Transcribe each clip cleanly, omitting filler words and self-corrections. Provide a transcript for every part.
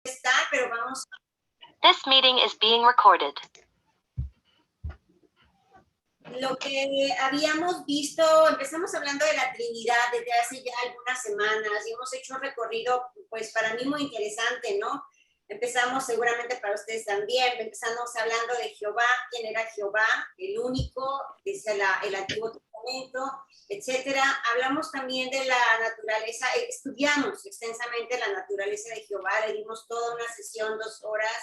Está, pero vamos. This meeting is being recorded. Lo que habíamos visto, empezamos hablando de la Trinidad desde hace ya algunas semanas y hemos hecho un recorrido, pues para mí muy interesante, ¿no? Empezamos seguramente para ustedes también, empezamos hablando de Jehová, quién era Jehová, el único, dice el Antiguo Testamento, etcétera. Hablamos también de la naturaleza, estudiamos extensamente la naturaleza de Jehová, le dimos toda una sesión, 2 horas,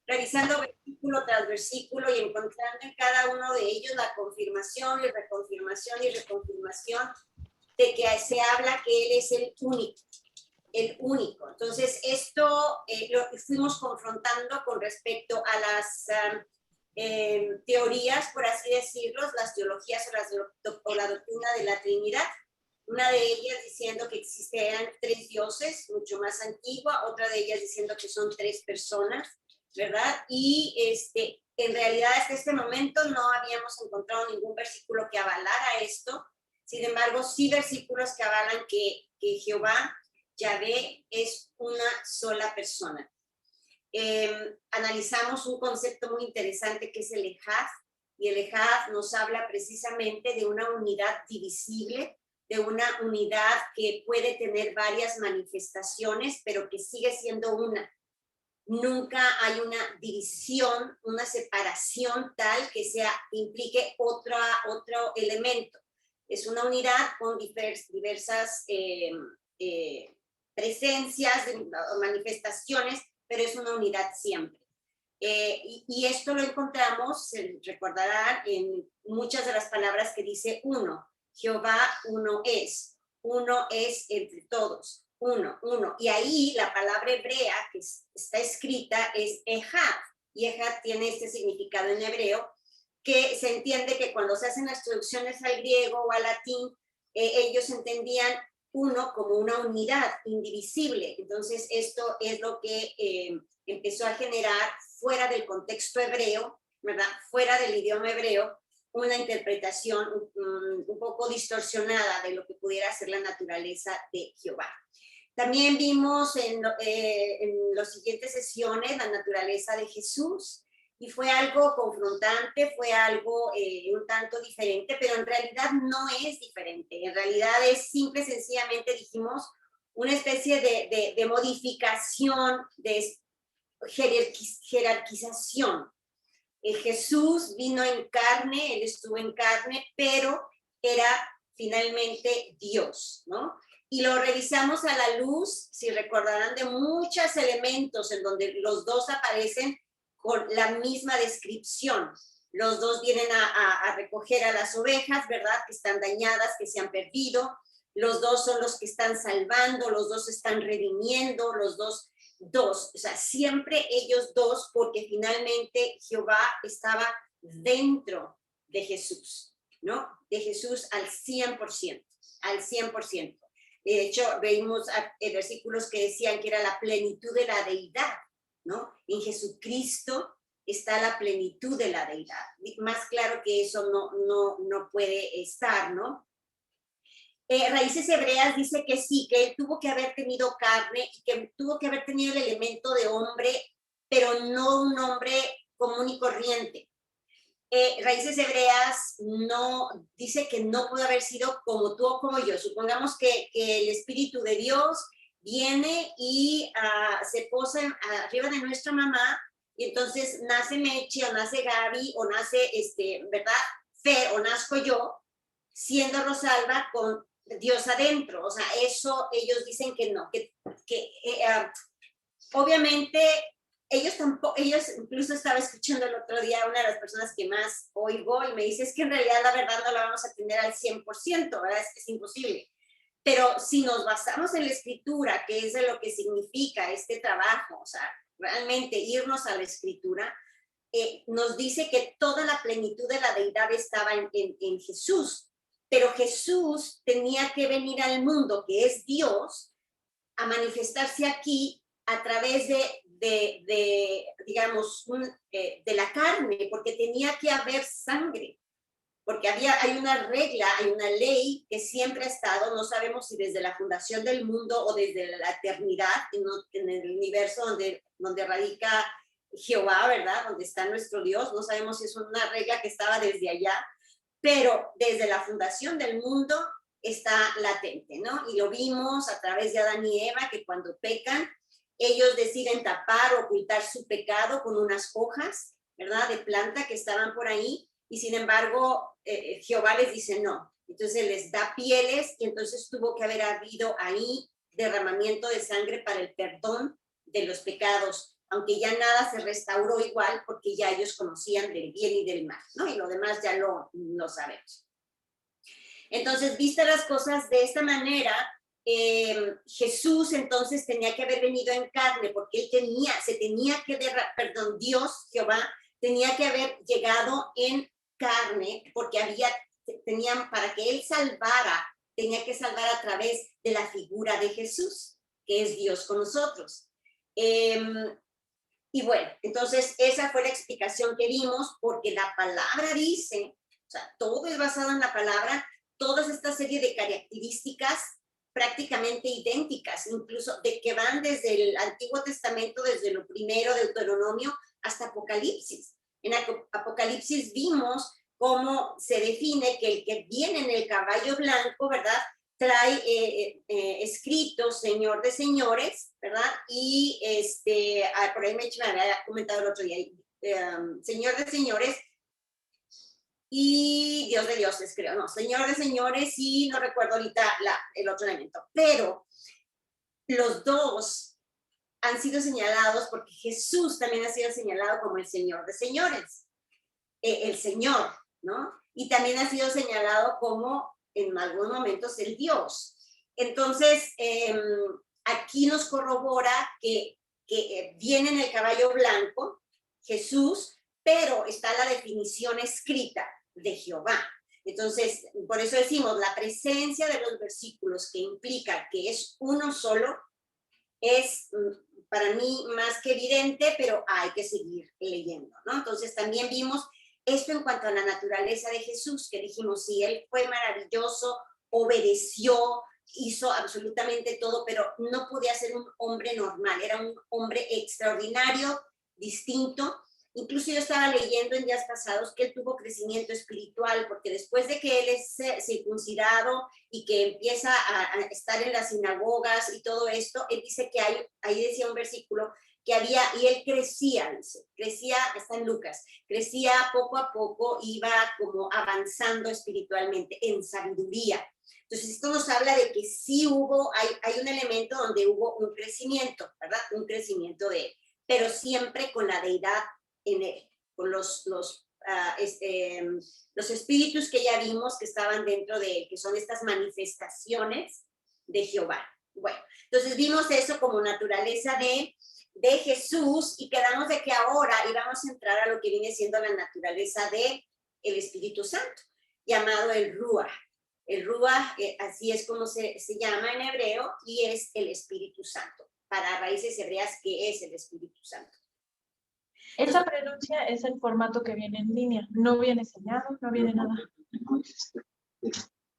revisando versículo tras versículo y encontrando en cada uno de ellos la confirmación y reconfirmación y reconfirmación de que se habla que Él es el único. El único. Entonces, esto lo fuimos confrontando con respecto a las teorías, por así decirlo, las teologías o la doctrina de la Trinidad. Una de ellas diciendo que existían 3 dioses, mucho más antigua, otra de ellas diciendo que son 3 personas, ¿verdad? Y en realidad hasta este momento no habíamos encontrado ningún versículo que avalara esto. Sin embargo, sí versículos que avalan que Jehová, Yahvé, es una sola persona. Analizamos un concepto muy interesante que es el Ejad, y el Ejad nos habla precisamente de una unidad divisible, de una unidad que puede tener varias manifestaciones, pero que sigue siendo una. Nunca hay una división, una separación tal que implique otro elemento. Es una unidad con diversas presencias, manifestaciones, pero es una unidad siempre. Y esto lo encontramos, se recordarán, en muchas de las palabras que dice uno. Jehová uno es entre todos. Uno. Y ahí la palabra hebrea que está escrita es Ejad, y Ejad tiene este significado en hebreo, que se entiende que cuando se hacen las traducciones al griego o al latín, ellos entendían uno como una unidad indivisible. Entonces esto es lo que empezó a generar fuera del contexto hebreo, ¿verdad? Fuera del idioma hebreo, una interpretación un poco distorsionada de lo que pudiera ser la naturaleza de Jehová. También vimos en las siguientes sesiones la naturaleza de Jesús, y fue algo confrontante, fue algo un tanto diferente, pero en realidad no es diferente. En realidad es simple y sencillamente, dijimos, una especie de modificación, de jerarquización. Jesús vino en carne, Él estuvo en carne, pero era finalmente Dios, ¿no? Y lo revisamos a la luz, si recordarán, de muchos elementos en donde los dos aparecen con la misma descripción. Los dos vienen a recoger a las ovejas, ¿verdad? Que están dañadas, que se han perdido. Los dos son los que están salvando, los dos están redimiendo, los dos, o sea, siempre ellos dos, porque finalmente Jehová estaba dentro de Jesús, ¿no? De Jesús al 100%, al 100%. De hecho, veímos versículos que decían que era la plenitud de la deidad, ¿no? En Jesucristo está la plenitud de la deidad. Más claro que eso no puede estar, ¿no? Raíces Hebreas dice que sí, que él tuvo que haber tenido carne y que tuvo que haber tenido el elemento de hombre, pero no un hombre común y corriente. Raíces Hebreas no dice que no puede haber sido como tú o como yo. Supongamos que el Espíritu de Dios viene y se posa arriba de nuestra mamá, y entonces nace Meche o nace Gaby o nace, ¿verdad? Fer o nazco yo, siendo Rosalba con Dios adentro. O sea, eso ellos dicen que no, obviamente ellos incluso estaba escuchando el otro día una de las personas que más oigo y me dice, es que en realidad la verdad no la vamos a tener al 100%, ¿verdad? Es imposible. Pero si nos basamos en la escritura, que es de lo que significa este trabajo, o sea, realmente irnos a la escritura, nos dice que toda la plenitud de la deidad estaba en Jesús, pero Jesús tenía que venir al mundo, que es Dios, a manifestarse aquí a través digamos, de la carne, porque tenía que haber sangre. porque hay una regla, hay una ley que siempre ha estado, no sabemos si desde la fundación del mundo o desde la eternidad, en el universo donde radica Jehová, ¿verdad? Donde está nuestro Dios, no sabemos si es una regla que estaba desde allá, pero desde la fundación del mundo está latente, ¿no? Y lo vimos a través de Adán y Eva, que cuando pecan, ellos deciden tapar o ocultar su pecado con unas hojas, ¿verdad? De planta que estaban por ahí, y sin embargo, Jehová les dice no. Entonces les da pieles, y entonces tuvo que haber habido ahí derramamiento de sangre para el perdón de los pecados, aunque ya nada se restauró igual, porque ya ellos conocían del bien y del mal, ¿no? Y lo demás ya lo sabemos. Entonces, vistas las cosas de esta manera, Jesús entonces tenía que haber venido en carne, porque Dios, Jehová, tenía que haber llegado en carne, porque para que él salvara, tenía que salvar a través de la figura de Jesús, que es Dios con nosotros. Y bueno, entonces esa fue la explicación que dimos, porque la palabra dice, o sea, todo es basado en la palabra, toda esta serie de características prácticamente idénticas, incluso de que van desde el Antiguo Testamento, desde lo primero, Deuteronomio, hasta Apocalipsis. En Apocalipsis vimos cómo se define que el que viene en el caballo blanco, ¿verdad?, trae escrito Señor de señores, ¿verdad? Y por ahí me había comentado el otro día, Señor de señores y Dios de dioses, creo, no, Señor de señores y no recuerdo ahorita el otro elemento, pero los dos han sido señalados porque Jesús también ha sido señalado como el Señor de señores, el Señor, ¿no? Y también ha sido señalado como en algunos momentos el Dios. Entonces, aquí nos corrobora que viene en el caballo blanco Jesús, pero está la definición escrita de Jehová. Entonces, por eso decimos, la presencia de los versículos que implica que es uno solo es para mí más que evidente, pero hay que seguir leyendo, ¿no? Entonces, también vimos esto en cuanto a la naturaleza de Jesús, que dijimos, sí, él fue maravilloso, obedeció, hizo absolutamente todo, pero no podía ser un hombre normal, era un hombre extraordinario, distinto. Incluso yo estaba leyendo en días pasados que él tuvo crecimiento espiritual, porque después de que él es circuncidado y que empieza a estar en las sinagogas y todo esto, él dice que ahí decía un versículo, que y él crecía, está en Lucas, crecía poco a poco, iba como avanzando espiritualmente en sabiduría. Entonces esto nos habla de que sí hay un elemento donde hubo un crecimiento, ¿verdad? Un crecimiento de él, pero siempre con la deidad en él, con los espíritus que ya vimos que estaban dentro de él, que son estas manifestaciones de Jehová. Bueno, entonces vimos eso como naturaleza de Jesús y quedamos de que ahora íbamos a entrar a lo que viene siendo la naturaleza de el Espíritu Santo, llamado el Ruach. El Ruach, así es como se llama en hebreo, y es el Espíritu Santo. Para raíces hebreas, ¿qué es el Espíritu Santo? Esa renuncia es el formato que viene en línea, no viene sellado, no viene nada.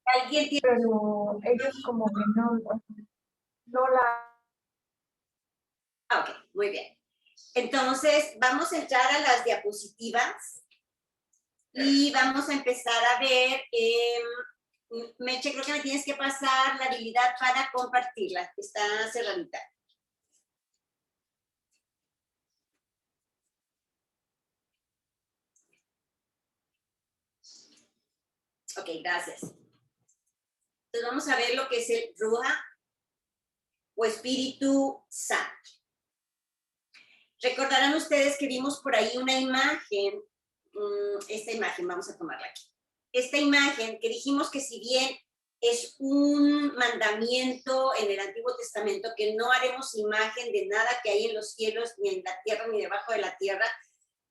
¿Alguien tiene? Pero ellos como que no la... Ok, muy bien. Entonces, vamos a entrar a las diapositivas y vamos a empezar a ver, Meche, creo que me tienes que pasar la habilidad para compartirla, que está cerradita. Ok, gracias. Entonces vamos a ver lo que es el Ruach o Espíritu Santo. Recordarán ustedes que vimos por ahí una imagen, esta imagen, vamos a tomarla aquí. Esta imagen que dijimos que si bien es un mandamiento en el Antiguo Testamento, que no haremos imagen de nada que hay en los cielos, ni en la tierra, ni debajo de la tierra,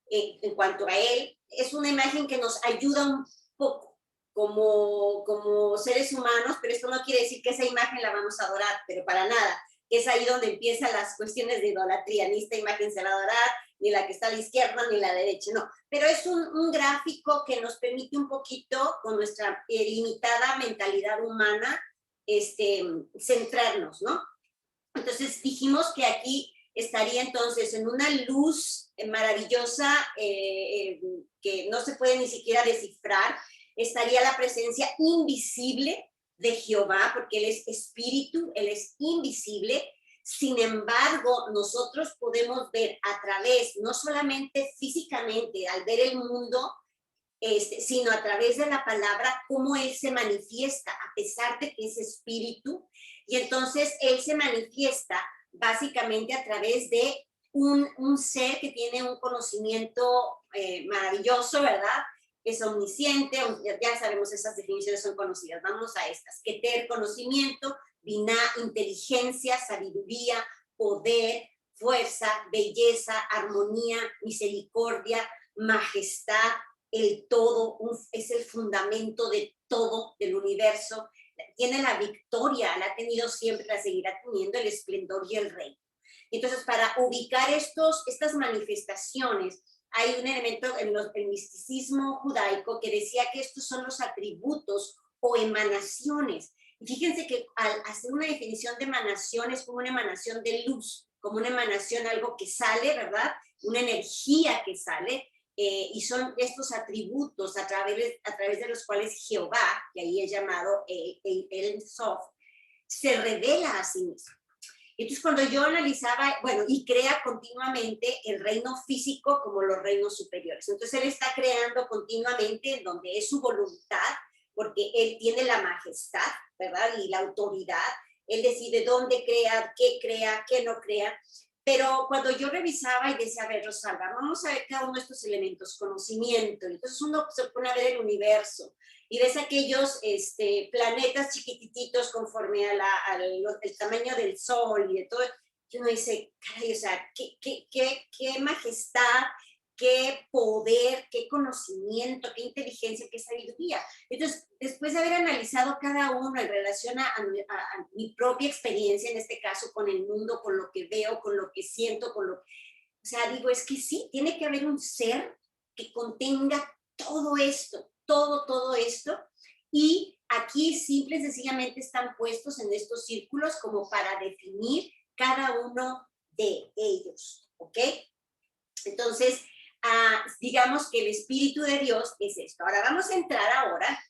en cuanto a él, es una imagen que nos ayuda un poco como seres humanos, pero esto no quiere decir que esa imagen la vamos a adorar, pero para nada. que es ahí donde empiezan las cuestiones de idolatría. Ni esta imagen se va a adorar, ni la que está a la izquierda, ni la derecha, no. Pero es un gráfico que nos permite un poquito, con nuestra limitada mentalidad humana, centrarnos, ¿no? Entonces dijimos que aquí estaría entonces en una luz maravillosa que no se puede ni siquiera descifrar, estaría la presencia invisible de Jehová, porque Él es espíritu, Él es invisible. Sin embargo, nosotros podemos ver a través, no solamente físicamente, al ver el mundo, sino a través de la palabra, cómo Él se manifiesta, a pesar de que es espíritu. Y entonces Él se manifiesta básicamente a través de un ser que tiene un conocimiento maravilloso, ¿verdad? Es omnisciente, ya sabemos, esas definiciones son conocidas. Vamos a estas: Keter, conocimiento; Binah, inteligencia, sabiduría, poder, fuerza, belleza, armonía, misericordia, majestad, el todo, es el fundamento de todo, del universo. Tiene la victoria, la ha tenido siempre, la seguirá teniendo, el esplendor y el reino. Entonces, para ubicar estas manifestaciones, hay un elemento en el misticismo judaico que decía que estos son los atributos o emanaciones. Y fíjense que al hacer una definición de emanación, es como una emanación de luz, como una emanación, algo que sale, ¿verdad? Una energía que sale, y son estos atributos a través de los cuales Jehová, que ahí es llamado el Sof, se revela a sí mismo. Entonces, cuando yo analizaba, bueno, y crea continuamente el reino físico como los reinos superiores. Entonces, Él está creando continuamente en donde es su voluntad, porque Él tiene la majestad, ¿verdad? Y la autoridad. Él decide dónde crear, qué no crea. Pero cuando yo revisaba y decía, a ver, Rosalba, vamos a ver cada uno de estos elementos, conocimiento. Entonces uno se pone a ver el universo y ves aquellos planetas chiquititos conforme al tamaño del Sol y de todo. Y uno dice, caray, o sea, qué majestad, qué poder, qué conocimiento, qué inteligencia, qué sabiduría. Entonces, después de haber analizado cada uno en relación a mi propia experiencia, en este caso con el mundo, con lo que veo, con lo que siento, o sea, digo, es que sí, tiene que haber un ser que contenga todo esto, todo esto, y aquí simple y sencillamente están puestos en estos círculos como para definir cada uno de ellos, ¿ok? Entonces, digamos que el Espíritu de Dios es esto. Ahora vamos a entrar ahora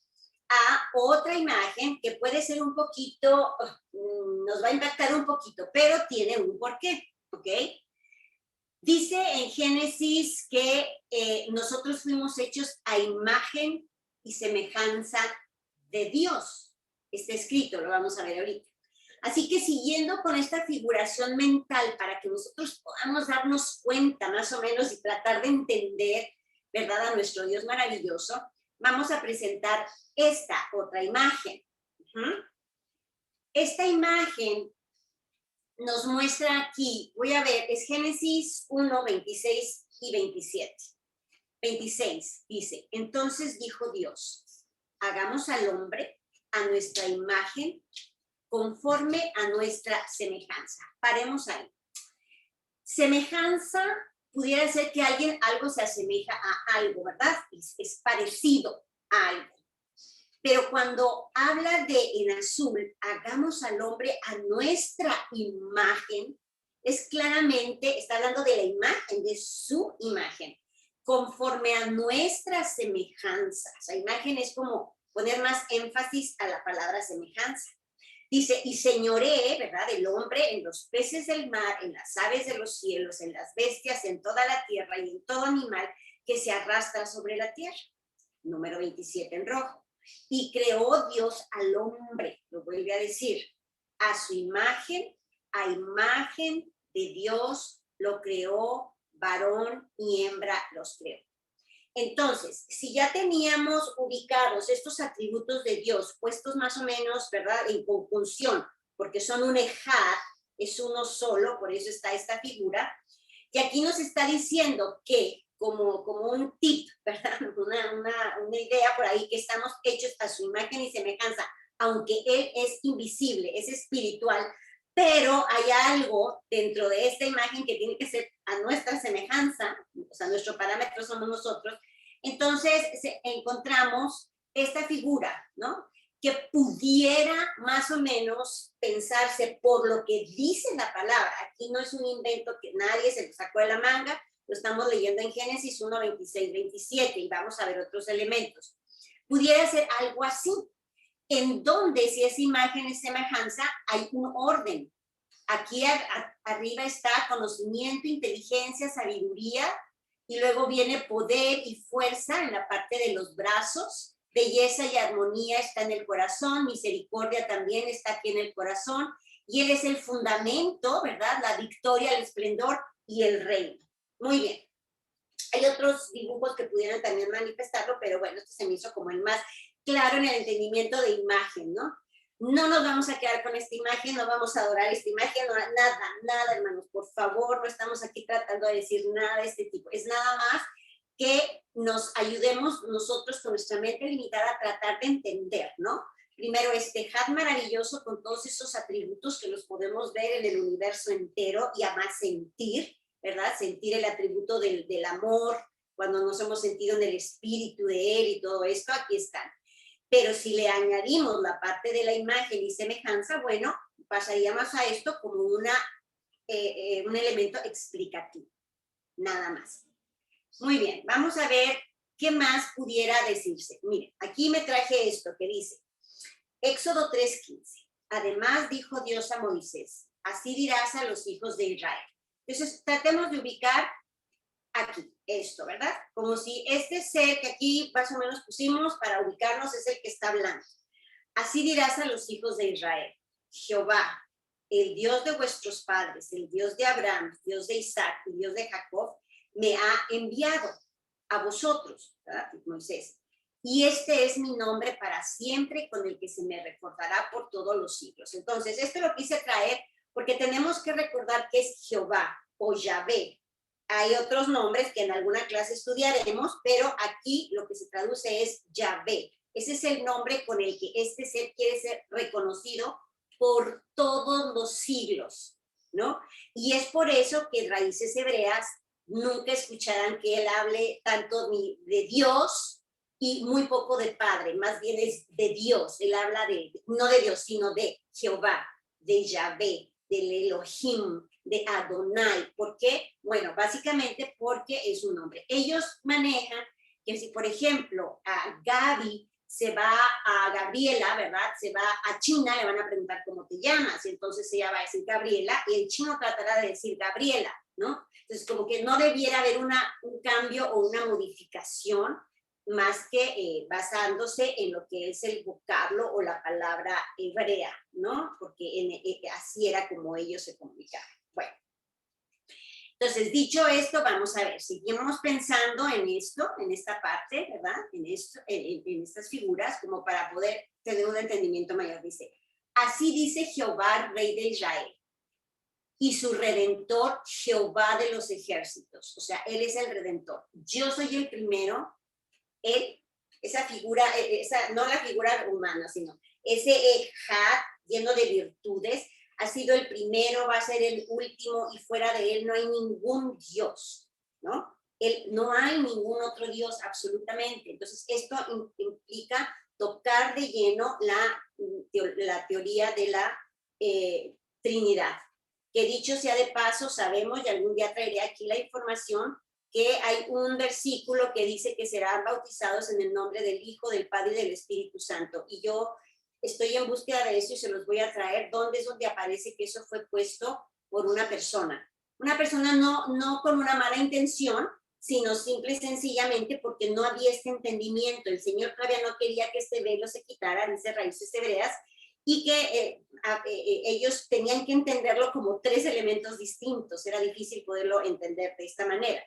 a otra imagen que puede ser un poquito, nos va a impactar un poquito, pero tiene un porqué, ¿ok? Dice en Génesis que nosotros fuimos hechos a imagen y semejanza de Dios. Está escrito, lo vamos a ver ahorita. Así que siguiendo con esta figuración mental para que nosotros podamos darnos cuenta más o menos y tratar de entender, ¿verdad?, a nuestro Dios maravilloso, vamos a presentar esta otra imagen. Esta imagen nos muestra aquí, voy a ver, es Génesis 1, 26 y 27. 26 dice, entonces dijo Dios, hagamos al hombre a nuestra imagen, conforme a nuestra semejanza. Paremos ahí. Semejanza pudiera ser que algo se asemeja a algo, ¿verdad? Es parecido a algo. Pero cuando habla en azul, hagamos al hombre a nuestra imagen, es claramente, está hablando de la imagen, de su imagen, conforme a nuestra semejanza. O sea, imagen es como poner más énfasis a la palabra semejanza. Dice, y señoree, ¿verdad?, el hombre en los peces del mar, en las aves de los cielos, en las bestias, en toda la tierra y en todo animal que se arrastra sobre la tierra. Número 27 en rojo. Y creó Dios al hombre, lo vuelve a decir, a su imagen, a imagen de Dios lo creó, varón y hembra los creó. Entonces, si ya teníamos ubicados estos atributos de Dios, puestos más o menos, ¿verdad?, en conjunción, porque son un ejad, es uno solo, por eso está esta figura, y aquí nos está diciendo que, como un tip, ¿verdad?, una idea por ahí, que estamos hechos a su imagen y semejanza, aunque Él es invisible, es espiritual, pero hay algo dentro de esta imagen que tiene que ser a nuestra semejanza, o sea, nuestro parámetro somos nosotros. Entonces encontramos esta figura, ¿no? Que pudiera más o menos pensarse por lo que dice la palabra. Aquí no es un invento que nadie se lo sacó de la manga, lo estamos leyendo en Génesis 1, 26, 27 y vamos a ver otros elementos. Pudiera ser algo así, en donde si es imagen y semejanza hay un orden. Aquí arriba está conocimiento, inteligencia, sabiduría, y luego viene poder y fuerza en la parte de los brazos. Belleza y armonía está en el corazón, misericordia también está aquí en el corazón, y Él es el fundamento, ¿verdad? La victoria, el esplendor y el reino. Muy bien. Hay otros dibujos que pudieran también manifestarlo, pero bueno, este se me hizo como el más claro en el entendimiento de imagen, ¿no? No nos vamos a quedar con esta imagen, no vamos a adorar esta imagen, no, nada, hermanos, por favor, no estamos aquí tratando de decir nada de este tipo, es nada más que nos ayudemos nosotros con nuestra mente limitada a tratar de entender, ¿no? Primero, este Had maravilloso con todos esos atributos que los podemos ver en el universo entero y además sentir, ¿verdad? Sentir el atributo del amor, cuando nos hemos sentido en el espíritu de Él y todo esto, aquí están. Pero si le añadimos la parte de la imagen y semejanza, bueno, pasaríamos a esto como un elemento explicativo, nada más. Muy bien, vamos a ver qué más pudiera decirse. Miren, aquí me traje esto que dice, Éxodo 3:15. Además dijo Dios a Moisés, así dirás a los hijos de Israel. Entonces, tratemos de ubicar aquí esto, ¿verdad? Como si este ser que aquí más o menos pusimos para ubicarnos es el que está hablando. Así dirás a los hijos de Israel, Jehová, el Dios de vuestros padres, el Dios de Abraham, Dios de Isaac y Dios de Jacob, me ha enviado a vosotros, ¿verdad? Moisés. Y este es mi nombre para siempre, con el que se me recordará por todos los siglos. Entonces, esto lo quise traer porque tenemos que recordar que es Jehová o Yahvé. Hay otros nombres que en alguna clase estudiaremos, pero aquí lo que se traduce es Yahvé. Ese es el nombre con el que este ser quiere ser reconocido por todos los siglos, ¿no? Y es por eso que en raíces hebreas nunca escucharán que él hable tanto de Dios y muy poco de Padre, más bien es de Dios. Él habla no de Dios, sino de Jehová, de Yahvé, del Elohim, de Adonai. ¿Por qué? Bueno, básicamente porque es un nombre. Ellos manejan que si, por ejemplo, a Gaby se va a Gabriela, ¿verdad? Se va a China, le van a preguntar cómo te llamas, y entonces ella va a decir Gabriela, y el chino tratará de decir Gabriela, ¿no? Entonces, como que no debiera haber un cambio o una modificación, más que basándose en lo que es el vocablo o la palabra hebrea, ¿no? Porque así era como ellos se comunicaban. Bueno, entonces, dicho esto, vamos a ver, seguimos pensando en esto, en esta parte, ¿verdad? En estas figuras, como para poder tener un entendimiento mayor. Dice, así dice Jehová, rey de Israel, y su redentor, Jehová de los ejércitos. O sea, él es el redentor. Yo soy el primero. Él, esa figura, no la figura humana, sino ese Ejad lleno de virtudes, ha sido el primero, va a ser el último, y fuera de él no hay ningún Dios, ¿no? No hay ningún otro Dios, absolutamente. Entonces, esto implica tocar de lleno la teoría de la Trinidad. Que dicho sea de paso, sabemos, y algún día traeré aquí la información, que hay un versículo que dice que serán bautizados en el nombre del Hijo, del Padre y del Espíritu Santo. Y yo estoy en búsqueda de eso y se los voy a traer. ¿Dónde es donde aparece que eso fue puesto por una persona? Una persona no con una mala intención, sino simple y sencillamente porque no había este entendimiento. El Señor todavía no quería que este velo se quitara, dice raíces hebreas, y que ellos tenían que entenderlo como tres elementos distintos. Era difícil poderlo entender de esta manera.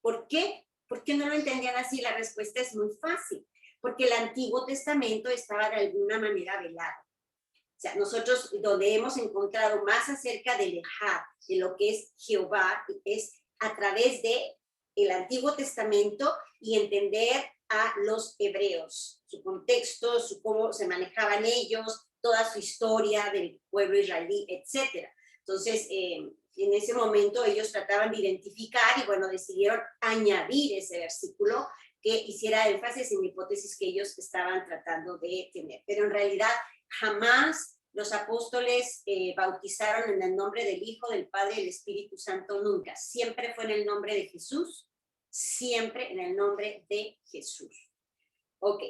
¿Por qué? ¿Por qué no lo entendían así? La respuesta es muy fácil. Porque el Antiguo Testamento estaba de alguna manera velado. O sea, nosotros donde hemos encontrado más acerca del Ejad, de lo que es Jehová, es a través de el Antiguo Testamento y entender a los hebreos, su contexto, cómo se manejaban ellos, toda su historia del pueblo israelí, etc. Entonces, en ese momento ellos trataban de identificar y bueno, decidieron añadir ese versículo que hiciera énfasis en la hipótesis que ellos estaban tratando de tener. Pero en realidad jamás los apóstoles bautizaron en el nombre del Hijo, del Padre y del Espíritu Santo, nunca. Siempre fue en el nombre de Jesús, siempre en el nombre de Jesús. Ok.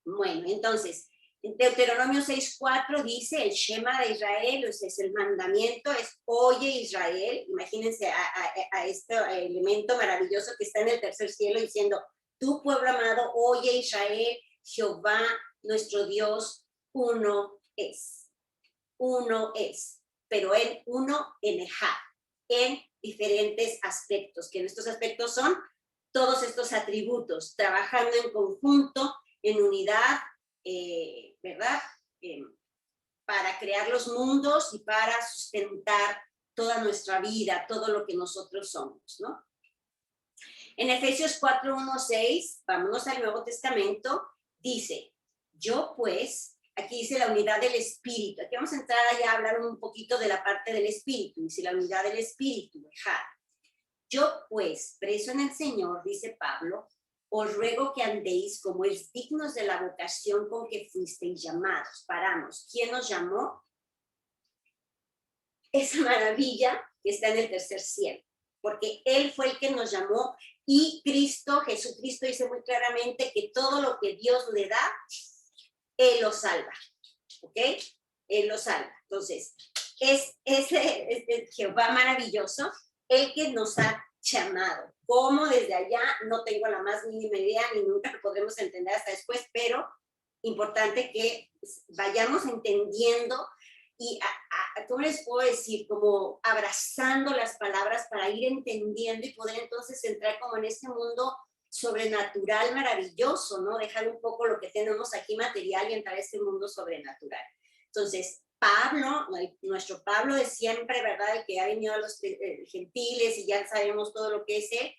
Bueno, entonces, en Deuteronomio 6:4 dice, el Shema de Israel, o sea, es el mandamiento, es oye Israel. Imagínense a este elemento maravilloso que está en el tercer cielo diciendo, tu pueblo amado, oye Israel, Jehová, nuestro Dios, uno es, pero en uno en Ejad, en diferentes aspectos, que en estos aspectos son todos estos atributos, trabajando en conjunto, en unidad, ¿verdad? Para crear los mundos y para sustentar toda nuestra vida, todo lo que nosotros somos, ¿no? En Efesios 4:1-6, vámonos al Nuevo Testamento, dice, yo pues, aquí dice la unidad del Espíritu, aquí vamos a entrar allá a hablar un poquito de la parte del Espíritu, dice la unidad del Espíritu, yo pues, preso en el Señor, dice Pablo, os ruego que andéis como es dignos de la vocación con que fuisteis llamados. Paramos. ¿Quién nos llamó? Esa maravilla que está en el tercer cielo, porque Él fue el que nos llamó y Jesucristo dice muy claramente que todo lo que Dios le da, Él lo salva, ¿ok? Él lo salva. Entonces, es Jehová maravilloso, el que nos ha llamado. ¿Cómo desde allá? No tengo la más mínima idea, ni nunca lo podremos entender hasta después, pero importante que vayamos entendiendo y, ¿cómo les puedo decir? Como abrazando las palabras para ir entendiendo y poder entonces entrar como en este mundo sobrenatural maravilloso, ¿no? Dejar un poco lo que tenemos aquí material y entrar a este mundo sobrenatural. Entonces, Pablo, nuestro Pablo de siempre, ¿verdad? El que ha venido a los gentiles y ya sabemos todo lo que es él,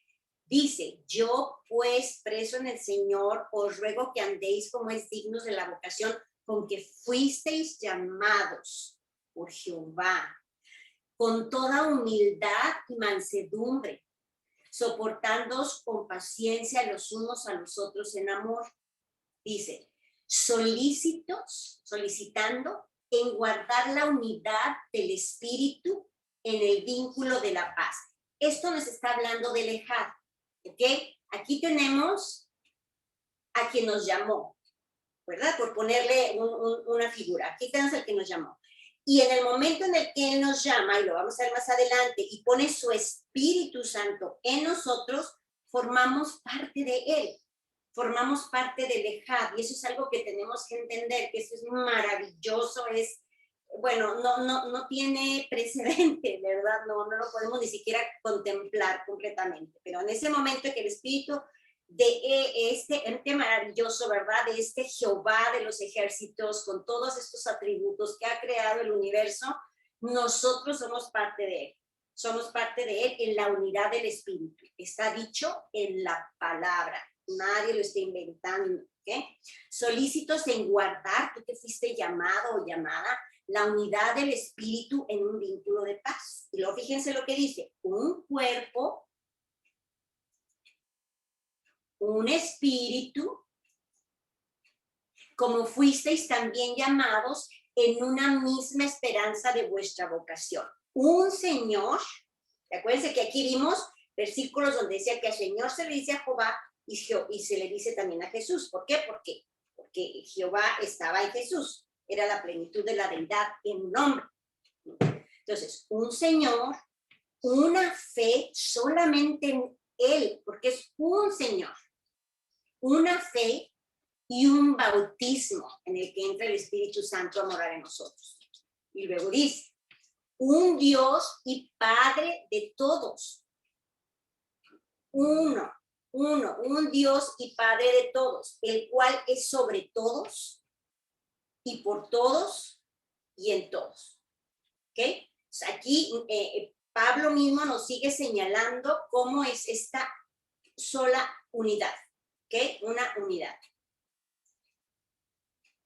dice, yo pues preso en el Señor, os ruego que andéis como es dignos de la vocación con que fuisteis llamados por Jehová, con toda humildad y mansedumbre, soportándoos con paciencia los unos a los otros en amor. Dice, solicitando en guardar la unidad del espíritu en el vínculo de la paz. Esto nos está hablando del Ejad, ¿ok? Aquí tenemos a quien nos llamó, ¿verdad? Por ponerle una figura. Aquí tenemos al que nos llamó. Y en el momento en el que Él nos llama, y lo vamos a ver más adelante, y pone su Espíritu Santo en nosotros, formamos parte de Él. Formamos parte del Ejad, y eso es algo que tenemos que entender, que eso es maravilloso, es, bueno, no tiene precedente, ¿verdad? No lo podemos ni siquiera contemplar completamente, pero en ese momento que el Espíritu de este ente maravilloso, ¿verdad? De este Jehová de los ejércitos, con todos estos atributos que ha creado el universo, nosotros somos parte de Él. Somos parte de Él en la unidad del Espíritu. Está dicho en la palabra. Nadie lo está inventando, ¿ok? Solícitos en guardar, tú que fuiste llamado o llamada, la unidad del espíritu en un vínculo de paz. Y luego fíjense lo que dice, un cuerpo, un espíritu, como fuisteis también llamados en una misma esperanza de vuestra vocación. Un Señor, acuérdense que aquí vimos versículos donde decía que al Señor se le dice a Jehová, y se le dice también a Jesús. ¿Por qué? Porque Jehová estaba en Jesús. Era la plenitud de la deidad en un hombre. Entonces, un Señor, una fe solamente en Él, porque es un Señor. Una fe y un bautismo en el que entra el Espíritu Santo a morar en nosotros. Y luego dice, un Dios y Padre de todos. Un Dios y Padre de todos, el cual es sobre todos y por todos y en todos. ¿Ok? Aquí Pablo mismo nos sigue señalando cómo es esta sola unidad. ¿Ok? Una unidad.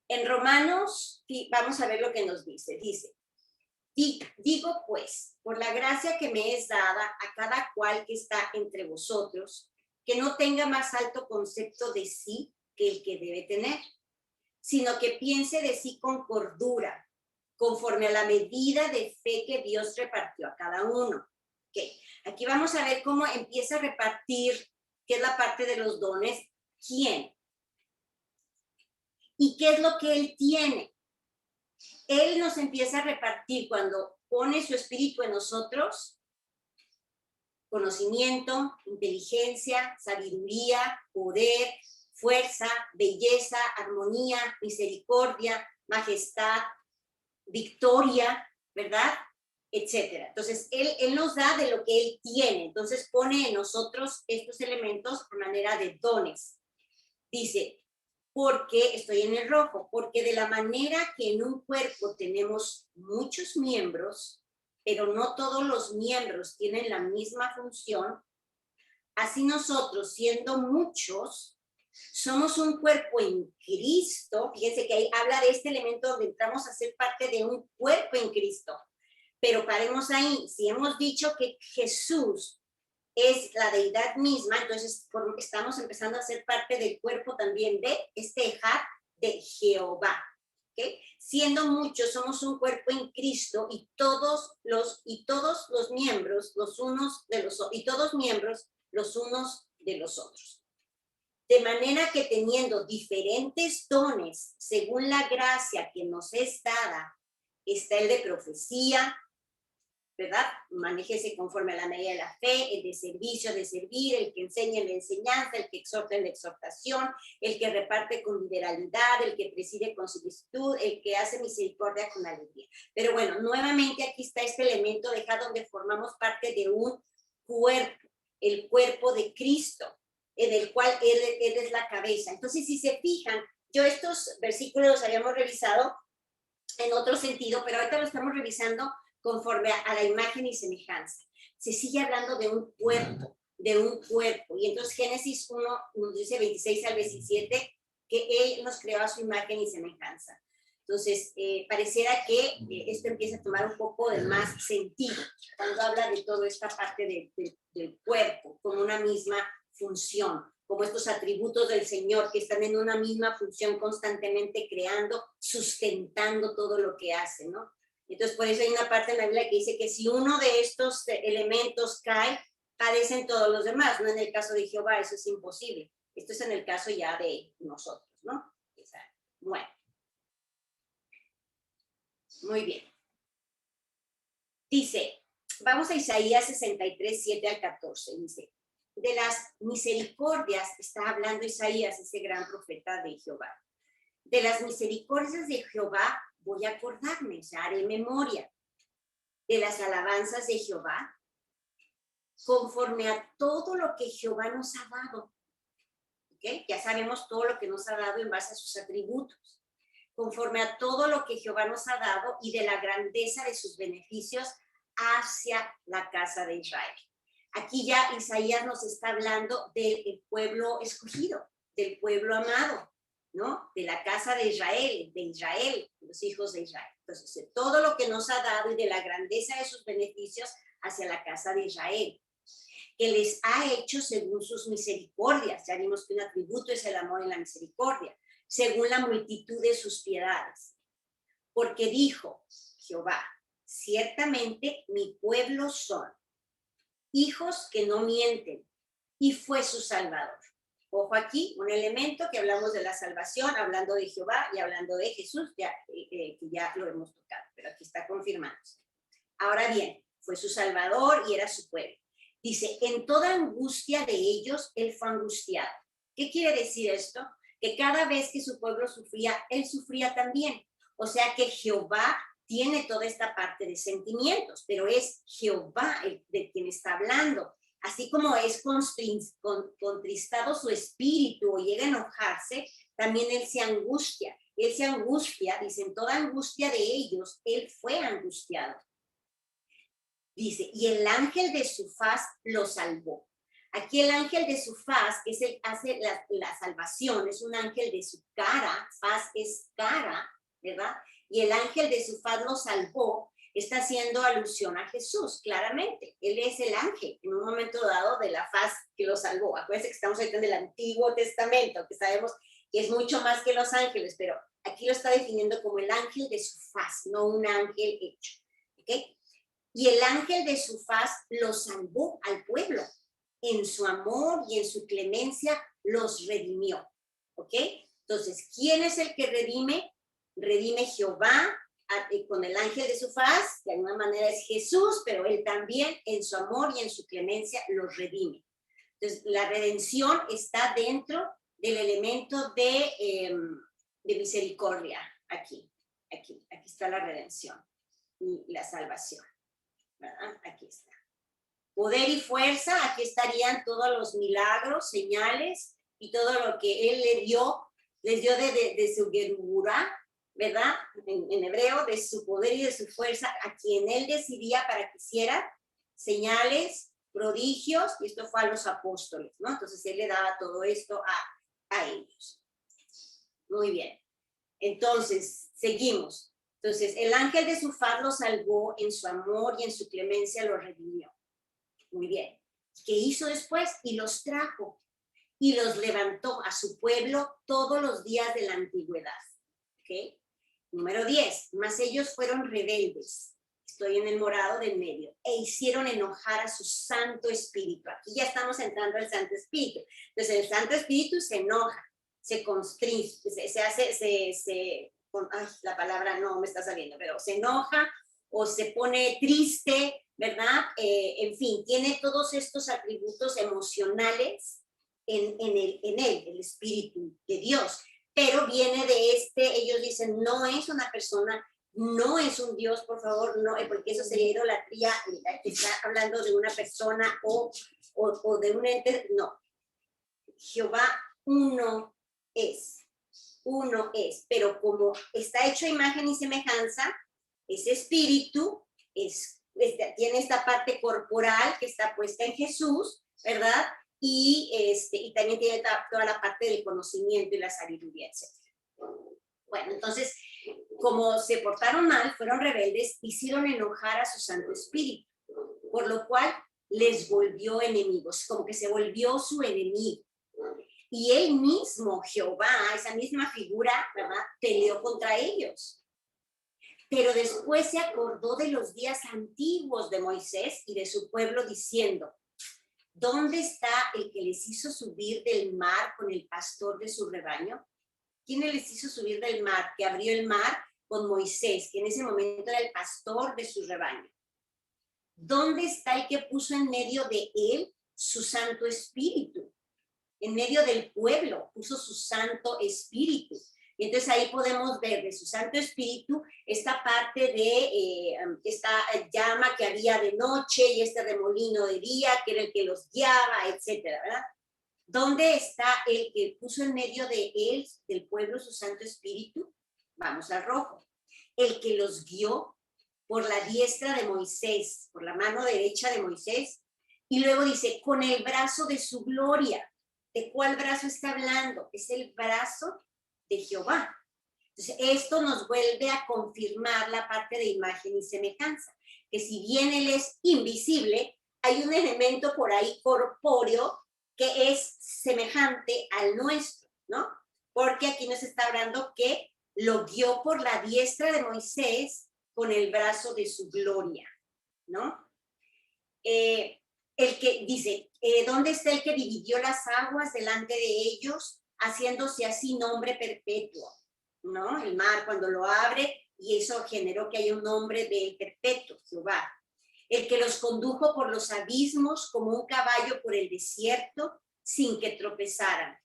En Romanos, vamos a ver lo que nos dice. Dice, digo pues, por la gracia que me es dada a cada cual que está entre vosotros, que no tenga más alto concepto de sí que el que debe tener, sino que piense de sí con cordura, conforme a la medida de fe que Dios repartió a cada uno. Okay. Aquí vamos a ver cómo empieza a repartir, qué es la parte de los dones, quién. ¿Y qué es lo que Él tiene? Él nos empieza a repartir cuando pone su espíritu en nosotros, conocimiento, inteligencia, sabiduría, poder, fuerza, belleza, armonía, misericordia, majestad, victoria, ¿verdad? Etcétera. Entonces, él nos da de lo que Él tiene. Entonces, pone en nosotros estos elementos por manera de dones. Dice, porque estoy en el rojo, porque de la manera que en un cuerpo tenemos muchos miembros, pero no todos los miembros tienen la misma función, así nosotros, siendo muchos, somos un cuerpo en Cristo. Fíjense que ahí habla de este elemento donde entramos a ser parte de un cuerpo en Cristo. Pero paremos ahí, si hemos dicho que Jesús es la deidad misma, entonces estamos empezando a ser parte del cuerpo también de este Ejad de Jehová. ¿Okay? Siendo muchos, somos un cuerpo en Cristo y todos los miembros, los unos de los y todos miembros, los unos de los otros. De manera que teniendo diferentes dones, según la gracia que nos es dada, está el de profecía, ¿verdad? Manéjese conforme a la medida de la fe, el de servicio, de servir, el que enseña en la enseñanza, el que exhorta en la exhortación, el que reparte con liberalidad, el que preside con solicitud, el que hace misericordia con alegría. Pero bueno, nuevamente aquí está este elemento de acá donde formamos parte de un cuerpo, el cuerpo de Cristo, en el cual él es la cabeza. Entonces, si se fijan, yo estos versículos los habíamos revisado en otro sentido, pero ahorita lo estamos revisando conforme a la imagen y semejanza. Se sigue hablando de un cuerpo, Y entonces Génesis 1 nos dice 26 al 17 que Él nos creó a su imagen y semejanza. Entonces, pareciera que esto empieza a tomar un poco de más sentido cuando habla de toda esta parte del cuerpo, con una misma función, como estos atributos del Señor que están en una misma función constantemente creando, sustentando todo lo que hace, ¿no? Entonces, por eso hay una parte en la Biblia que dice que si uno de estos elementos cae, padecen todos los demás, no en el caso de Jehová, eso es imposible. Esto es en el caso ya de nosotros, ¿no? Bueno. Muy bien. Dice, vamos a Isaías 63, 7 al 14, dice, de las misericordias, está hablando Isaías, ese gran profeta de Jehová, de las misericordias de Jehová voy a acordarme, o sea, haré memoria de las alabanzas de Jehová, conforme a todo lo que Jehová nos ha dado. ¿Okay? Ya sabemos todo lo que nos ha dado en base a sus atributos. Conforme a todo lo que Jehová nos ha dado y de la grandeza de sus beneficios hacia la casa de Israel. Aquí ya Isaías nos está hablando del pueblo escogido, del pueblo amado, ¿no? De la casa de Israel, los hijos de Israel. Entonces, de todo lo que nos ha dado y de la grandeza de sus beneficios hacia la casa de Israel, que les ha hecho según sus misericordias. Ya vimos que un atributo es el amor y la misericordia, según la multitud de sus piedades. Porque dijo Jehová, ciertamente mi pueblo son hijos que no mienten, y fue su Salvador. Ojo aquí, un elemento que hablamos de la salvación, hablando de Jehová y hablando de Jesús, que ya lo hemos tocado, pero aquí está confirmado. Ahora bien, fue su Salvador y era su pueblo. Dice, en toda angustia de ellos, él fue angustiado. ¿Qué quiere decir esto? Que cada vez que su pueblo sufría, él sufría también. O sea que Jehová tiene toda esta parte de sentimientos, pero es Jehová de quien está hablando. Así como es contristado su espíritu o llega a enojarse, también él se angustia. Él se angustia, dice, en toda angustia de ellos, él fue angustiado. Dice, y el ángel de su faz lo salvó. Aquí el ángel de su faz, que es el que hace la salvación, es un ángel de su cara, faz es cara, ¿verdad? Y el ángel de su faz lo salvó, está haciendo alusión a Jesús, claramente. Él es el ángel, en un momento dado, de la faz que lo salvó. Acuérdense que estamos ahorita en el Antiguo Testamento, que sabemos que es mucho más que los ángeles, pero aquí lo está definiendo como el ángel de su faz, no un ángel hecho. ¿Okay? Y el ángel de su faz lo salvó al pueblo. En su amor y en su clemencia los redimió. ¿Ok? Entonces, ¿quién es el que redime? Redime Jehová con el ángel de su faz, de alguna manera es Jesús, pero él también en su amor y en su clemencia los redime. Entonces, la redención está dentro del elemento de misericordia. Aquí está la redención y la salvación, ¿verdad? Aquí está. Poder y fuerza, aquí estarían todos los milagros, señales y todo lo que él les dio de su gerura, ¿verdad? En hebreo, de su poder y de su fuerza, a quien él decidía para que hiciera señales, prodigios, y esto fue a los apóstoles, ¿no? Entonces él le daba todo esto a ellos. Muy bien. Entonces, seguimos. Entonces, el ángel de su faz los salvó, en su amor y en su clemencia los redimió. Muy bien. ¿Qué hizo después? Y los trajo y los levantó a su pueblo todos los días de la antigüedad. ¿Ok? Número 10. Mas ellos fueron rebeldes. Estoy en el morado del medio. E hicieron enojar a su Santo Espíritu. Aquí ya estamos entrando al Santo Espíritu. Entonces el Santo Espíritu se enoja, se constringe, la palabra no me está saliendo, pero se enoja o se pone triste, ¿verdad? En fin, tiene todos estos atributos emocionales en él, el Espíritu de Dios. Pero viene de ellos dicen, no es una persona, no es un Dios, por favor, no, porque eso sería idolatría, está hablando de una persona o de un ente, no. Jehová uno es, pero como está hecho a imagen y semejanza, ese espíritu tiene esta parte corporal que está puesta en Jesús, ¿verdad? Y también tiene toda la parte del conocimiento y la sabiduría, etc. Bueno, entonces, como se portaron mal, fueron rebeldes, hicieron enojar a su Santo Espíritu, por lo cual les volvió enemigos, como que se volvió su enemigo. Y él mismo, Jehová, esa misma figura, ¿verdad?, peleó contra ellos. Pero después se acordó de los días antiguos de Moisés y de su pueblo, diciendo, ¿dónde está el que les hizo subir del mar con el pastor de su rebaño? ¿Quién les hizo subir del mar? Que abrió el mar con Moisés, que en ese momento era el pastor de su rebaño. ¿Dónde está el que puso en medio de él su Santo Espíritu? En medio del pueblo puso su Santo Espíritu. Y entonces ahí podemos ver de su Santo Espíritu esta parte de esta llama que había de noche y este remolino de día, que era el que los guiaba, etcétera, ¿verdad? ¿Dónde está el que puso en medio de él, del pueblo, su Santo Espíritu? Vamos al rojo. El que los guió por la diestra de Moisés, por la mano derecha de Moisés. Y luego dice, con el brazo de su gloria. ¿De cuál brazo está hablando? Es el brazo de Jehová. Entonces, esto nos vuelve a confirmar la parte de imagen y semejanza, que si bien él es invisible, hay un elemento por ahí corpóreo que es semejante al nuestro, ¿no? Porque aquí nos está hablando que lo guió por la diestra de Moisés con el brazo de su gloria, ¿no? El que dice, ¿dónde está el que dividió las aguas delante de ellos, haciéndose así nombre perpetuo? ¿No? El mar cuando lo abre, y eso generó que haya un nombre de perpetuo, Jehová. El que los condujo por los abismos como un caballo por el desierto, sin que tropezaran.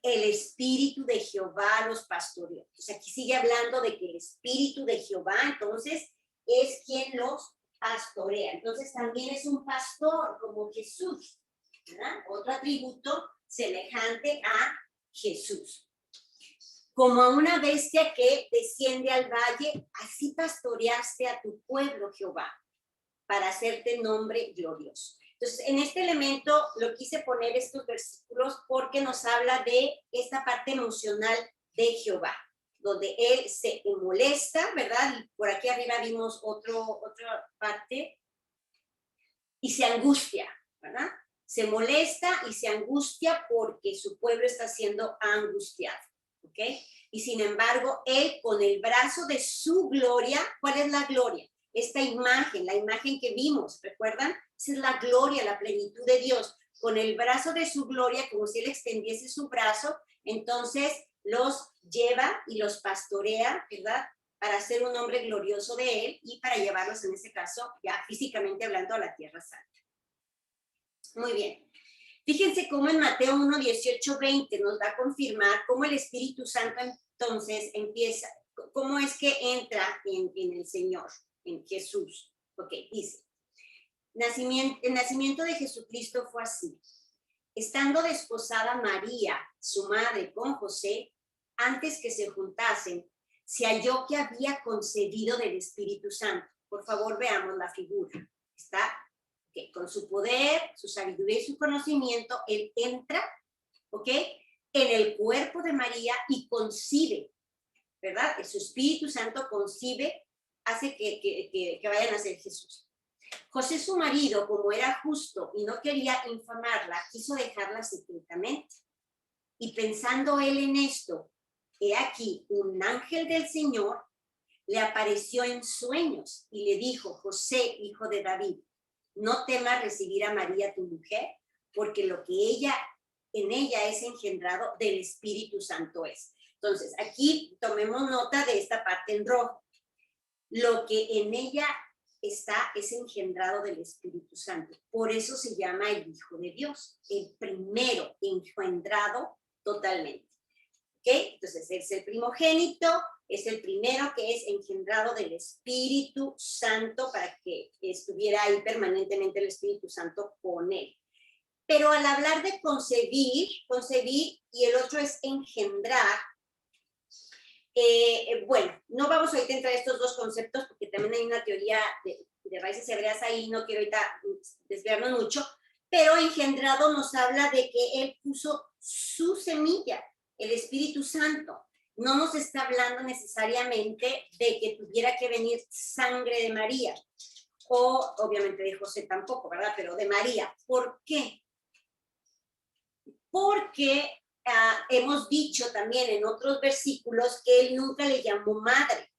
El Espíritu de Jehová los pastoreó. Entonces aquí sigue hablando de que el Espíritu de Jehová, entonces, es quien los pastorea. Entonces también es un pastor como Jesús, ¿verdad? Otro atributo semejante a Jesús. Como a una bestia que desciende al valle, así pastoreaste a tu pueblo, Jehová, para hacerte nombre glorioso. Entonces, en este elemento lo quise poner estos versículos porque nos habla de esta parte emocional de Jehová, donde él se molesta, ¿verdad? Y por aquí arriba vimos otra parte, y se angustia, ¿verdad? Se molesta y se angustia porque su pueblo está siendo angustiado, ¿ok? Y sin embargo, él con el brazo de su gloria, ¿cuál es la gloria? Esta imagen, la imagen que vimos, ¿recuerdan? Esa es la gloria, la plenitud de Dios. Con el brazo de su gloria, como si él extendiese su brazo, entonces los lleva y los pastorea, ¿verdad? Para ser un hombre glorioso de él y para llevarlos, en ese caso, ya físicamente hablando, a la Tierra Santa. Muy bien. Fíjense cómo en Mateo 1, 18, 20 nos va a confirmar cómo el Espíritu Santo entonces empieza, cómo es que entra en el Señor, en Jesús. Ok, dice, el nacimiento de Jesucristo fue así. Estando desposada María, su madre, con José, antes que se juntasen, se halló que había concebido del Espíritu Santo. Por favor, veamos la figura. Está que con su poder, su sabiduría y su conocimiento, él entra, ¿ok? En el cuerpo de María y concibe, ¿verdad? Que su Espíritu Santo concibe, hace que vayan a ser Jesús. José, su marido, como era justo y no quería infamarla, quiso dejarla secretamente. Y pensando él en esto, he aquí, un ángel del Señor le apareció en sueños y le dijo, José, hijo de David, no temas recibir a María tu mujer, porque lo que en ella es engendrado del Espíritu Santo es. Entonces, aquí tomemos nota de esta parte en rojo. Lo que en ella está es engendrado del Espíritu Santo. Por eso se llama el Hijo de Dios, el primero engendrado totalmente. ¿Ok? Entonces, es el primogénito, es el primero que es engendrado del Espíritu Santo para que estuviera ahí permanentemente el Espíritu Santo con él. Pero al hablar de concebir y el otro es engendrar, bueno, no vamos ahorita a entrar a estos dos conceptos porque también hay una teoría de raíces hebreas ahí, no quiero ahorita desviarnos mucho, pero engendrado nos habla de que él puso su semilla, el Espíritu Santo. No nos está hablando necesariamente de que tuviera que venir sangre de María, o obviamente de José tampoco, ¿verdad? Pero de María. ¿Por qué? Porque hemos dicho también en otros versículos que él nunca le llamó madre,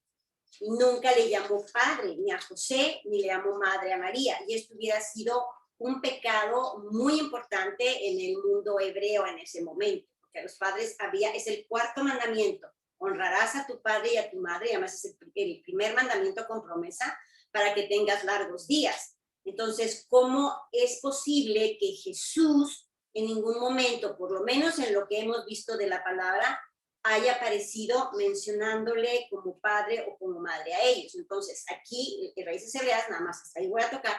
y nunca le llamó padre, ni a José, ni le llamó madre a María, y esto hubiera sido un pecado muy importante en el mundo hebreo en ese momento, porque a los padres es el cuarto mandamiento, honrarás a tu padre y a tu madre, y además es el primer mandamiento con promesa para que tengas largos días. Entonces, ¿cómo es posible que Jesús en ningún momento, por lo menos en lo que hemos visto de la palabra, haya aparecido mencionándole como padre o como madre a ellos? Entonces, aquí, en Raíces Hebreas, nada más hasta ahí voy a tocar,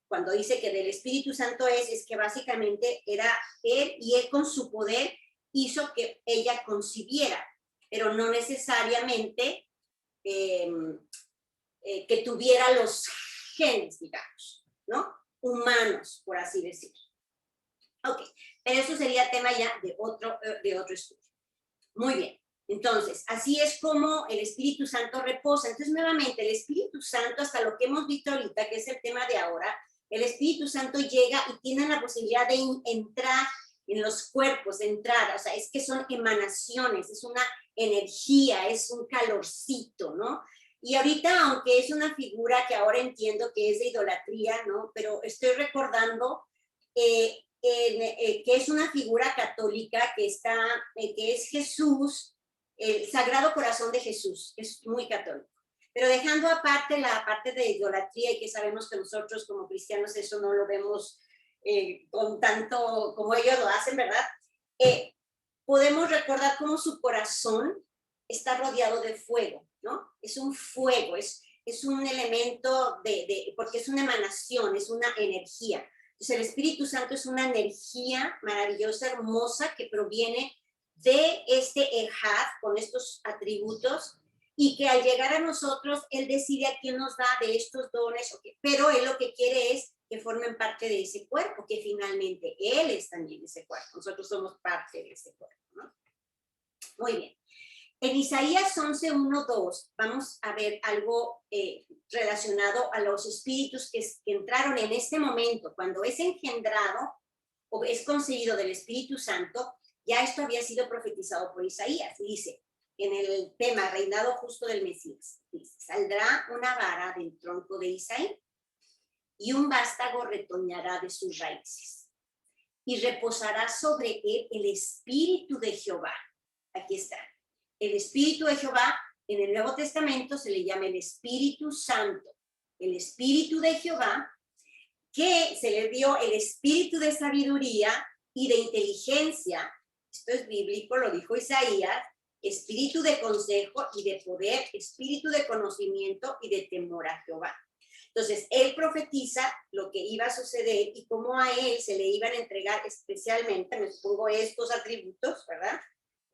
cuando dice que del Espíritu Santo es que básicamente era él, y él con su poder hizo que ella concibiera, pero no necesariamente que tuviera los genes, digamos, ¿no? Humanos, por así decirlo. Ok, pero eso sería tema ya de otro estudio. Muy bien, entonces, así es como el Espíritu Santo reposa. Entonces, nuevamente, el Espíritu Santo, hasta lo que hemos visto ahorita, que es el tema de ahora, el Espíritu Santo llega y tiene la posibilidad de entrar en los cuerpos, de entrar, o sea, es que son emanaciones, es una energía, es un calorcito, ¿no? Y ahorita, aunque es una figura que ahora entiendo que es de idolatría, ¿no? Pero estoy recordando que es una figura católica que es Jesús, el Sagrado Corazón de Jesús, es muy católico. Pero dejando aparte la parte de idolatría, y que sabemos que nosotros como cristianos eso no lo vemos con tanto como ellos lo hacen, ¿verdad? Podemos recordar cómo su corazón está rodeado de fuego, ¿no? Es un fuego, es un elemento porque es una emanación, es una energía. Entonces, el Espíritu Santo es una energía maravillosa, hermosa, que proviene de este Ejad, con estos atributos, y que al llegar a nosotros, Él decide a quién nos da de estos dones, pero Él lo que quiere es que formen parte de ese cuerpo, que finalmente Él es también ese cuerpo, nosotros somos parte de ese cuerpo, ¿no? Muy bien. En Isaías 11, 1, 2, vamos a ver algo relacionado a los espíritus que entraron en este momento, cuando es engendrado o es concebido del Espíritu Santo, ya esto había sido profetizado por Isaías. Dice, en el tema reinado justo del Mesías, dice, saldrá una vara del tronco de Isaí y un vástago retoñará de sus raíces y reposará sobre él el Espíritu de Jehová. Aquí está. El Espíritu de Jehová, en el Nuevo Testamento se le llama el Espíritu Santo. El Espíritu de Jehová, que se le dio el espíritu de sabiduría y de inteligencia. Esto es bíblico, lo dijo Isaías. Espíritu de consejo y de poder, espíritu de conocimiento y de temor a Jehová. Entonces, él profetiza lo que iba a suceder y cómo a él se le iban a entregar especialmente, me supongo, estos atributos, ¿verdad?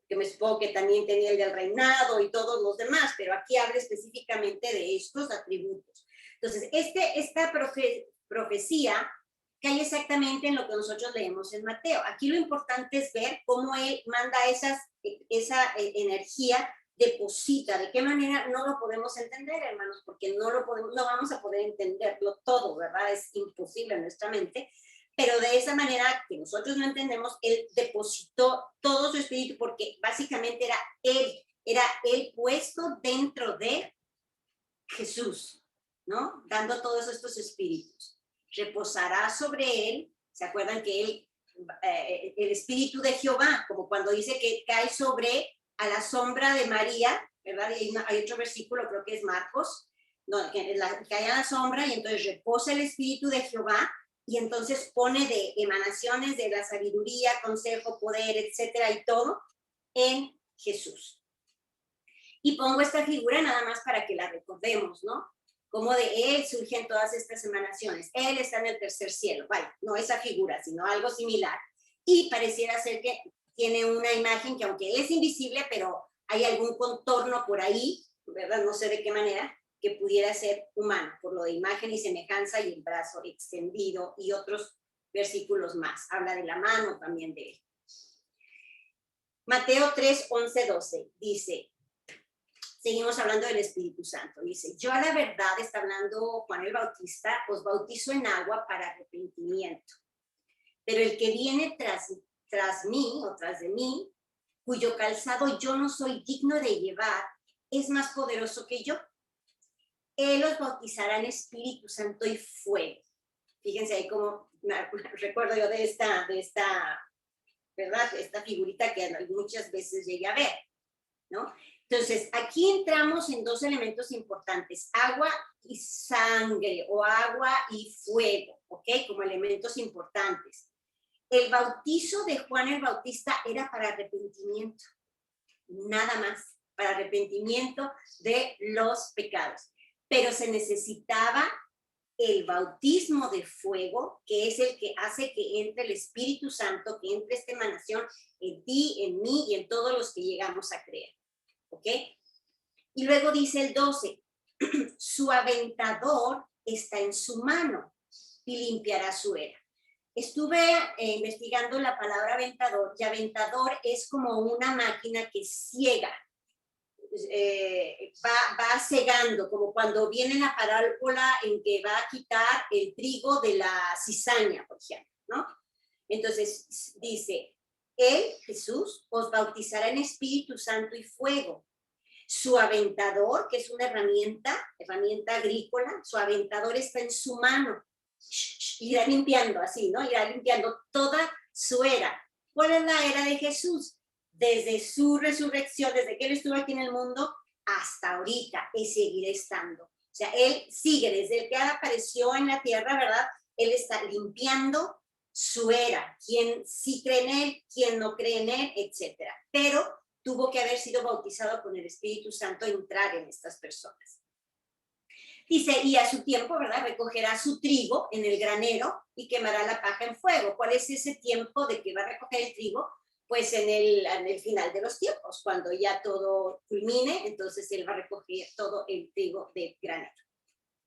Que me supongo que también tenía el del reinado y todos los demás, pero aquí habla específicamente de estos atributos. Entonces, esta profecía cae exactamente en lo que nosotros leemos en Mateo. Aquí lo importante es ver cómo él manda esa energía, deposita, de qué manera no lo podemos entender, hermanos, porque no vamos a poder entenderlo todo, ¿verdad? Es imposible en nuestra mente, pero de esa manera que nosotros no entendemos, él depositó todo su espíritu, porque básicamente era él puesto dentro de Jesús, ¿no? Dando todos estos espíritus. Reposará sobre él, ¿se acuerdan que él, el espíritu de Jehová, como cuando dice que cae sobre a la sombra de María, ¿verdad? Y hay otro versículo, creo que es Marcos, no, que cae a la sombra y entonces reposa el espíritu de Jehová y entonces pone de emanaciones de la sabiduría, consejo, poder, etcétera, y todo en Jesús. Y pongo esta figura nada más para que la recordemos, ¿no? Como de él surgen todas estas emanaciones. Él está en el tercer cielo, vaya, no esa figura, sino algo similar. Y pareciera ser que tiene una imagen que aunque él es invisible, pero hay algún contorno por ahí, ¿verdad? No sé de qué manera, que pudiera ser humano, por lo de imagen y semejanza y el brazo extendido y otros versículos más. Habla de la mano también de él. Mateo 3, 11, 12 dice, seguimos hablando del Espíritu Santo. Dice, yo a la verdad, está hablando Juan el Bautista, os bautizo en agua para arrepentimiento. Pero el que viene tras mí, o tras de mí, cuyo calzado yo no soy digno de llevar, es más poderoso que yo. Él os bautizará en Espíritu Santo y fuego. Fíjense ahí como, recuerdo yo de esta, ¿verdad? Esta figurita que muchas veces llegué a ver, ¿no? Entonces, aquí entramos en dos elementos importantes, agua y sangre, o agua y fuego, ¿ok? Como elementos importantes. El bautizo de Juan el Bautista era para arrepentimiento, nada más, para arrepentimiento de los pecados. Pero se necesitaba el bautismo de fuego, que es el que hace que entre el Espíritu Santo, que entre esta emanación en ti, en mí y en todos los que llegamos a creer. ¿Ok? Y luego dice el 12, su aventador está en su mano y limpiará su era. Estuve investigando la palabra aventador, y aventador es como una máquina que ciega, va cegando, como cuando viene la parábola en que va a quitar el trigo de la cizaña, por ejemplo, ¿no? Entonces dice, él, Jesús, os bautizará en Espíritu Santo y fuego. Su aventador, que es una herramienta agrícola, su aventador está en su mano. Irá limpiando así, ¿no? Irá limpiando toda su era. ¿Cuál es la era de Jesús? Desde su resurrección, desde que él estuvo aquí en el mundo, hasta ahorita, y seguirá estando. O sea, él sigue, desde el que apareció en la tierra, ¿verdad? Él está limpiando su era. Quien sí cree en él, quien no cree en él, etcétera. Pero tuvo que haber sido bautizado con el Espíritu Santo, entrar en estas personas. Dice, y a su tiempo, ¿verdad? Recogerá su trigo en el granero y quemará la paja en fuego. ¿Cuál es ese tiempo de que va a recoger el trigo? pues en el final de los tiempos, cuando ya todo culmine, entonces él va a recoger todo el trigo de granero.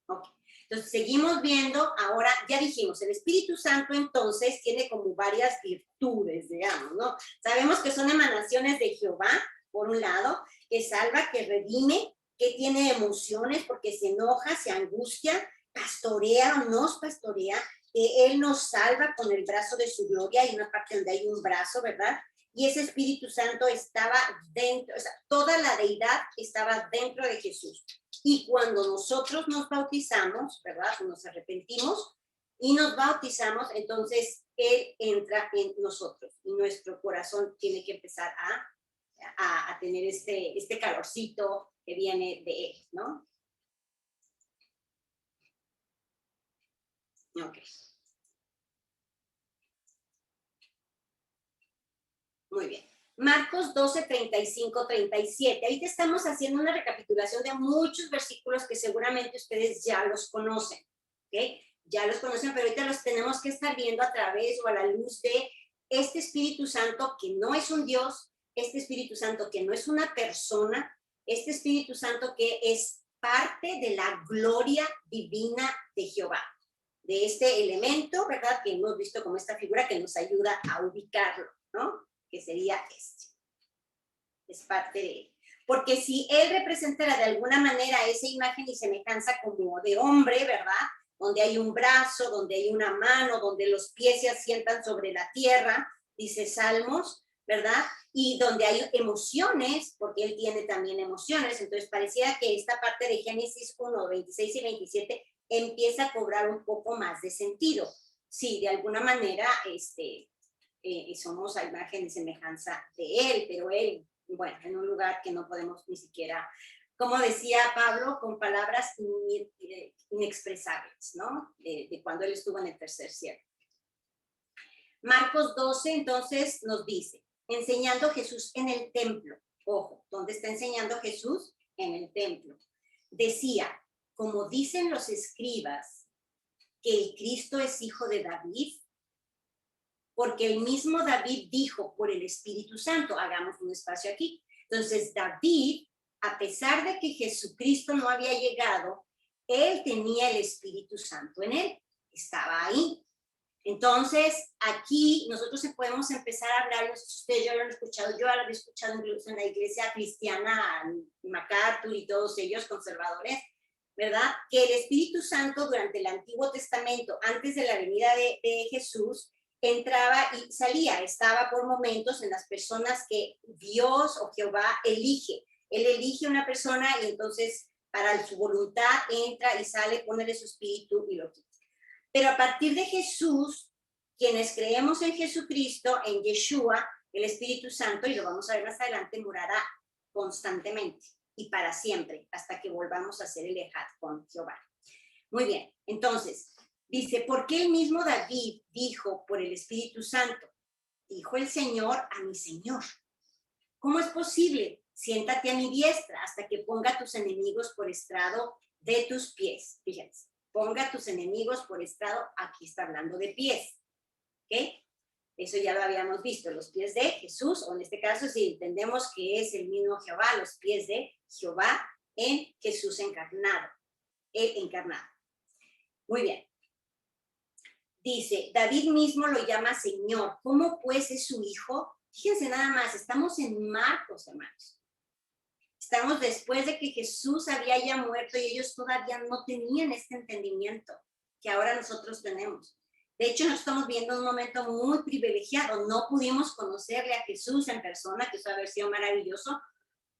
Okay. Entonces seguimos viendo, ahora ya dijimos, el Espíritu Santo entonces tiene como varias virtudes, digamos, ¿no? Sabemos que son emanaciones de Jehová, por un lado, que salva, que redime, que tiene emociones porque se enoja, se angustia, pastorea o nos pastorea, Él nos salva con el brazo de su gloria, hay una parte donde hay un brazo, ¿verdad? Y ese Espíritu Santo estaba dentro, o sea, toda la deidad estaba dentro de Jesús. Y cuando nosotros nos bautizamos, ¿verdad? Nos arrepentimos y nos bautizamos, entonces Él entra en nosotros y nuestro corazón tiene que empezar a tener este calorcito que viene de Él, ¿no? Ok. Muy bien. Marcos 12, 35, 37. Ahorita estamos haciendo una recapitulación de muchos versículos que seguramente ustedes ya los conocen, ¿ok? Ya los conocen, pero ahorita los tenemos que estar viendo a través o a la luz de este Espíritu Santo que no es un Dios, este Espíritu Santo que no es una persona, este Espíritu Santo que es parte de la gloria divina de Jehová, de este elemento, ¿verdad? Que hemos visto como esta figura que nos ayuda a ubicarlo, ¿no? Que sería este. Es parte de él. Porque si él representara de alguna manera esa imagen y semejanza como de hombre, ¿verdad? Donde hay un brazo, donde hay una mano, donde los pies se asientan sobre la tierra, dice Salmos, ¿verdad? Y donde hay emociones, porque él tiene también emociones, entonces parecía que esta parte de Génesis 1, 26 y 27 empieza a cobrar un poco más de sentido. Sí, de alguna manera, somos a imagen y semejanza de él, pero él, bueno, en un lugar que no podemos ni siquiera, como decía Pablo, con palabras inexpresables, ¿no? De cuando él estuvo en el tercer cielo. Marcos 12, entonces, nos dice, enseñando Jesús en el templo. Ojo, ¿dónde está enseñando Jesús? En el templo. Decía, como dicen los escribas, que el Cristo es hijo de David, porque el mismo David dijo por el Espíritu Santo, hagamos un espacio aquí. Entonces David, a pesar de que Jesucristo no había llegado, él tenía el Espíritu Santo en él, estaba ahí. Entonces aquí nosotros podemos empezar a hablar, no sé si ustedes ya lo han escuchado, yo lo he escuchado incluso en la iglesia cristiana, MacArthur y todos ellos conservadores, ¿verdad? Que el Espíritu Santo durante el Antiguo Testamento, antes de la venida de Jesús, entraba y salía, estaba por momentos en las personas que Dios o Jehová elige. Él elige una persona y entonces para su voluntad entra y sale, pone de su espíritu y lo quita. Pero a partir de Jesús, quienes creemos en Jesucristo, en Yeshua, el Espíritu Santo, y lo vamos a ver más adelante, morará constantemente y para siempre, hasta que volvamos a hacer el Ejad con Jehová. Muy bien, entonces, dice, ¿por qué el mismo David dijo por el Espíritu Santo? Dijo el Señor a mi Señor, ¿cómo es posible? Siéntate a mi diestra hasta que ponga tus enemigos por estrado de tus pies. Fíjense, ponga tus enemigos por estrado, aquí está hablando de pies, ¿ok? Eso ya lo habíamos visto, los pies de Jesús, o en este caso si entendemos que es el mismo Jehová, los pies de Jehová en Jesús encarnado, el encarnado. Muy bien. Dice, David mismo lo llama Señor. ¿Cómo pues es su hijo? Fíjense nada más, estamos en Marcos, hermanos. Estamos después de que Jesús había ya muerto y ellos todavía no tenían este entendimiento que ahora nosotros tenemos. De hecho, nos estamos viendo un momento muy privilegiado. No pudimos conocerle a Jesús en persona, que eso haber sido maravilloso,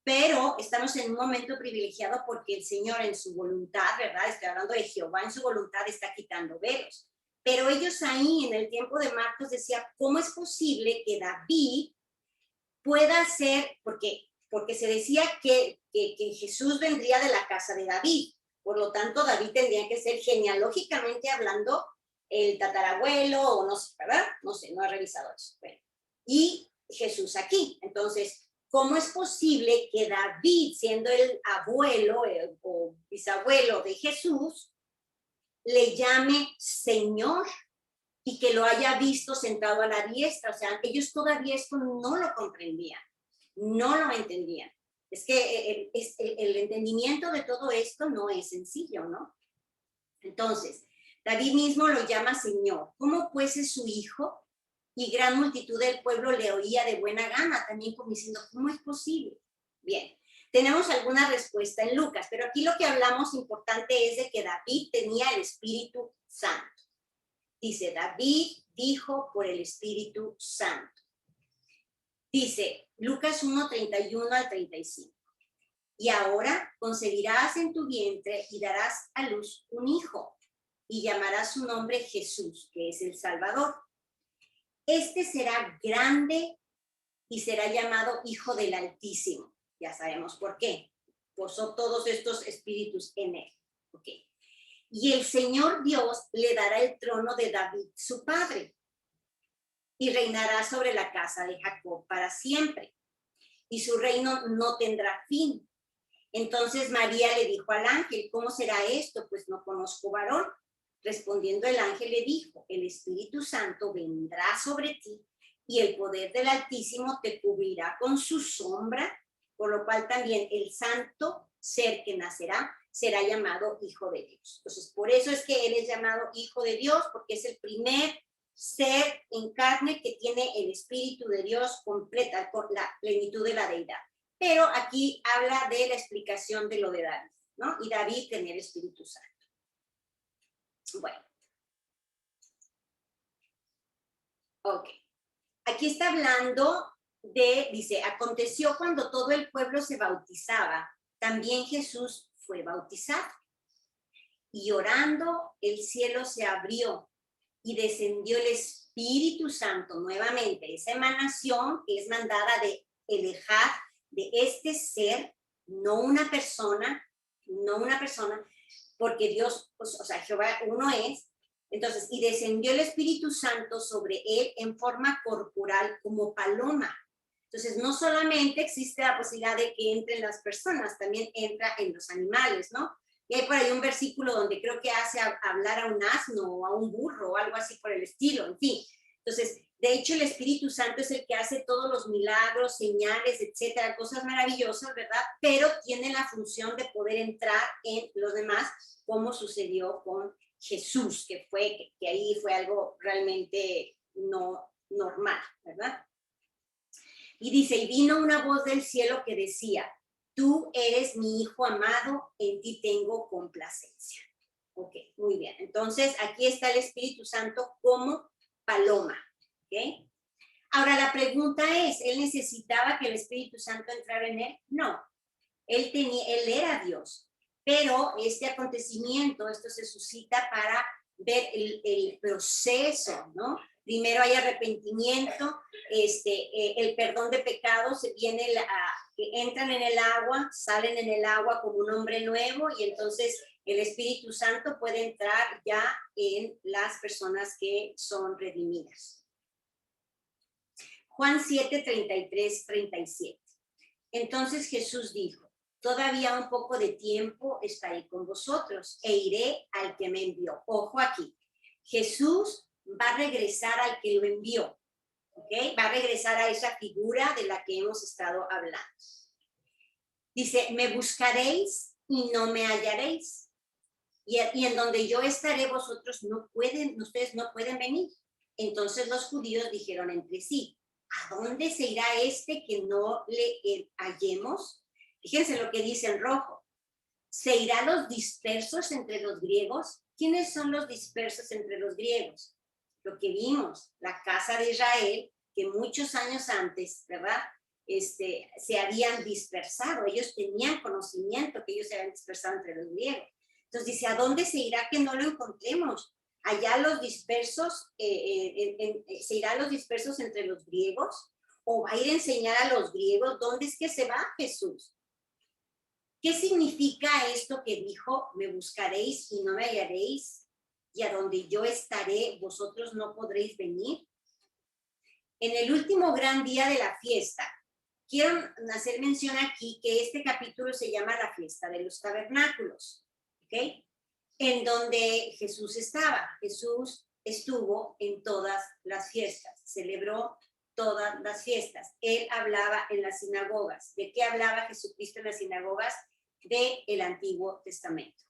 pero estamos en un momento privilegiado porque el Señor en su voluntad, ¿verdad? Estoy hablando de Jehová, en su voluntad está quitando velos. Pero ellos ahí en el tiempo de Marcos decían, ¿cómo es posible que David pueda ser, porque se decía que Jesús vendría de la casa de David, por lo tanto David tendría que ser genealógicamente hablando el tatarabuelo o no sé, ¿verdad? No sé, no he revisado eso. Bueno, y Jesús aquí, entonces, ¿cómo es posible que David, siendo el abuelo o bisabuelo de Jesús, le llame Señor y que lo haya visto sentado a la diestra. O sea, ellos todavía esto no lo comprendían, no lo entendían. Es que el entendimiento de todo esto no es sencillo, ¿no? Entonces, David mismo lo llama Señor. ¿Cómo pues es su hijo? Y gran multitud del pueblo le oía de buena gana, también como diciendo, ¿cómo es posible? Bien, tenemos alguna respuesta en Lucas, pero aquí lo que hablamos importante es de que David tenía el Espíritu Santo. Dice, David dijo por el Espíritu Santo. Dice, Lucas 1, 31 al 35. Y ahora concebirás en tu vientre y darás a luz un hijo, y llamarás su nombre Jesús, que es el Salvador. Este será grande y será llamado Hijo del Altísimo. Ya sabemos por qué. Posó todos estos espíritus en él. Okay. Y el Señor Dios le dará el trono de David, su padre, y reinará sobre la casa de Jacob para siempre. Y su reino no tendrá fin. Entonces María le dijo al ángel, ¿cómo será esto? Pues no conozco varón. Respondiendo el ángel le dijo, el Espíritu Santo vendrá sobre ti y el poder del Altísimo te cubrirá con su sombra, por lo cual también el santo ser que nacerá será llamado Hijo de Dios. Entonces, por eso es que él es llamado Hijo de Dios, porque es el primer ser en carne que tiene el Espíritu de Dios completa, con la plenitud de la deidad. Pero aquí habla de la explicación de lo de David, ¿no? Y David tenía el Espíritu Santo. Bueno. Ok. Aquí está hablando de, dice, aconteció cuando todo el pueblo se bautizaba, también Jesús fue bautizado. Y orando, el cielo se abrió y descendió el Espíritu Santo nuevamente, esa emanación que es mandada de Elejad, de este ser, no una persona, porque Dios, o sea, Jehová uno es. Entonces, y descendió el Espíritu Santo sobre él en forma corporal como paloma. Entonces, no solamente existe la posibilidad de que entren las personas, también entra en los animales, ¿no? Y hay por ahí un versículo donde creo que hace hablar a un asno o a un burro o algo así por el estilo, en fin. Entonces, de hecho, el Espíritu Santo es el que hace todos los milagros, señales, etcétera, cosas maravillosas, ¿verdad? Pero tiene la función de poder entrar en los demás, como sucedió con Jesús, que ahí fue algo realmente no normal, ¿verdad? Y dice, y vino una voz del cielo que decía, tú eres mi hijo amado, en ti tengo complacencia. Ok, muy bien. Entonces, aquí está el Espíritu Santo como paloma. ¿Ok? Ahora, la pregunta es, ¿él necesitaba que el Espíritu Santo entrara en él? No, él era Dios, pero este acontecimiento, esto se suscita para ver el proceso, ¿no? Primero hay arrepentimiento, el perdón de pecados, entran en el agua, salen en el agua como un hombre nuevo y entonces el Espíritu Santo puede entrar ya en las personas que son redimidas. Juan 7, 33, 37. Entonces Jesús dijo, todavía un poco de tiempo estaré con vosotros e iré al que me envió. Ojo aquí, Jesús va a regresar al que lo envió, ¿ok? Va a regresar a esa figura de la que hemos estado hablando. Dice, me buscaréis y no me hallaréis. Y en donde yo estaré, ustedes no pueden venir. Entonces los judíos dijeron entre sí, ¿a dónde se irá este que no le hallemos? Fíjense lo que dice en rojo. ¿Se irá los dispersos entre los griegos? ¿Quiénes son los dispersos entre los griegos? Lo que vimos, la casa de Israel, que muchos años antes, ¿verdad? Se habían dispersado. Ellos tenían conocimiento que ellos se habían dispersado entre los griegos. Entonces dice, ¿a dónde se irá que no lo encontremos? Allá los dispersos, ¿se irá los dispersos entre los griegos? ¿O va a ir a enseñar a los griegos dónde es que se va Jesús? ¿Qué significa esto que dijo, me buscaréis y no me hallaréis? Y a donde yo estaré, vosotros no podréis venir. En el último gran día de la fiesta, quiero hacer mención aquí que este capítulo se llama la fiesta de los tabernáculos, ¿ok? En donde Jesús estaba. Jesús estuvo en todas las fiestas, celebró todas las fiestas. Él hablaba en las sinagogas. ¿De qué hablaba Jesucristo en las sinagogas? Del Antiguo Testamento,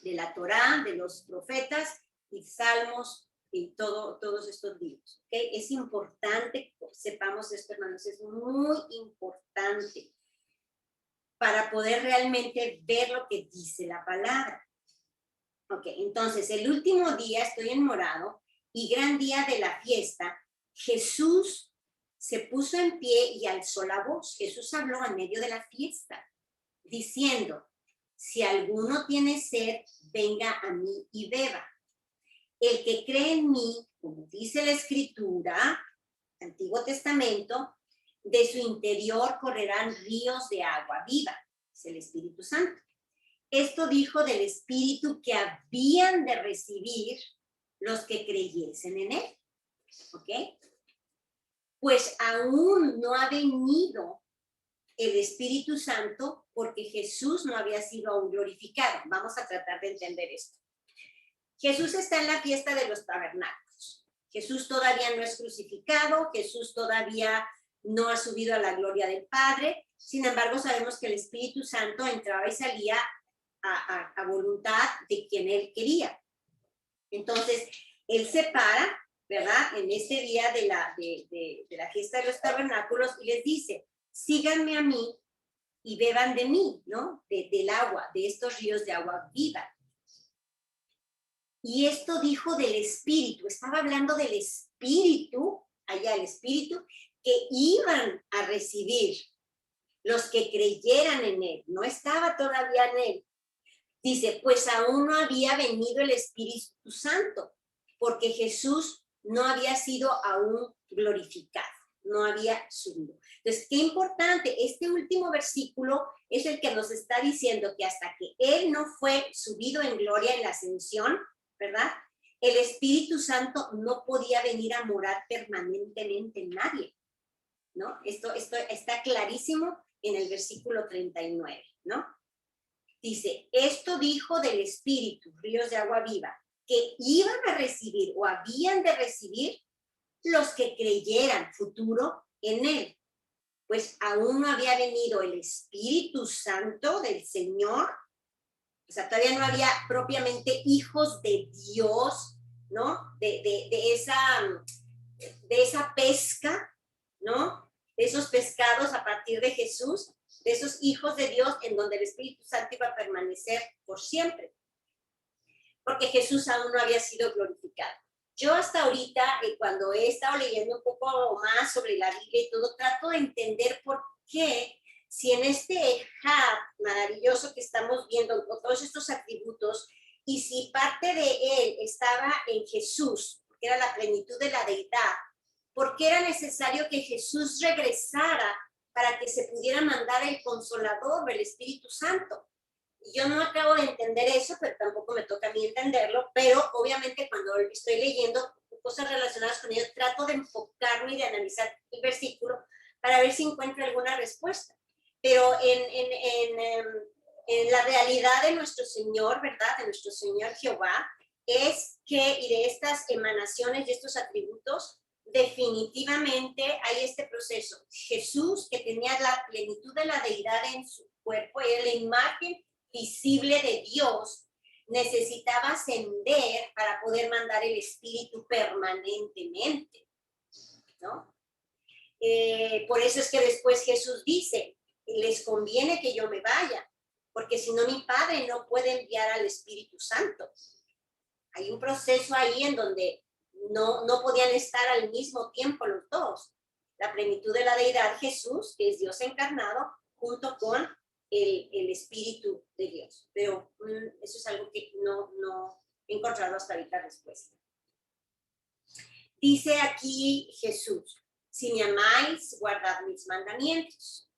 de la Torá, de los profetas y salmos y todos estos libros. ¿Okay? Es importante que sepamos esto, hermanos, es muy importante para poder realmente ver lo que dice la palabra. Ok, entonces el último día, estoy en morado, y gran día de la fiesta, Jesús se puso en pie y alzó la voz. Jesús habló en medio de la fiesta, diciendo, si alguno tiene sed, venga a mí y beba. El que cree en mí, como dice la Escritura, Antiguo Testamento, de su interior correrán ríos de agua viva. Es el Espíritu Santo. Esto dijo del Espíritu que habían de recibir los que creyesen en él. ¿Ok? Pues aún no ha venido el Espíritu Santo porque Jesús no había sido aún glorificado. Vamos a tratar de entender esto. Jesús está en la fiesta de los tabernáculos. Jesús todavía no es crucificado, Jesús todavía no ha subido a la gloria del Padre. Sin embargo, sabemos que el Espíritu Santo entraba y salía a voluntad de quien él quería. Entonces, él se para, ¿verdad? En este día de la fiesta de los tabernáculos y les dice, síganme a mí y beban de mí, ¿no? Del agua, de estos ríos de agua viva. Y esto dijo del Espíritu, estaba hablando del Espíritu, allá el Espíritu, que iban a recibir los que creyeran en él. No estaba todavía en él. Dice, pues aún no había venido el Espíritu Santo, porque Jesús no había sido aún glorificado, no había subido. Entonces, qué importante, este último versículo es el que nos está diciendo que hasta que Él no fue subido en gloria en la ascensión, ¿verdad? El Espíritu Santo no podía venir a morar permanentemente en nadie, ¿no? Esto está clarísimo en el versículo 39, ¿no? Dice, esto dijo del Espíritu, ríos de agua viva, que iban a recibir o habían de recibir los que creyeran futuro en él. Pues aún no había venido el Espíritu Santo del Señor, o sea, todavía no había propiamente hijos de Dios, ¿no? De esa pesca, ¿no? De esos pescados a partir de Jesús, de esos hijos de Dios en donde el Espíritu Santo iba a permanecer por siempre, porque Jesús aún no había sido glorificado. Yo hasta ahorita, cuando he estado leyendo un poco más sobre la Biblia y todo, trato de entender por qué, si en este Ejad maravilloso que estamos viendo, con todos estos atributos, y si parte de él estaba en Jesús, que era la plenitud de la deidad, ¿por qué era necesario que Jesús regresara para que se pudiera mandar el Consolador, el Espíritu Santo? Yo no acabo de entender eso, pero tampoco me toca a mí entenderlo, pero obviamente cuando estoy leyendo cosas relacionadas con ello, trato de enfocarme y de analizar el versículo para ver si encuentro alguna respuesta. Pero en la realidad de nuestro Señor, ¿verdad? De nuestro Señor Jehová, es que, y de estas emanaciones, de estos atributos, definitivamente hay este proceso. Jesús, que tenía la plenitud de la deidad en su cuerpo, era la imagen visible de Dios, necesitaba ascender para poder mandar el Espíritu permanentemente, ¿no? Por eso es que después Jesús dice, les conviene que yo me vaya, porque si no mi Padre no puede enviar al Espíritu Santo. Hay un proceso ahí en donde no podían estar al mismo tiempo los dos. La plenitud de la deidad, Jesús, que es Dios encarnado, junto con el Espíritu de Dios. Pero eso es algo que no he encontrado hasta ahorita respuesta. Dice aquí Jesús, si me amáis, guardad mis mandamientos.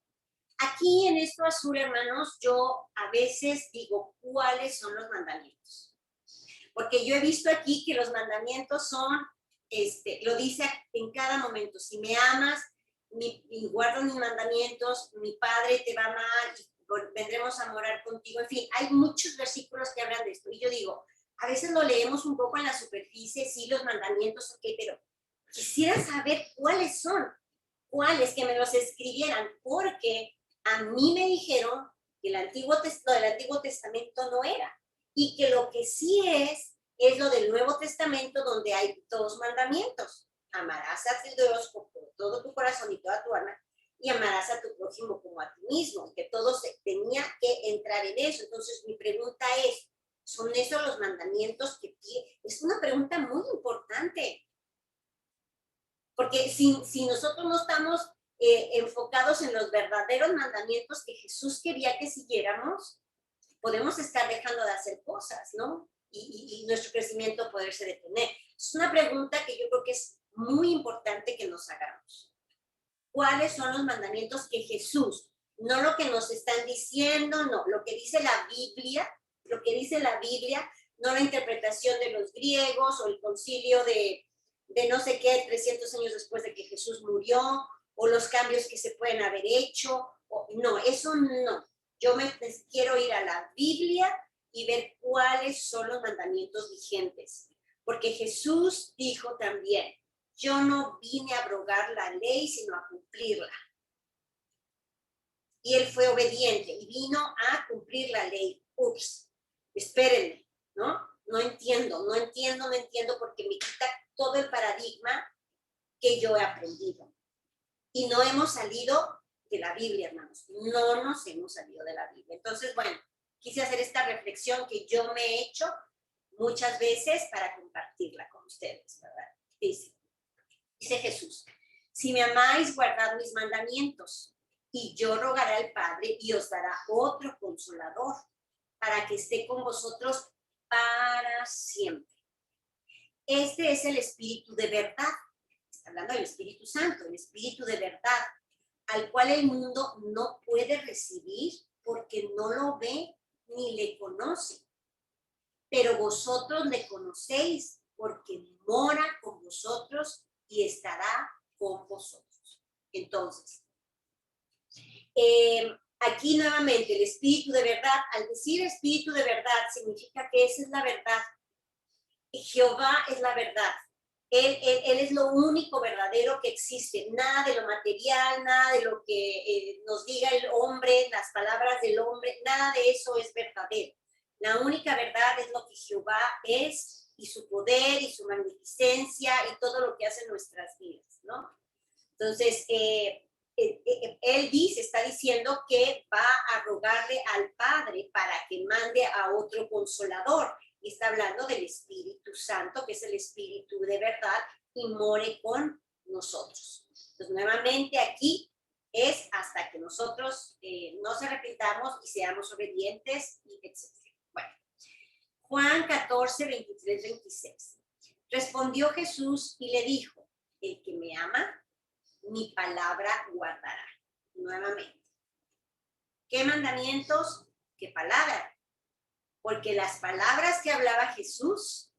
Aquí en esto azul, hermanos, yo a veces digo, ¿cuáles son los mandamientos? Porque yo he visto aquí que los mandamientos son, lo dice en cada momento, si me amas y guardas mis mandamientos, mi Padre te va a amar y vendremos a morar contigo. En fin, hay muchos versículos que hablan de esto. Y yo digo, a veces lo leemos un poco en la superficie, sí, los mandamientos, ok, pero quisiera saber cuáles son, cuáles, que me los escribieran, porque a mí me dijeron que lo del Antiguo Testamento no era, y que lo que sí es lo del Nuevo Testamento, donde hay 2 mandamientos. Amarás a tu Dios con todo tu corazón y toda tu alma, y amarás a tu prójimo como a ti mismo, y que todo tenía que entrar en eso. Entonces mi pregunta es, ¿son esos los mandamientos que tiene? Es una pregunta muy importante, porque si nosotros no estamos enfocados en los verdaderos mandamientos que Jesús quería que siguiéramos, podemos estar dejando de hacer cosas, ¿no? Y nuestro crecimiento poderse detener. Es una pregunta que yo creo que es muy importante que nos hagamos. ¿Cuáles son los mandamientos que Jesús, no lo que nos están diciendo, no, lo que dice la Biblia, no la interpretación de los griegos o el concilio de no sé qué, 300 años después de que Jesús murió, o los cambios que se pueden haber hecho, no, eso no. Yo me quiero ir a la Biblia y ver cuáles son los mandamientos vigentes, porque Jesús dijo también, yo no vine a abrogar la ley, sino a cumplirla. Y él fue obediente y vino a cumplir la ley. Ups, espérenme, ¿no? No entiendo, porque me quita todo el paradigma que yo he aprendido. Y no hemos salido de la Biblia, hermanos. No nos hemos salido de la Biblia. Entonces, bueno, quise hacer esta reflexión que yo me he hecho muchas veces para compartirla con ustedes, ¿verdad? Dice Jesús, si me amáis, guardad mis mandamientos, y yo rogaré al Padre y os dará otro consolador para que esté con vosotros para siempre. Este es el Espíritu de verdad. Está hablando del Espíritu Santo, el Espíritu de verdad, al cual el mundo no puede recibir porque no lo ve ni le conoce. Pero vosotros le conocéis porque mora con vosotros y estará con vosotros. Entonces, aquí nuevamente el Espíritu de verdad, al decir Espíritu de verdad, significa que esa es la verdad. Jehová es la verdad. Él es lo único verdadero que existe. Nada de lo material, nada de lo que nos diga el hombre, las palabras del hombre, nada de eso es verdadero. La única verdad es lo que Jehová es, y su poder y su magnificencia y todo lo que hace en nuestras vidas, ¿no? Entonces, él está diciendo que va a rogarle al Padre para que mande a otro consolador. Y está hablando del Espíritu Santo, que es el Espíritu de verdad, y more con nosotros. Entonces, nuevamente aquí es hasta que nosotros nos arrepintamos y seamos obedientes, y etc. Bueno, Juan 14, 23, 26. Respondió Jesús y le dijo, el que me ama, mi palabra guardará. Nuevamente. ¿Qué mandamientos? ¿Qué palabra? Porque las palabras que hablaba Jesús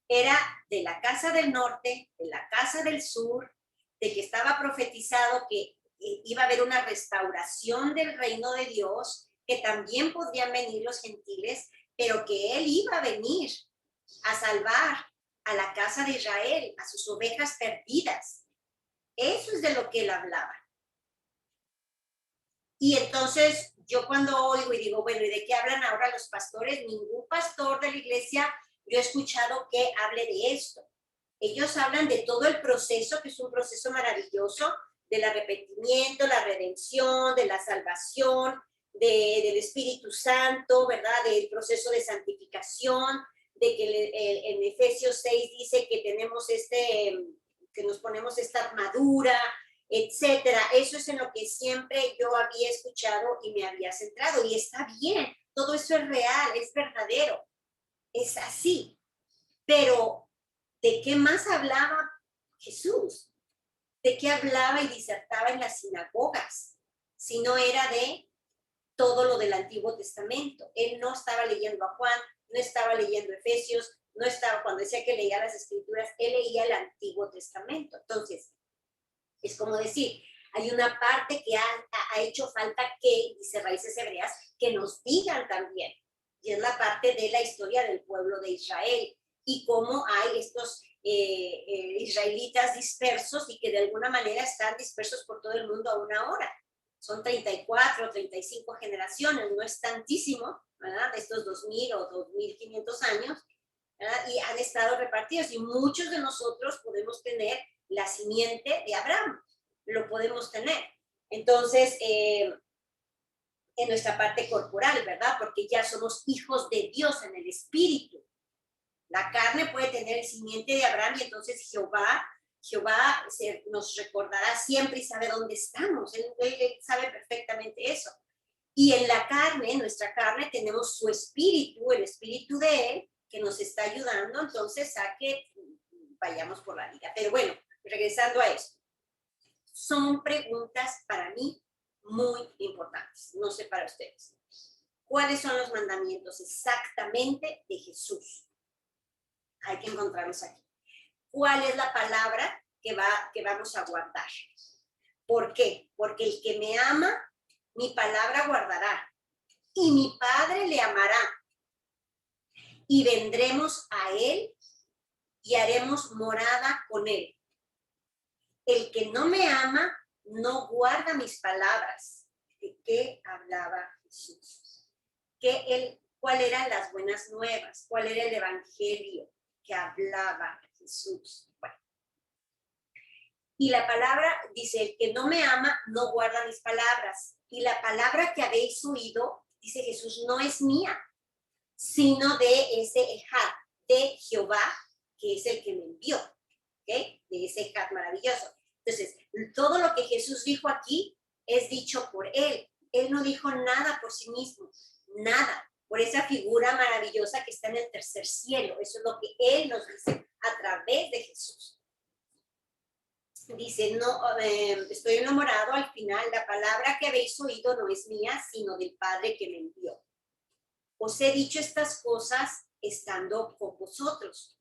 era de la casa del norte, de la casa del sur, de que estaba profetizado que iba a haber una restauración del reino de Dios, que también podrían venir los gentiles, pero que él iba a venir a salvar a la casa de Israel, a sus ovejas perdidas. Eso es de lo que él hablaba. Y entonces yo cuando oigo y digo, bueno, ¿y de qué hablan ahora los pastores? Ningún pastor de la iglesia yo he escuchado que hable de esto. Ellos hablan de todo el proceso, que es un proceso maravilloso, del arrepentimiento, la redención, de la salvación, del Espíritu Santo, ¿verdad? Del proceso de santificación, de que en Efesios 6 dice que tenemos que nos ponemos esta armadura, etcétera. Eso es en lo que siempre yo había escuchado y me había centrado, y está bien, todo eso es real, es verdadero, es así. Pero, ¿de qué más hablaba Jesús? ¿De qué hablaba y disertaba en las sinagogas? Si no era de todo lo del Antiguo Testamento. Él no estaba leyendo a Juan, no estaba leyendo Efesios, no estaba, cuando decía que leía las Escrituras, él leía el Antiguo Testamento. Entonces, es como decir, hay una parte que ha hecho falta que, dice Raíces Hebreas, que nos digan también. y es la parte de la historia del pueblo de Israel y cómo hay estos israelitas dispersos y que de alguna manera están dispersos por todo el mundo a una hora. Son 34, 35 generaciones, no es tantísimo, ¿verdad? De estos 2000 o 2500 años, ¿verdad? Y han estado repartidos y muchos de nosotros podemos tener la simiente de Abraham, lo podemos tener. Entonces, en nuestra parte corporal, ¿verdad? Porque ya somos hijos de Dios en el espíritu. La carne puede tener el simiente de Abraham y entonces Jehová nos recordará siempre y sabe dónde estamos. Él sabe perfectamente eso. Y en la carne, en nuestra carne, tenemos su espíritu, el espíritu de Él, que nos está ayudando entonces a que vayamos por la vida. Pero bueno, regresando a esto. Son preguntas para mí muy importantes. No sé para ustedes. ¿Cuáles son los mandamientos exactamente de Jesús? Hay que encontrarlos aquí. ¿Cuál es la palabra que vamos a guardar? ¿Por qué? Porque el que me ama, mi palabra guardará, y mi Padre le amará, y vendremos a él y haremos morada con él. El que no me ama, no guarda mis palabras. ¿De qué hablaba Jesús? ¿Cuáles eran las buenas nuevas? ¿Cuál era el evangelio que hablaba Jesús? Bueno. Y la palabra dice, el que no me ama, no guarda mis palabras. Y la palabra que habéis oído, dice Jesús, no es mía, sino de ese Ejad, de Jehová, que es el que me envió, ¿okay? De ese Ejad maravilloso. Entonces, todo lo que Jesús dijo aquí es dicho por él. Él no dijo nada por sí mismo, nada, por esa figura maravillosa que está en el tercer cielo. Eso es lo que él nos dice a través de Jesús. Dice, no, estoy enamorado, al final la palabra que habéis oído no es mía, sino del Padre que me envió. Os he dicho estas cosas estando con vosotros.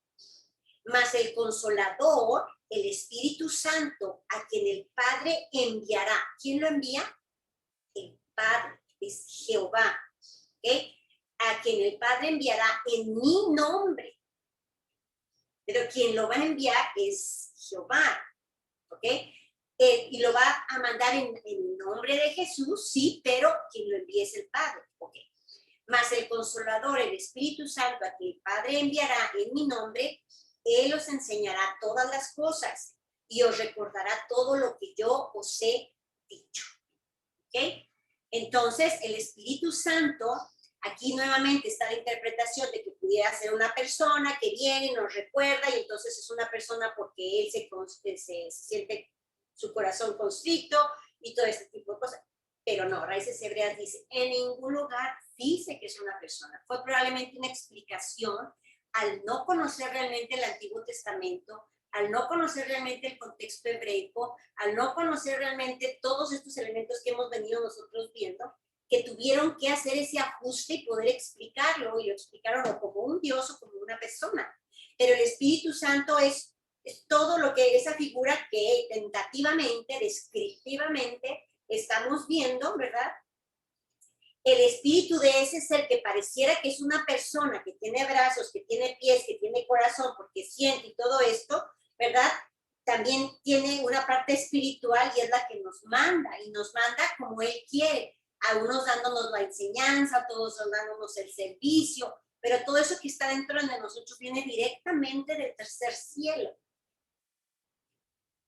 Mas el Consolador, el Espíritu Santo, a quien el Padre enviará. ¿Quién lo envía? El Padre, es Jehová. ¿Okay? A quien el Padre enviará en mi nombre. Pero quien lo va a enviar es Jehová. ¿Ok? Y lo va a mandar en nombre de Jesús, sí, pero quien lo envíe es el Padre. ¿Ok? Mas el Consolador, el Espíritu Santo, a quien el Padre enviará en mi nombre, Él os enseñará todas las cosas y os recordará todo lo que yo os he dicho. ¿Ok? Entonces, el Espíritu Santo, aquí nuevamente está la interpretación de que pudiera ser una persona que viene y nos recuerda y entonces es una persona porque él se siente su corazón constricto y todo este tipo de cosas. Pero no, Raíces Hebreas dice, en ningún lugar dice que es una persona. Fue probablemente una explicación al no conocer realmente el Antiguo Testamento, al no conocer realmente el contexto hebraico, al no conocer realmente todos estos elementos que hemos venido nosotros viendo, que tuvieron que hacer ese ajuste y poder explicarlo, y lo explicaron como un Dios o como una persona. Pero el Espíritu Santo es todo lo que esa figura que tentativamente, descriptivamente, estamos viendo, ¿verdad? El espíritu de ese ser que pareciera que es una persona que tiene brazos, que tiene pies, que tiene corazón, porque siente y todo esto, ¿verdad? También tiene una parte espiritual y es la que nos manda, y nos manda como Él quiere, a unos dándonos la enseñanza, a todos dándonos el servicio, pero todo eso que está dentro de nosotros viene directamente del tercer cielo,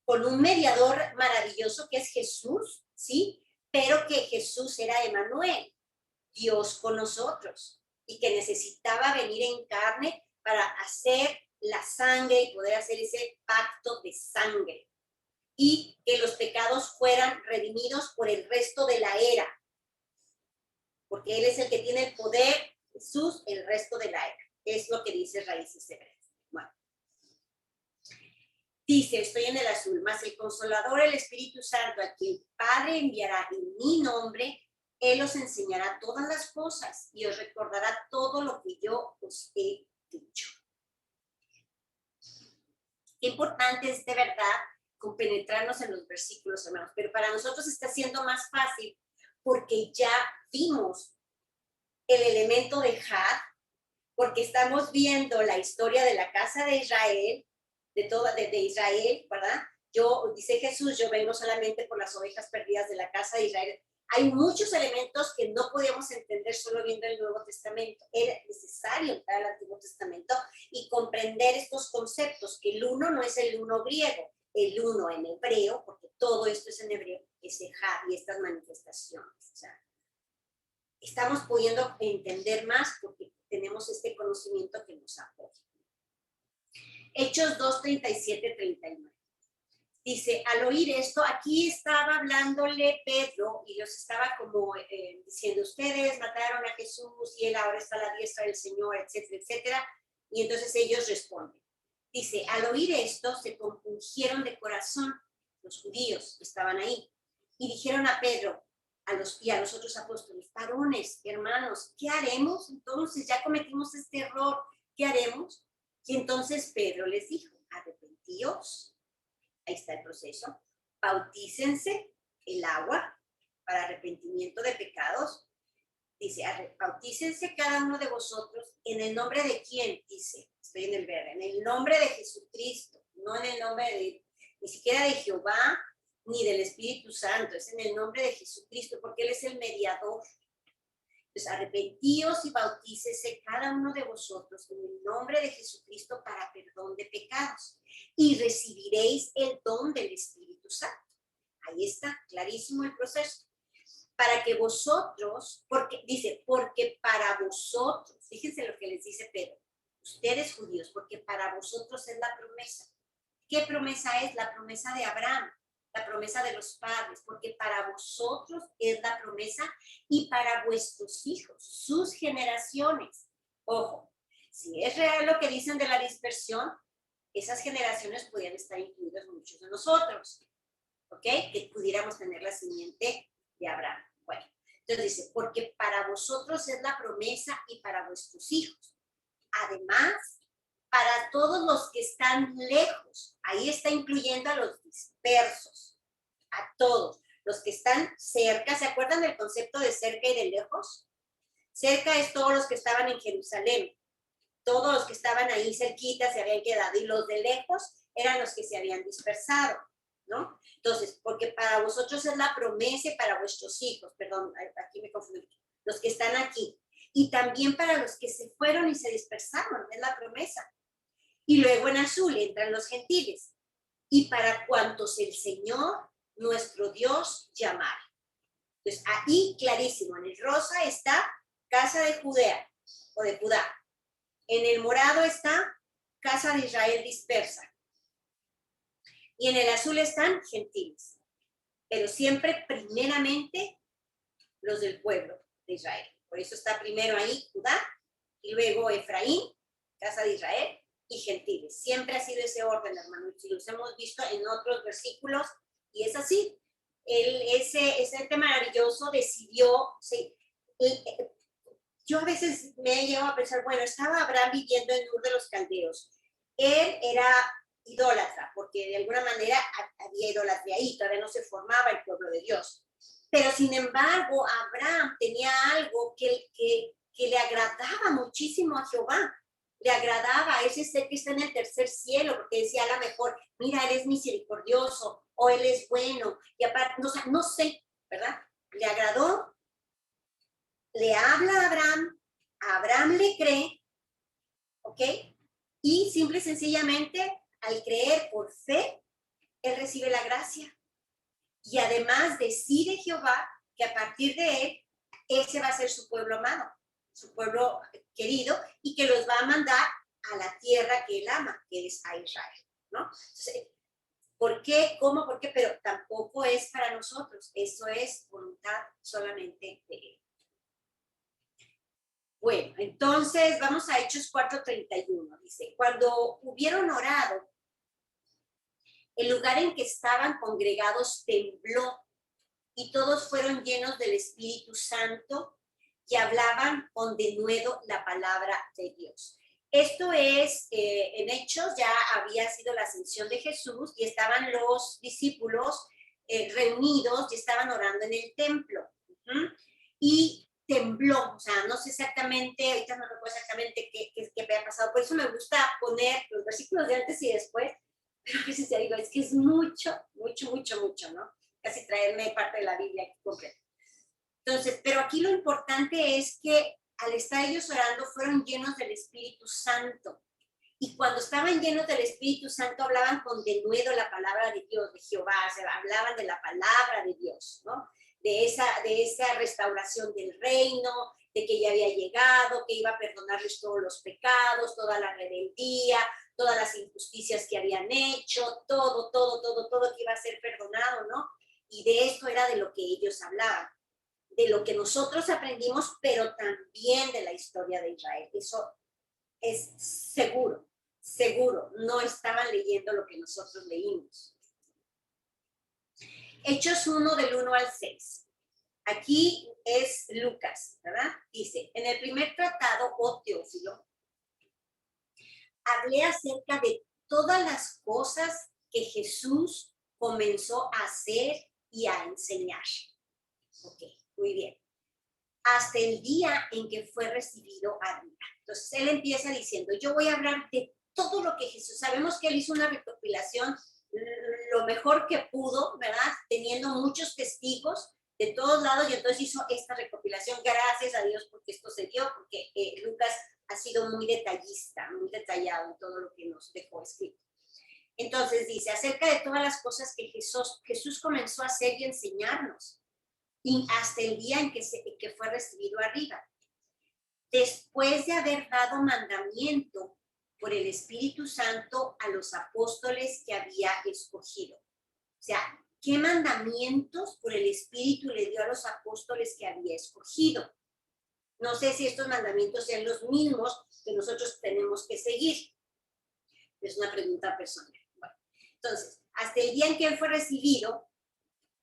con un mediador maravilloso que es Jesús, ¿sí? Pero que Jesús era Emmanuel, Dios con nosotros, y que necesitaba venir en carne para hacer la sangre y poder hacer ese pacto de sangre y que los pecados fueran redimidos por el resto de la era, porque Él es el que tiene el poder, Jesús, el resto de la era. Es lo que dice Raíces Hebreas. Bueno. Dice, estoy en el azul, más el Consolador, el Espíritu Santo, a quien el Padre enviará en mi nombre, Él os enseñará todas las cosas y os recordará todo lo que yo os he dicho. Qué importante es de verdad compenetrarnos en los versículos, hermanos, pero para nosotros está siendo más fácil porque ya vimos el elemento de Had, porque estamos viendo la historia de la casa de Israel, de Israel, ¿verdad? Dice Jesús, yo vengo solamente por las ovejas perdidas de la casa de Israel. Hay muchos elementos que no podíamos entender solo viendo el Nuevo Testamento. Era necesario entrar al Antiguo Testamento y comprender estos conceptos, que el uno no es el uno griego, el uno en hebreo, porque todo esto es en hebreo, es Ejad y estas manifestaciones. O sea, estamos pudiendo entender más porque tenemos este conocimiento que nos apoya. Hechos 2, 37, 39. Dice, al oír esto, aquí estaba hablándole Pedro y los estaba como diciendo, ustedes mataron a Jesús y él ahora está a la diestra del Señor, etcétera, etcétera. Y entonces ellos responden. Dice, al oír esto, se compungieron de corazón los judíos que estaban ahí y dijeron a Pedro y a los otros apóstoles, varones, hermanos, ¿qué haremos? Entonces ya cometimos este error, ¿qué haremos? Y entonces Pedro les dijo, arrepentíos. Ahí está el proceso. Bautícense el agua para arrepentimiento de pecados. Dice, bautícense cada uno de vosotros en el nombre de quién, dice, estoy en el verbo, en el nombre de Jesucristo, no en el nombre ni siquiera de Jehová, ni del Espíritu Santo, es en el nombre de Jesucristo, porque Él es el mediador. Entonces, arrepentíos y bautícese cada uno de vosotros en el nombre de Jesucristo para perdón de pecados y recibiréis el don del Espíritu Santo. Ahí está, clarísimo el proceso. Para que vosotros, porque para vosotros, fíjense lo que les dice Pedro, ustedes judíos, porque para vosotros es la promesa. ¿Qué promesa es? La promesa de Abraham, la promesa de los padres, porque para vosotros es la promesa y para vuestros hijos, sus generaciones. Ojo, si es real lo que dicen de la dispersión, esas generaciones podrían estar incluidos muchos de nosotros, ¿ok? Que pudiéramos tener la simiente de Abraham. Bueno, entonces dice, porque para vosotros es la promesa y para vuestros hijos. Además, para todos los que están lejos, ahí está incluyendo a los dispersos, a todos. Los que están cerca, ¿se acuerdan del concepto de cerca y de lejos? Cerca es todos los que estaban en Jerusalén. Todos los que estaban ahí cerquita se habían quedado y los de lejos eran los que se habían dispersado, ¿no? Entonces, porque para vosotros es la promesa y para vuestros hijos, perdón, aquí me confundí, los que están aquí, y también para los que se fueron y se dispersaron, es la promesa. Y luego en azul entran los gentiles, y para cuantos el Señor, nuestro Dios, llamare. Entonces, ahí clarísimo, en el rosa está casa de Judea, o de Judá. En el morado está casa de Israel dispersa. Y en el azul están gentiles. Pero siempre primeramente los del pueblo de Israel. Por eso está primero ahí Judá y luego Efraín, casa de Israel, y gentiles. Siempre ha sido ese orden, hermanos. Y los hemos visto en otros versículos y es así. Ese maravilloso decidió, sí, yo a veces me he llevado a pensar, bueno, estaba Abraham viviendo en Ur de los Caldeos. Él era idólatra, porque de alguna manera había idolatría ahí, todavía no se formaba el pueblo de Dios. Pero sin embargo, Abraham tenía algo que le agradaba muchísimo a Jehová. Le agradaba a ese ser que está en el tercer cielo, porque decía a lo mejor, mira, él es misericordioso, o él es bueno, y aparte, no sé, ¿verdad? Le agradó. Le habla a Abraham le cree, ¿ok? Y simple y sencillamente, al creer por fe, él recibe la gracia. Y además decide Jehová que a partir de él, ese va a ser su pueblo amado, su pueblo querido, y que los va a mandar a la tierra que él ama, que es a Israel, ¿no? Entonces, ¿por qué? ¿Cómo? ¿Por qué? Pero tampoco es para nosotros, eso es voluntad solamente de él. Bueno, entonces vamos a Hechos 4:31. Dice, cuando hubieron orado, el lugar en que estaban congregados tembló y todos fueron llenos del Espíritu Santo y hablaban con denuedo la palabra de Dios. Esto es, en Hechos ya había sido la ascensión de Jesús y estaban los discípulos reunidos y estaban orando en el templo. Y tembló, o sea, no sé exactamente, ahorita no recuerdo exactamente qué había pasado, por eso me gusta poner los versículos de antes y después, pero a veces ya digo, es que es mucho, ¿no? Casi traerme parte de la Biblia aquí completa. Entonces, pero aquí lo importante es que al estar ellos orando fueron llenos del Espíritu Santo. Y cuando estaban llenos del Espíritu Santo hablaban con denuedo la palabra de Dios, de Jehová, o sea, hablaban de la palabra de Dios, ¿no? De esa restauración del reino, de que ya había llegado, que iba a perdonarles todos los pecados, toda la rebeldía, todas las injusticias que habían hecho, todo que iba a ser perdonado, ¿no? Y de esto era de lo que ellos hablaban, de lo que nosotros aprendimos, pero también de la historia de Israel. Eso es seguro, no estaban leyendo lo que nosotros leímos. Hechos 1 del 1 al 6. Aquí es Lucas, ¿verdad? Dice, en el primer tratado, oh Teófilo, hablé acerca de todas las cosas que Jesús comenzó a hacer y a enseñar. Ok, muy bien. Hasta el día en que fue recibido arriba. Entonces, él empieza diciendo, yo voy a hablar de todo lo que Jesús, sabemos que él hizo una recopilación lo mejor que pudo, ¿verdad? Teniendo muchos testigos de todos lados y entonces hizo esta recopilación. Gracias a Dios porque esto se dio, porque Lucas ha sido muy detallista, muy detallado en todo lo que nos dejó escrito. Entonces dice, acerca de todas las cosas que Jesús comenzó a hacer y enseñarnos, y hasta el día en que fue recibido arriba. Después de haber dado mandamiento por el Espíritu Santo a los apóstoles que había escogido. O sea, ¿qué mandamientos por el Espíritu le dio a los apóstoles que había escogido? No sé si estos mandamientos sean los mismos que nosotros tenemos que seguir. Es una pregunta personal. Bueno, entonces, hasta el día en que él fue recibido,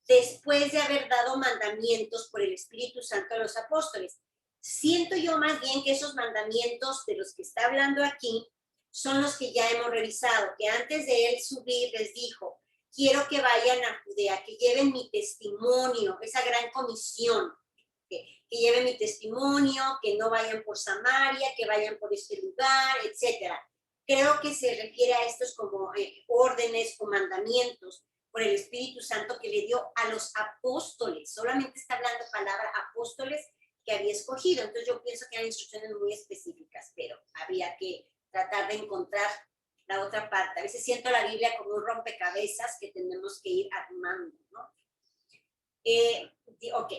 después de haber dado mandamientos por el Espíritu Santo a los apóstoles. Siento yo más bien que esos mandamientos de los que está hablando aquí son los que ya hemos revisado, que antes de él subir les dijo, quiero que vayan a Judea, que lleven mi testimonio, esa gran comisión, que lleven mi testimonio, que no vayan por Samaria, que vayan por este lugar, etcétera. Creo que se refiere a estos como órdenes o mandamientos por el Espíritu Santo que le dio a los apóstoles. Solamente está hablando palabra apóstoles que había escogido. Entonces yo pienso que hay instrucciones muy específicas, pero habría que tratar de encontrar la otra parte. A veces siento la Biblia como un rompecabezas que tenemos que ir armando, ¿no? Ok.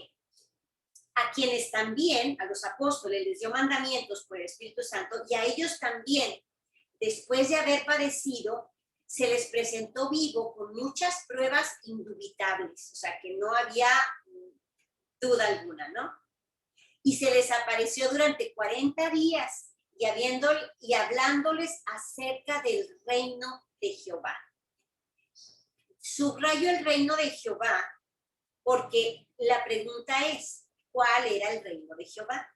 A quienes también, a los apóstoles, les dio mandamientos por el Espíritu Santo y a ellos también, después de haber padecido, se les presentó vivo con muchas pruebas indubitables, o sea, que no había duda alguna, ¿no? Y se les apareció durante 40 días y hablándoles acerca del reino de Jehová. Subrayo el reino de Jehová porque la pregunta es, ¿cuál era el reino de Jehová?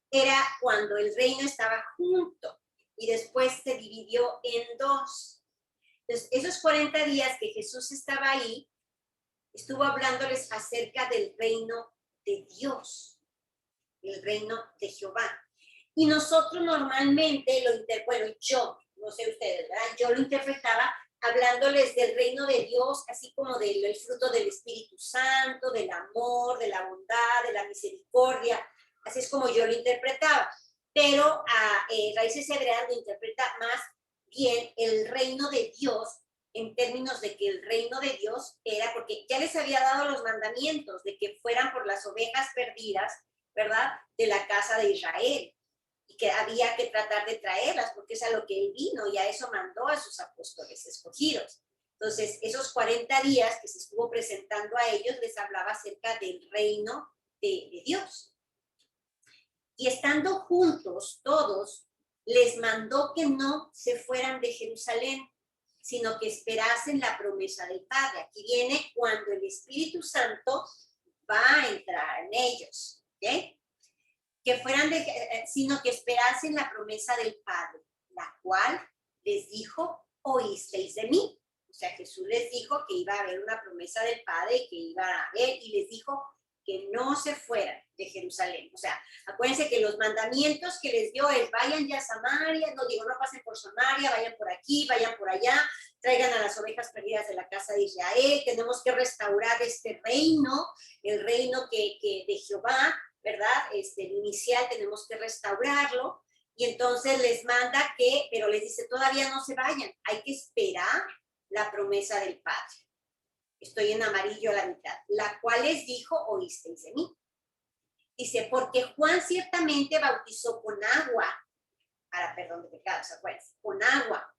Era cuando el reino estaba junto y después se dividió en dos. Entonces, esos 40 días que Jesús estaba ahí, estuvo hablándoles acerca del reino de Dios, el reino de Jehová. Y nosotros normalmente yo, no sé ustedes, ¿verdad? Yo lo interpretaba hablándoles del reino de Dios, así como del fruto del Espíritu Santo, del amor, de la bondad, de la misericordia. Así es como yo lo interpretaba. Pero a Raíces Hebreas lo interpreta más bien el reino de Dios, en términos de que el reino de Dios era, porque ya les había dado los mandamientos de que fueran por las ovejas perdidas, ¿verdad? De la casa de Israel. Y que había que tratar de traerlas, porque es a lo que él vino y a eso mandó a sus apóstoles escogidos. Entonces, esos 40 días que se estuvo presentando a ellos, les hablaba acerca del reino de Dios. Y estando juntos todos, les mandó que no se fueran de Jerusalén, sino que esperasen la promesa del Padre. Aquí viene cuando el Espíritu Santo va a entrar en ellos, ¿ok? Sino que esperasen la promesa del Padre, la cual les dijo, oísteis de mí. O sea, Jesús les dijo que iba a haber una promesa del Padre, que iba a haber, y les dijo que no se fueran de Jerusalén. O sea, acuérdense que los mandamientos que les dio es vayan ya a Samaria, no digo, no pasen por Samaria, vayan por aquí, vayan por allá, traigan a las ovejas perdidas de la casa de Israel, tenemos que restaurar este reino, el reino que de Jehová, ¿verdad? El inicial tenemos que restaurarlo, y entonces les manda que, pero les dice, todavía no se vayan, hay que esperar la promesa del Padre. Estoy en amarillo a la mitad, la cual les dijo, oísteis de mí. Dice, porque Juan ciertamente bautizó con agua, para perdón de pecados, acuérdense, con agua,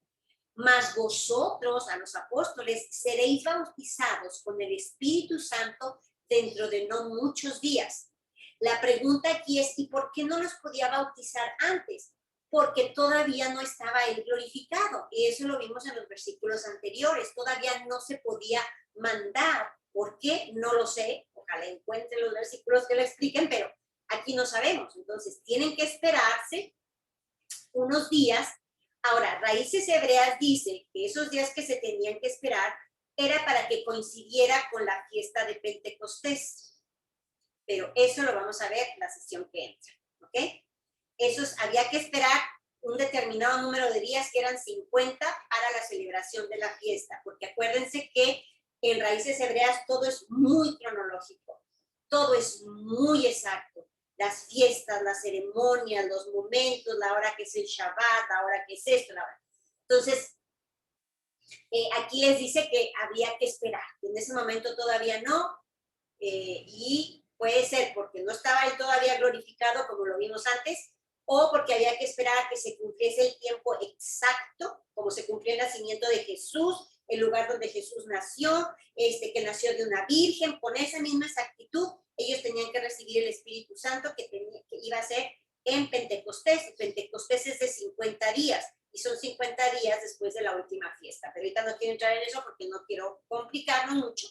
mas vosotros, a los apóstoles, seréis bautizados con el Espíritu Santo dentro de no muchos días. La pregunta aquí es, ¿y por qué no los podía bautizar antes? Porque todavía no estaba él glorificado, y eso lo vimos en los versículos anteriores, todavía no se podía mandar. ¿Por qué? No lo sé, ojalá encuentre los versículos que lo expliquen, pero aquí no sabemos. Entonces tienen que esperarse unos días. Ahora, Raíces Hebreas dice que esos días que se tenían que esperar era para que coincidiera con la fiesta de Pentecostés, pero eso lo vamos a ver en la sesión que entra, ¿ok? Había que esperar un determinado número de días, que eran 50, para la celebración de la fiesta, porque acuérdense que en Raíces Hebreas todo es muy cronológico, todo es muy exacto. Las fiestas, las ceremonias, los momentos, la hora que es el Shabbat, la hora que es esto, la hora. Entonces, aquí les dice que había que esperar. En ese momento todavía no, y puede ser porque no estaba él todavía glorificado, como lo vimos antes, o porque había que esperar a que se cumpliese el tiempo exacto, como se cumplió el nacimiento de Jesús, el lugar donde Jesús nació, que nació de una virgen. Con esa misma exactitud, ellos tenían que recibir el Espíritu Santo que iba a ser en Pentecostés. Pentecostés es de 50 días, y son 50 días después de la última fiesta. Pero ahorita no quiero entrar en eso porque no quiero complicarnos mucho.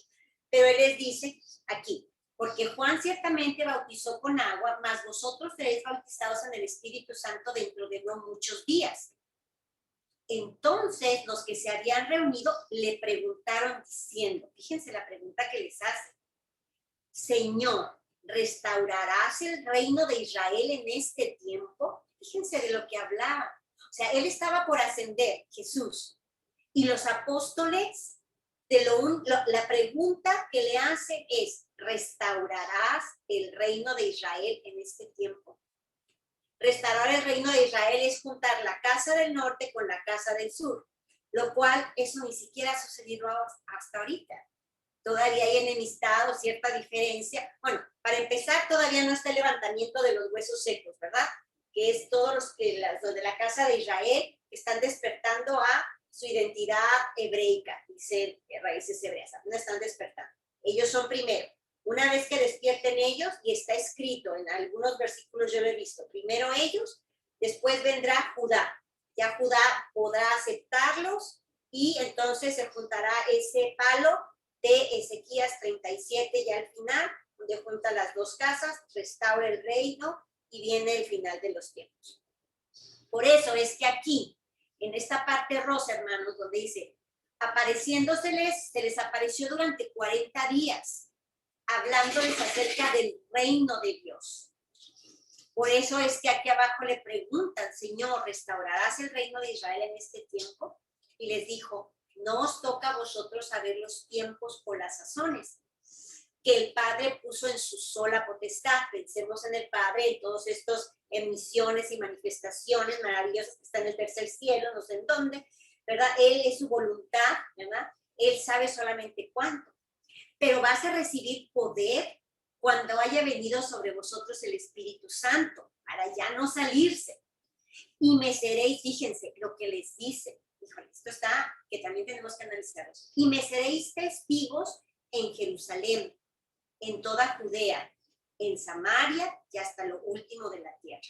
Pero él les dice aquí, porque Juan ciertamente bautizó con agua, mas vosotros seréis bautizados en el Espíritu Santo dentro de no muchos días. Entonces los que se habían reunido le preguntaron diciendo, fíjense la pregunta que les hace, Señor, ¿restaurarás el reino de Israel en este tiempo? Fíjense de lo que hablaba. O sea, él estaba por ascender, Jesús, y los apóstoles, la pregunta que le hacen es, ¿restaurarás el reino de Israel en este tiempo? Restaurar el reino de Israel es juntar la casa del norte con la casa del sur, lo cual eso ni siquiera ha sucedido hasta ahorita. Todavía hay enemistad o cierta diferencia. Bueno, para empezar, todavía no está el levantamiento de los huesos secos, ¿verdad? Que es todos los de la casa de Israel están despertando a su identidad hebreica, dice Raíces Hebreas, no están despertando. Ellos son primero. Una vez que despierten ellos, y está escrito en algunos versículos, yo lo he visto, primero ellos, después vendrá Judá. Ya Judá podrá aceptarlos, y entonces se juntará ese palo de Ezequías 37 ya al final, donde junta las dos casas, restaura el reino y viene el final de los tiempos. Por eso es que aquí, en esta parte rosa, hermanos, donde dice, se les apareció durante 40 días, hablándoles acerca del reino de Dios. Por eso es que aquí abajo le preguntan, Señor, ¿restaurarás el reino de Israel en este tiempo? Y les dijo, no os toca a vosotros saber los tiempos o las sazones que el Padre puso en su sola potestad. Pensemos en el Padre, en todos estos emisiones y manifestaciones maravillosas que están en el tercer cielo, no sé en dónde, ¿verdad? Él es su voluntad, ¿verdad? Él sabe solamente cuánto. Pero vas a recibir poder cuando haya venido sobre vosotros el Espíritu Santo, para ya no salirse. Y me seréis, fíjense lo que les dice, híjole, esto está, que también tenemos que analizarlo. Y me seréis testigos en Jerusalén, en toda Judea, en Samaria y hasta lo último de la tierra.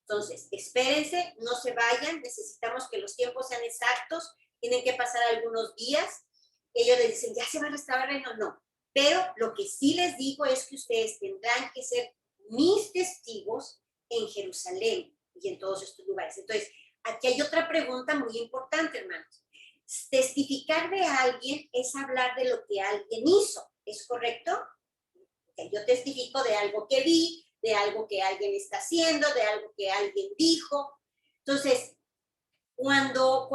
Entonces, espérense, no se vayan, necesitamos que los tiempos sean exactos, tienen que pasar algunos días. Ellos les dicen, ¿ya se va a restaurar el reino? No. Pero lo que sí les digo es que ustedes tendrán que ser mis testigos en Jerusalén y en todos estos lugares. Entonces, aquí hay otra pregunta muy importante, hermanos. Testificar de alguien es hablar de lo que alguien hizo, ¿es correcto? Okay, yo testifico de algo que vi, de algo que alguien está haciendo, de algo que alguien dijo. Entonces, cuando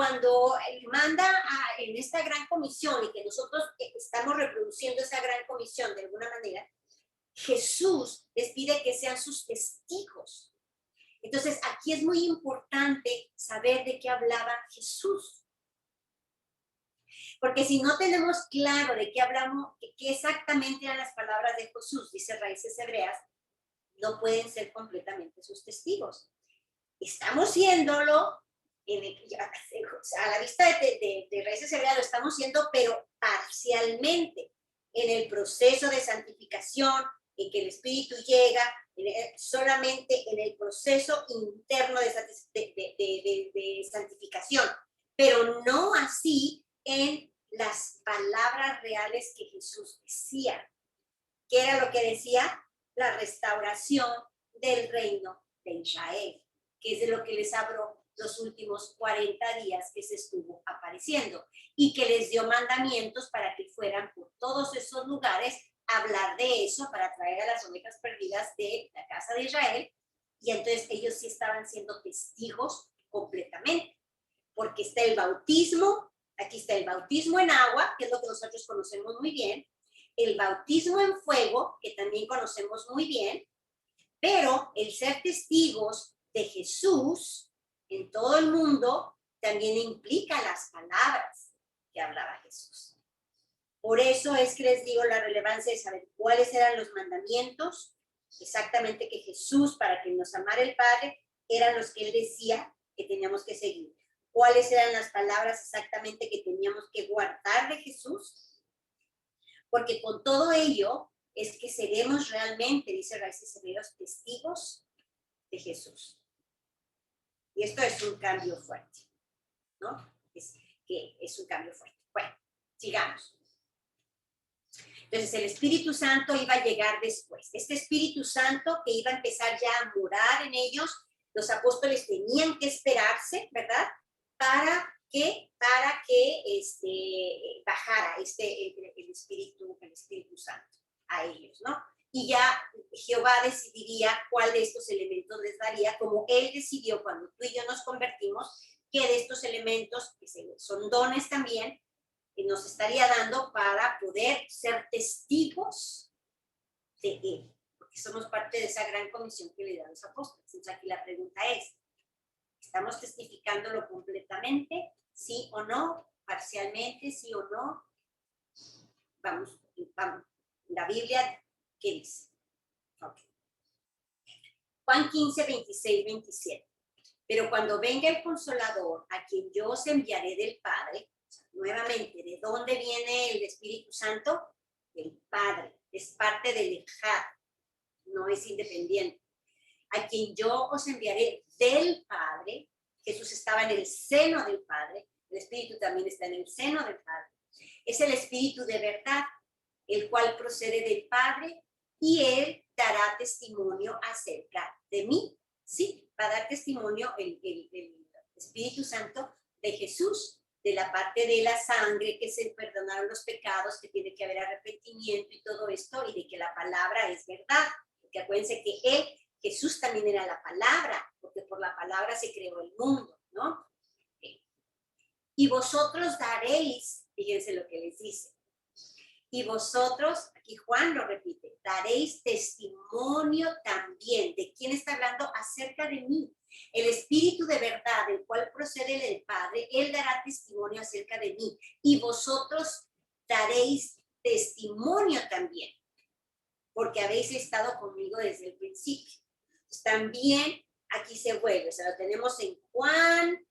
manda en esta gran comisión y que nosotros estamos reproduciendo esa gran comisión de alguna manera, Jesús les pide que sean sus testigos. Entonces, aquí es muy importante saber de qué hablaba Jesús. Porque si no tenemos claro de qué hablamos, qué exactamente eran las palabras de Jesús, dice Raíces Hebreas, no pueden ser completamente sus testigos. Estamos siéndolo, a la vista de Raíces Hebreas lo estamos siendo, pero parcialmente, en el proceso de santificación, en que el Espíritu llega, solamente en el proceso interno de santificación, pero no así en las palabras reales que Jesús decía. ¿Qué era lo que decía? La restauración del reino de Israel, que es de lo que les habló los últimos 40 días que se estuvo apareciendo, y que les dio mandamientos para que fueran por todos esos lugares a hablar de eso, para traer a las ovejas perdidas de la casa de Israel. Y entonces ellos sí estaban siendo testigos completamente, porque está el bautismo, aquí está el bautismo en agua, que es lo que nosotros conocemos muy bien, el bautismo en fuego, que también conocemos muy bien, pero el ser testigos de Jesús en todo el mundo también implica las palabras que hablaba Jesús. Por eso es que les digo la relevancia de saber cuáles eran los mandamientos, exactamente que Jesús, para que nos amara el Padre, eran los que él decía que teníamos que seguir. ¿Cuáles eran las palabras exactamente que teníamos que guardar de Jesús? Porque con todo ello es que seremos realmente, dice Raíces Hebreas, testigos de Jesús. Y esto es un cambio fuerte, ¿no? Es un cambio fuerte. Bueno, sigamos. Entonces el Espíritu Santo iba a llegar después. Este Espíritu Santo que iba a empezar ya a morar en ellos, los apóstoles tenían que esperarse, ¿verdad? Para que bajara el Espíritu Santo a ellos, ¿no? Y ya Jehová decidiría cuál de estos elementos les daría, como él decidió cuando tú y yo nos convertimos, que de estos elementos, que son dones también, que nos estaría dando para poder ser testigos de él, porque somos parte de esa gran comisión que le da a los apóstoles. Entonces aquí la pregunta es, ¿estamos testificándolo completamente? ¿Sí o no? ¿Parcialmente? ¿Sí o no? Vamos. La Biblia, ¿qué dice? Okay. Juan 15, 26, 27. Pero cuando venga el Consolador, a quien yo os enviaré del Padre, nuevamente, ¿de dónde viene el Espíritu Santo? Del Padre. Es parte del Ejad, no es independiente. A quien yo os enviaré del Padre, Jesús estaba en el seno del Padre, el Espíritu también está en el seno del Padre. Es el Espíritu de verdad, el cual procede del Padre, y él dará testimonio acerca de mí. Sí, va a dar testimonio el Espíritu Santo de Jesús, de la parte de la sangre, que se perdonaron los pecados, que tiene que haber arrepentimiento y todo esto, y de que la palabra es verdad. Porque acuérdense que Jesús también era la palabra, porque por la palabra se creó el mundo, ¿no? Y vosotros daréis, fíjense lo que les dice, y vosotros, aquí Juan lo repite, daréis testimonio también. ¿De quién está hablando? Acerca de mí. El Espíritu de verdad, del cual procede del Padre, él dará testimonio acerca de mí. Y vosotros daréis testimonio también, porque habéis estado conmigo desde el principio. Pues también aquí se vuelve, o sea, lo tenemos en Juan,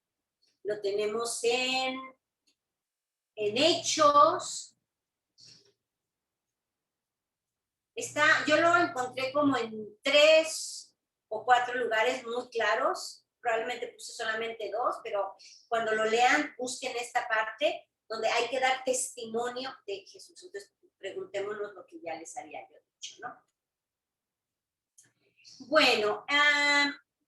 lo tenemos en Hechos. Yo lo encontré como en 3 o 4 lugares muy claros, probablemente puse solamente 2, pero cuando lo lean, busquen esta parte donde hay que dar testimonio de Jesús. Entonces, preguntémonos lo que ya les había yo dicho, ¿no? Bueno,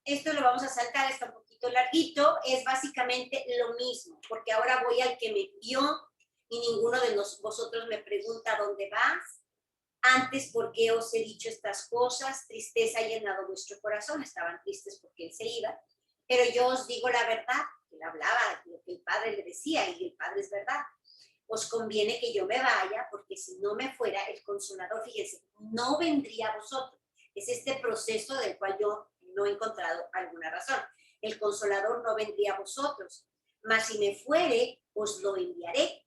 esto lo vamos a saltar, está un poquito larguito, es básicamente lo mismo, porque ahora voy al que me vio y ninguno de vosotros me pregunta dónde vas. Antes, ¿por qué os he dicho estas cosas? Tristeza ha llenado vuestro corazón. Estaban tristes porque él se iba. Pero yo os digo la verdad. Él hablaba de lo que el Padre le decía y el Padre es verdad. Os conviene que yo me vaya, porque si no me fuera, el Consolador, fíjense, no vendría a vosotros. Es este proceso del cual yo no he encontrado alguna razón. El Consolador no vendría a vosotros, mas si me fuere, os lo enviaré,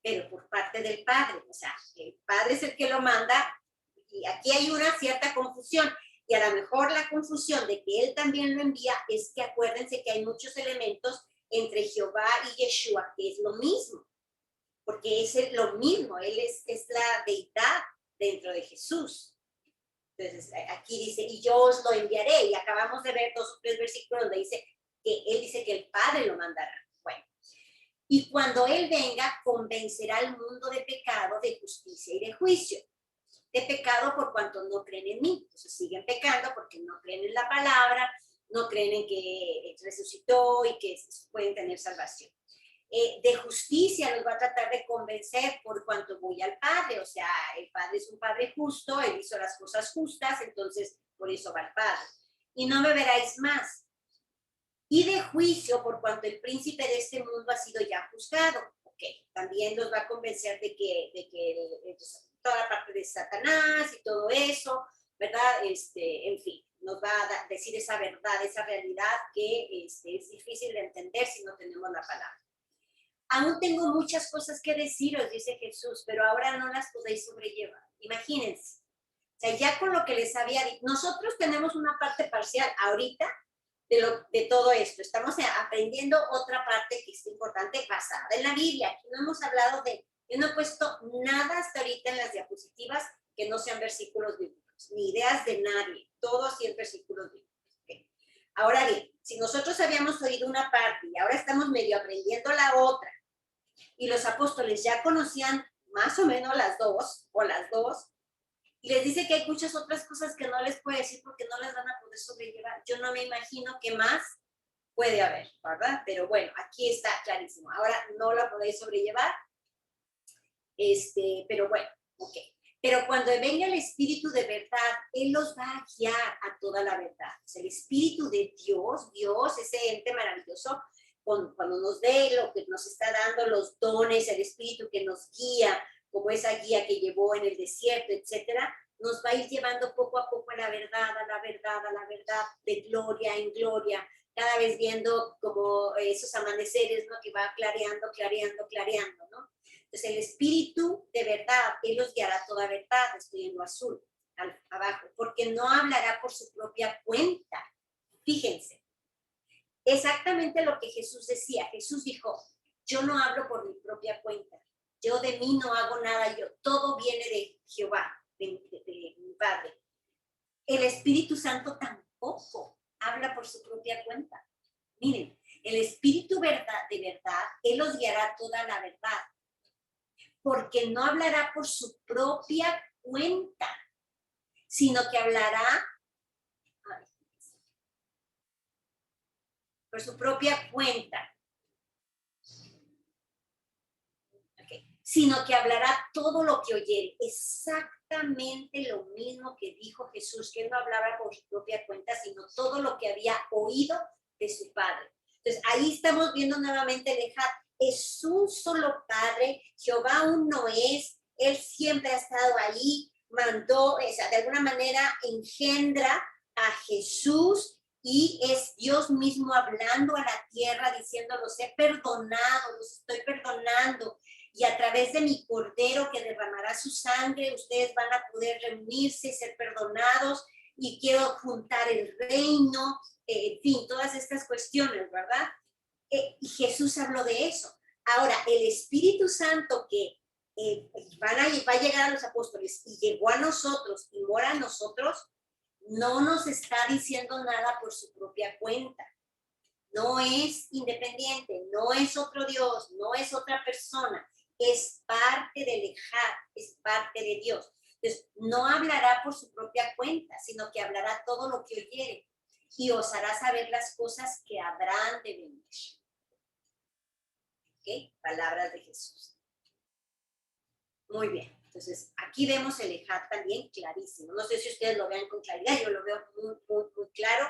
pero por parte del Padre. O sea, el Padre es el que lo manda, y aquí hay una cierta confusión. Y a lo mejor la confusión de que Él también lo envía es que acuérdense que hay muchos elementos entre Jehová y Yeshua, que es lo mismo, porque es lo mismo, Él es la deidad dentro de Jesús. Entonces, aquí dice, y yo os lo enviaré, y acabamos de ver 2 o 3 versículos donde dice que Él dice que el Padre lo mandará. Bueno, y cuando Él venga, convencerá al mundo de pecado, de justicia y de juicio. De pecado por cuanto no creen en mí. Entonces siguen pecando porque no creen en la palabra, no creen en que resucitó y que pueden tener salvación. De justicia los va a tratar de convencer por cuanto voy al Padre. O sea, el Padre es un Padre justo, Él hizo las cosas justas, entonces por eso va al Padre. Y no me veráis más. Y de juicio por cuanto el príncipe de este mundo ha sido ya juzgado. Ok, también los va a convencer de que toda la parte de Satanás y todo eso, ¿verdad? En fin, nos va a decir esa verdad, esa realidad que es difícil de entender si no tenemos la palabra. Aún tengo muchas cosas que deciros, dice Jesús, pero ahora no las podéis sobrellevar. Imagínense. O sea, ya con lo que les había dicho, nosotros tenemos una parte parcial ahorita de todo esto. Estamos aprendiendo otra parte que es importante basada en la Biblia. Aquí no hemos hablado yo no he puesto nada hasta ahorita en las diapositivas que no sean versículos bíblicos, ni ideas de nadie, todo así en versículos bíblicos. ¿Okay? Ahora bien, si nosotros habíamos oído una parte y ahora estamos medio aprendiendo la otra, y los apóstoles ya conocían más o menos las dos, y les dice que hay muchas otras cosas que no les puede decir porque no las van a poder sobrellevar. Yo no me imagino qué más puede haber, ¿verdad? Pero bueno, aquí está clarísimo. Ahora no la podéis sobrellevar, pero bueno, ok. Pero cuando venga el Espíritu de verdad, Él los va a guiar a toda la verdad. O sea, el Espíritu de Dios, ese ente maravilloso, cuando nos dé lo que nos está dando, los dones, el Espíritu que nos guía, como esa guía que llevó en el desierto, etcétera, nos va a ir llevando poco a poco a la verdad, de gloria en gloria, cada vez viendo como esos amaneceres, ¿no? Que va clareando, ¿no? Entonces el Espíritu de verdad, Él los guiará a toda verdad, estoy en lo azul, abajo, porque no hablará por su propia cuenta. Fíjense, exactamente lo que Jesús decía. Jesús dijo, yo no hablo por mi propia cuenta, yo de mí no hago nada, todo viene de Jehová, de mi Padre. El Espíritu Santo tampoco habla por su propia cuenta. Miren, el Espíritu de verdad, Él los guiará a toda la verdad, porque no hablará por su propia cuenta, sino que hablará por su propia cuenta. Sino que hablará todo lo que oyere. Exactamente lo mismo que dijo Jesús, que él no hablaba por su propia cuenta, sino todo lo que había oído de su Padre. Entonces, ahí estamos viendo nuevamente el Ejad. Es un solo Padre, Jehová uno es, Él siempre ha estado ahí, mandó, de alguna manera engendra a Jesús y es Dios mismo hablando a la tierra, diciendo, los he perdonado, los estoy perdonando. Y a través de mi Cordero que derramará su sangre, ustedes van a poder reunirse y ser perdonados, y quiero juntar el reino, en fin, todas estas cuestiones, ¿verdad? Y Jesús habló de eso. Ahora, el Espíritu Santo que va a llegar a los apóstoles y llegó a nosotros y mora a nosotros, no nos está diciendo nada por su propia cuenta. No es independiente, no es otro Dios, no es otra persona. Es parte del Ejad, es parte de Dios. Entonces, no hablará por su propia cuenta, sino que hablará todo lo que oyere y os hará saber las cosas que habrán de venir. ¿Ok? Palabras de Jesús. Muy bien. Entonces, aquí vemos el ejad también clarísimo. No sé si ustedes lo vean con claridad, yo lo veo muy, muy, muy claro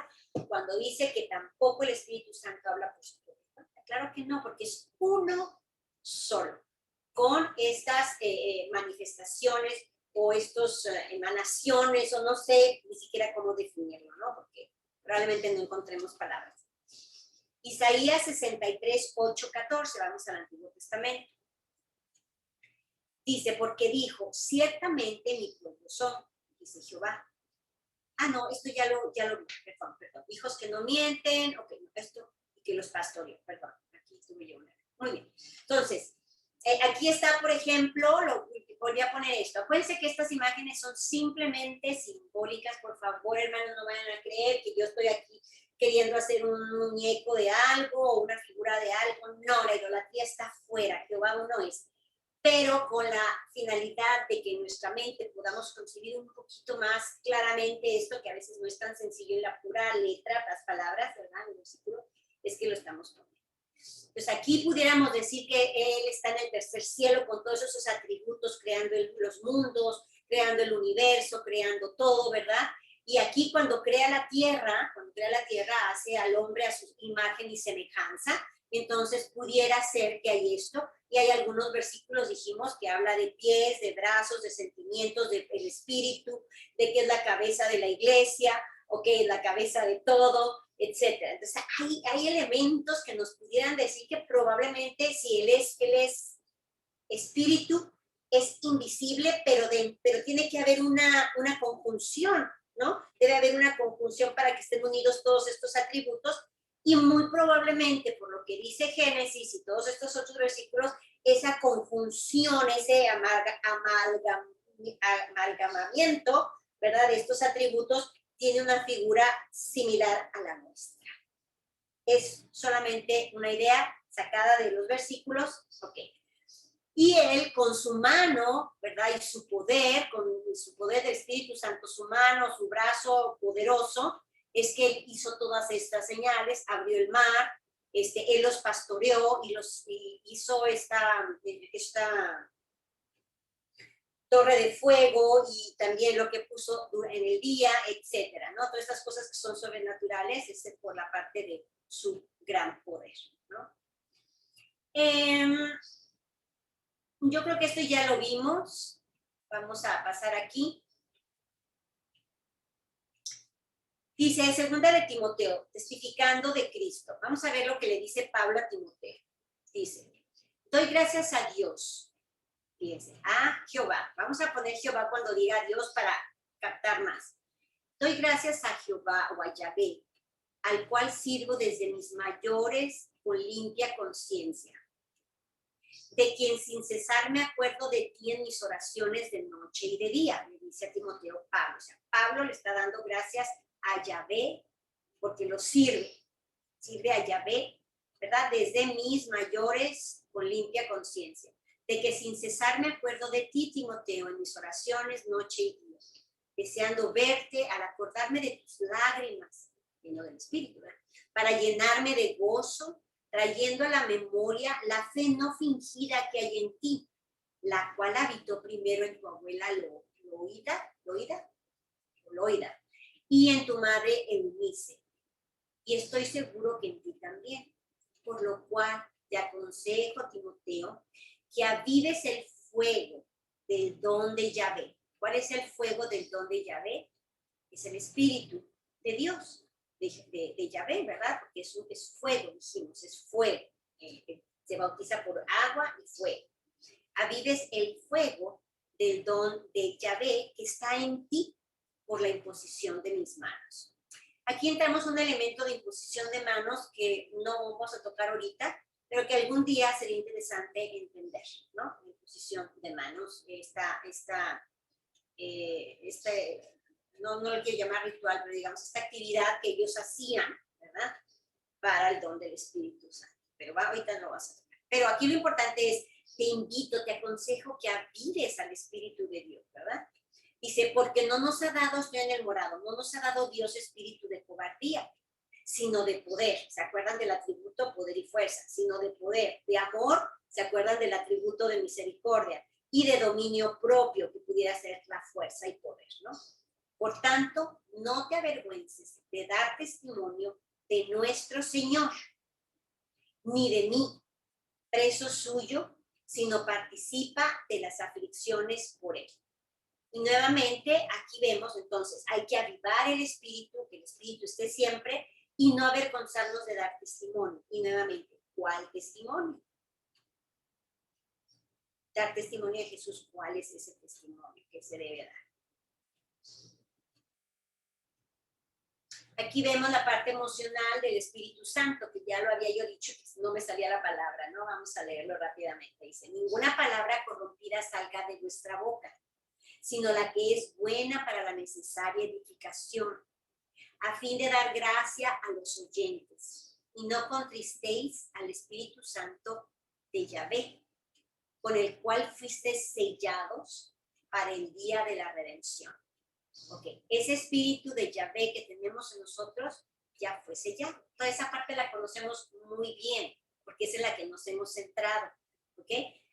cuando dice que tampoco el Espíritu Santo habla por su propia cuenta. Claro que no, porque es uno solo, con estas manifestaciones o estas emanaciones, o no sé ni siquiera cómo definirlo, ¿no? Porque probablemente no encontremos palabras. Isaías 63, 8, 14, vamos al Antiguo Testamento. Dice, porque dijo, ciertamente mi pueblo son, dice Jehová. Ah, no, esto ya lo vi, perdón. Hijos que no mienten, ok, esto, y que los pastoreó, perdón. Aquí tuve yo una. Muy bien. Entonces, aquí está, por ejemplo, volví a poner esto. Acuérdense que estas imágenes son simplemente simbólicas, por favor, hermanos, no vayan a creer que yo estoy aquí queriendo hacer un muñeco de algo o una figura de algo. No, la idolatría está fuera, Jehová uno es. Pero con la finalidad de que en nuestra mente podamos concebir un poquito más claramente esto, que a veces no es tan sencillo en la pura letra, las palabras, ¿verdad? El versículo, es que lo estamos poniendo. Pues aquí pudiéramos decir que Él está en el tercer cielo con todos esos atributos, creando los mundos, creando el universo, creando todo, ¿verdad? Y aquí cuando crea la tierra, hace al hombre a su imagen y semejanza. Entonces pudiera ser que hay esto, y hay algunos versículos, dijimos, que habla de pies, de brazos, de sentimientos, del espíritu, de que es la cabeza de la iglesia, o que es la cabeza de todo, etcétera. Entonces hay elementos que nos pudieran decir que probablemente si él es espíritu, es invisible, pero tiene que haber una conjunción, ¿no? Debe haber una conjunción para que estén unidos todos estos atributos, y muy probablemente, por lo que dice Génesis y todos estos otros versículos, esa conjunción, ese amalgamamiento, ¿verdad?, de estos atributos, tiene una figura similar a la nuestra. Es solamente una idea sacada de los versículos, ok. Y él con su mano, ¿verdad?, y su poder, con su poder del Espíritu Santo, su mano, su brazo poderoso, es que él hizo todas estas señales, abrió el mar, él los pastoreó y hizo esta torre de fuego, y también lo que puso en el día, etcétera, ¿no? Todas estas cosas que son sobrenaturales es por la parte de su gran poder, ¿no? Yo creo que esto ya lo vimos. Vamos a pasar aquí. Dice, segunda de Timoteo, testificando de Cristo. Vamos a ver lo que le dice Pablo a Timoteo. Dice, doy gracias a Dios. Fíjense, a Jehová. Vamos a poner Jehová cuando diga Dios para captar más. Doy gracias a Jehová o a Yahvé, al cual sirvo desde mis mayores con limpia conciencia, de quien sin cesar me acuerdo de ti en mis oraciones de noche y de día, le dice a Timoteo Pablo. O sea, Pablo le está dando gracias a Yahvé porque lo sirve a Yahvé, ¿verdad? Desde mis mayores con limpia conciencia, de que sin cesar me acuerdo de ti, Timoteo, en mis oraciones noche y día, deseando verte al acordarme de tus lágrimas, lleno del Espíritu, ¿verdad?, para llenarme de gozo, trayendo a la memoria la fe no fingida que hay en ti, la cual habitó primero en tu abuela Loida, y en tu madre Eunice, y estoy seguro que en ti también, por lo cual te aconsejo, Timoteo, que avives el fuego del don de Yahvé. ¿Cuál es el fuego del don de Yahvé? Es el Espíritu de Dios, de Yahvé, ¿verdad? Porque es fuego, dijimos, es fuego. Se bautiza por agua y fuego. Avives el fuego del don de Yahvé que está en ti por la imposición de mis manos. Aquí entramos un elemento de imposición de manos que no vamos a tocar ahorita, pero que algún día sería interesante entender, ¿no? La imposición de manos, no lo quiero llamar ritual, pero digamos, esta actividad que ellos hacían, ¿verdad?, para el don del Espíritu Santo. Pero ahorita no vas a tocar. Pero aquí lo importante es, te invito, te aconsejo que avives al Espíritu de Dios, ¿verdad? Dice, porque no nos ha dado, estoy en el morado, no nos ha dado Dios espíritu de cobardía, sino de poder. ¿Se acuerdan del atributo poder y fuerza? Sino de poder, de amor, ¿se acuerdan del atributo de misericordia? y de dominio propio, que pudiera ser la fuerza y poder, ¿no? Por tanto, no te avergüences de dar testimonio de nuestro Señor, ni de mí, preso suyo, sino participa de las aflicciones por él. Y nuevamente aquí vemos entonces, hay que avivar el espíritu, que el espíritu esté siempre, y no avergonzarnos de dar testimonio. Y nuevamente, ¿cuál testimonio? Dar testimonio de Jesús, ¿cuál es ese testimonio que se debe dar? Aquí vemos la parte emocional del Espíritu Santo, que ya lo había yo dicho, que no me salía la palabra, ¿no? Vamos a leerlo rápidamente. Dice, ninguna palabra corrompida salga de vuestra boca, sino la que es buena para la necesaria edificación, a fin de dar gracia a los oyentes. Y no contristéis al Espíritu Santo de Yahvé, con el cual fuisteis sellados para el día de la redención. Ok, ese espíritu de Yahvé que tenemos en nosotros ya fue sellado. Toda esa parte la conocemos muy bien, porque es en la que nos hemos centrado. Ok,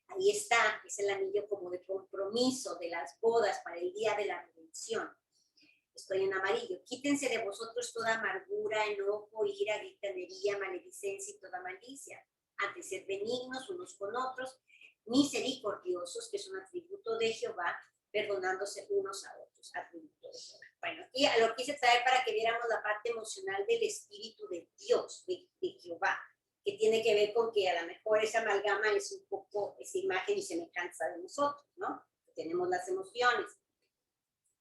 ahí está, es el anillo como de compromiso de las bodas para el día de la redención. Estoy en amarillo. Quítense de vosotros toda amargura, enojo, ira, gritanería, maledicencia y toda malicia. Antes sed benignos unos con otros, misericordiosos, que es un atributo de Jehová, perdonándose unos a otros, atributo de Jehová. Bueno, y lo quise traer para que viéramos la parte emocional del Espíritu de Dios, de Jehová, que tiene que ver con que a lo mejor esa amalgama es un poco esa imagen y semejanza de nosotros, ¿no? Tenemos las emociones.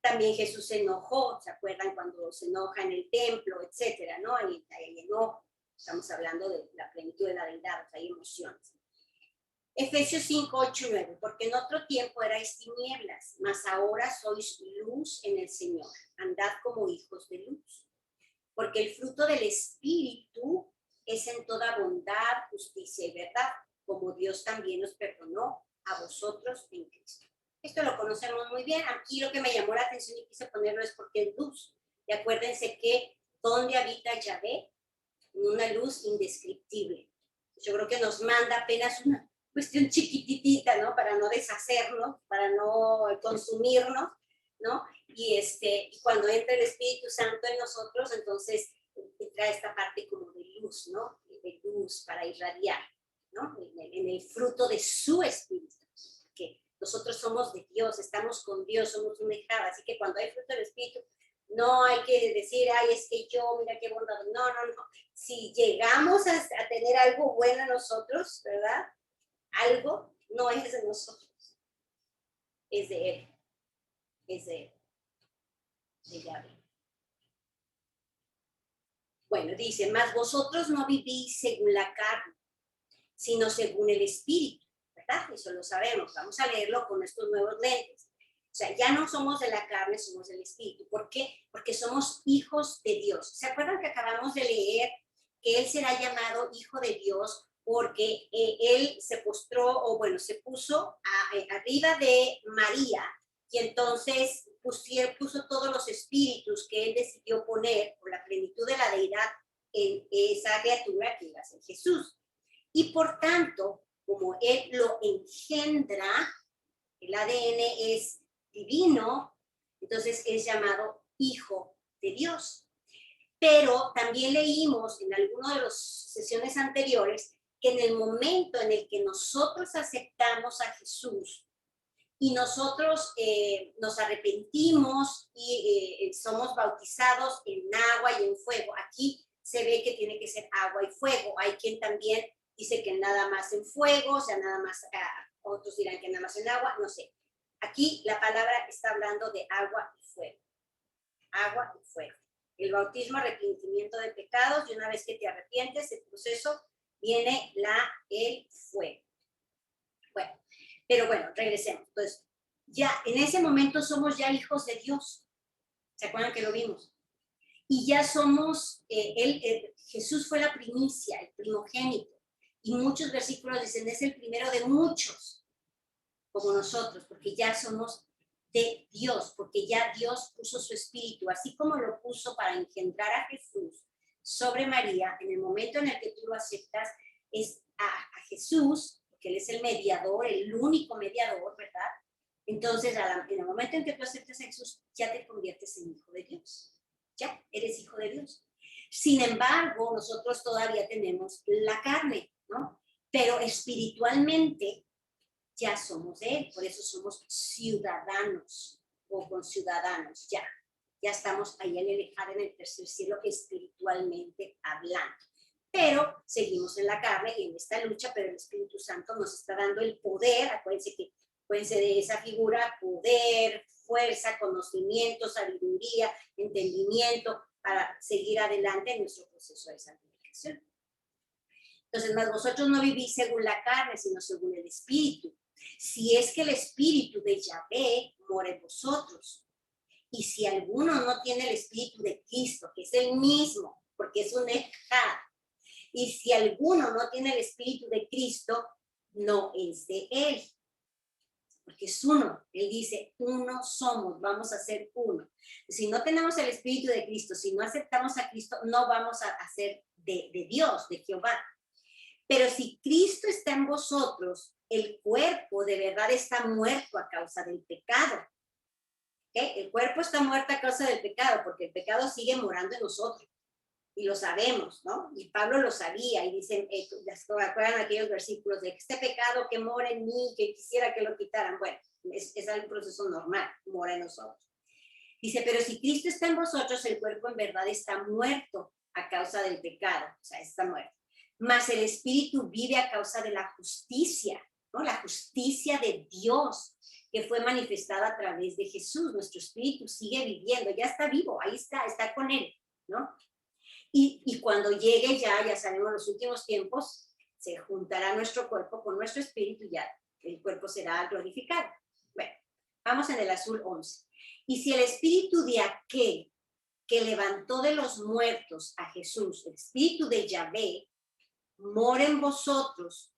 También Jesús se enojó, ¿se acuerdan cuando se enoja en el templo, etcétera, ¿no? El enojo, estamos hablando de la plenitud de la deidad, o sea, hay emociones. Efesios 5, 8 y 9, porque en otro tiempo erais tinieblas, mas ahora sois luz en el Señor, andad como hijos de luz. Porque el fruto del Espíritu es en toda bondad, justicia y verdad, como Dios también nos perdonó a vosotros en Cristo. Esto lo conocemos muy bien. Aquí lo que me llamó la atención y quise ponerlo es porque es luz. Y acuérdense que ¿dónde habita Yahvé? En una luz indescriptible. Yo creo que nos manda apenas una cuestión chiquititita, ¿no? Para no deshacernos, para no consumirnos, ¿no? Y cuando entra el Espíritu Santo en nosotros, entonces entra esta parte como de luz, ¿no? De luz para irradiar, ¿no? En el fruto de su Espíritu. Que nosotros somos de Dios, estamos con Dios, somos una hija, así que cuando hay fruto del Espíritu, no hay que decir, ay, es que yo, mira qué bondad. No, no, no. Si llegamos a tener algo bueno en nosotros, ¿verdad? Algo no es de nosotros, es de Él, es de Él, de Yahvé. Bueno, dice, mas vosotros no vivís según la carne, sino según el Espíritu, ¿verdad? Eso lo sabemos, vamos a leerlo con estos nuevos lentes. O sea, ya no somos de la carne, somos del Espíritu. ¿Por qué? Porque somos hijos de Dios. ¿Se acuerdan que acabamos de leer que Él será llamado Hijo de Dios porque Él se postró, o bueno, se puso arriba de María y entonces puso todos los espíritus que Él decidió poner por la plenitud de la deidad en esa criatura que iba a ser Jesús? Y por tanto, como Él lo engendra, el ADN es divino, entonces es llamado Hijo de Dios. Pero también leímos en alguna de las sesiones anteriores que en el momento en el que nosotros aceptamos a Jesús y nosotros nos arrepentimos y somos bautizados en agua y en fuego, aquí se ve que tiene que ser agua y fuego. Hay quien también dice que nada más en fuego, o sea, nada más, otros dirán que nada más en agua, no sé. Aquí la palabra está hablando de agua y fuego. Agua y fuego. El bautismo, arrepentimiento de pecados, y una vez que te arrepientes, el proceso, viene el fuego. Bueno, pero bueno, regresemos. Entonces, ya en ese momento somos ya hijos de Dios. ¿Se acuerdan que lo vimos? Y ya somos, Jesús fue la primicia, el primogénito. Y muchos versículos dicen, es el primero de muchos, como nosotros, porque ya somos de Dios, porque ya Dios puso su espíritu, así como lo puso para engendrar a Jesús sobre María. En el momento en el que tú lo aceptas, es a Jesús, porque Él es el mediador, el único mediador, ¿verdad? Entonces, en el momento en que tú aceptas a Jesús, ya te conviertes en hijo de Dios. Ya eres hijo de Dios. Sin embargo, nosotros todavía tenemos la carne, ¿no? Pero espiritualmente ya somos de Él. Por eso somos ciudadanos o conciudadanos ya. Ya estamos ahí en el tercer cielo espiritualmente hablando. Pero seguimos en la carne y en esta lucha, pero el Espíritu Santo nos está dando el poder. Acuérdense de esa figura: poder, fuerza, conocimiento, sabiduría, entendimiento, para seguir adelante en nuestro proceso de santificación. Entonces, más vosotros no vivís según la carne, sino según el Espíritu. Si es que el Espíritu de Yahvé mora en vosotros. Y si alguno no tiene el Espíritu de Cristo, que es el mismo, porque es un ejad, y si alguno no tiene el Espíritu de Cristo, no es de Él. Porque es uno. Él dice, uno somos, vamos a ser uno. Si no tenemos el Espíritu de Cristo, si no aceptamos a Cristo, no vamos a ser de Dios, de Jehová. Pero si Cristo está en vosotros, el cuerpo de verdad está muerto a causa del pecado. ¿Okay? El cuerpo está muerto a causa del pecado, porque el pecado sigue morando en nosotros. Y lo sabemos, ¿no? Y Pablo lo sabía, y dicen, ¿acuerdan aquellos versículos de este pecado que mora en mí, que quisiera que lo quitaran? Bueno, es un proceso normal, mora en nosotros. Dice, pero si Cristo está en vosotros, el cuerpo en verdad está muerto a causa del pecado, o sea, está muerto. Mas el Espíritu vive a causa de la justicia, ¿no? La justicia de Dios, que fue manifestada a través de Jesús. Nuestro Espíritu sigue viviendo, ya está vivo, ahí está con Él, ¿no? Y cuando llegue ya sabemos los últimos tiempos, se juntará nuestro cuerpo con nuestro espíritu y ya el cuerpo será glorificado. Bueno, vamos en el azul 11. Y si el espíritu de aquel que levantó de los muertos a Jesús, el espíritu de Yahvé, mora en vosotros,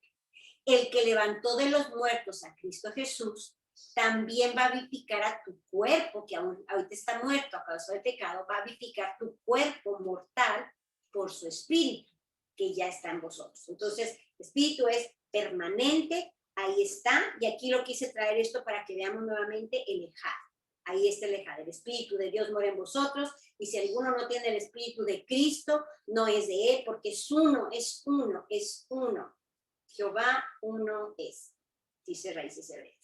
el que levantó de los muertos a Cristo Jesús, también va a vivificar a tu cuerpo, que ahorita está muerto a causa del pecado, va a vivificar tu cuerpo mortal por su espíritu, que ya está en vosotros. Entonces, espíritu es permanente, ahí está, y aquí lo quise traer esto para que veamos nuevamente el ejad. Ahí está el ejad, el espíritu de Dios mora en vosotros, y si alguno no tiene el espíritu de Cristo, no es de Él, porque es uno, es uno, es uno. Jehová uno es, dice Raíces Hebreas.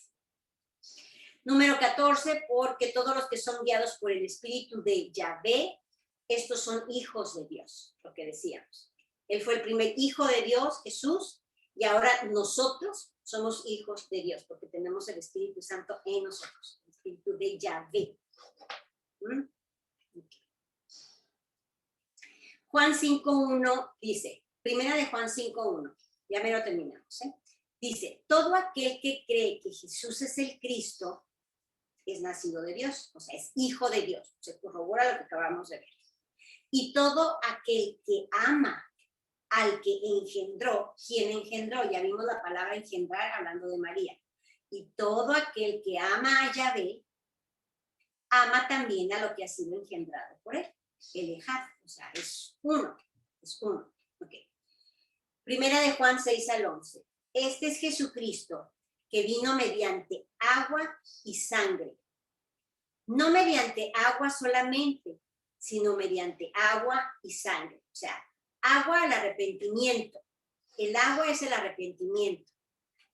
Número 14, porque todos los que son guiados por el Espíritu de Yahvé, estos son hijos de Dios, lo que decíamos. Él fue el primer hijo de Dios, Jesús, y ahora nosotros somos hijos de Dios, porque tenemos el Espíritu Santo en nosotros, el Espíritu de Yahvé. Okay. Juan 5.1 dice, primera de Juan 5.1, ya me lo terminamos, ¿eh? Dice, todo aquel que cree que Jesús es el Cristo, es nacido de Dios, o sea, es hijo de Dios. Se corrobora lo que acabamos de ver. Y todo aquel que ama al que engendró, ¿quién engendró? Ya vimos la palabra engendrar hablando de María. Y todo aquel que ama a Yahvé, ama también a lo que ha sido engendrado por él. El ejad, o sea, es uno. Es uno. Okay. Primera de Juan 6-11. Este es Jesucristo, que vino mediante agua y sangre. No mediante agua solamente, sino mediante agua y sangre. O sea, agua al arrepentimiento. El agua es el arrepentimiento.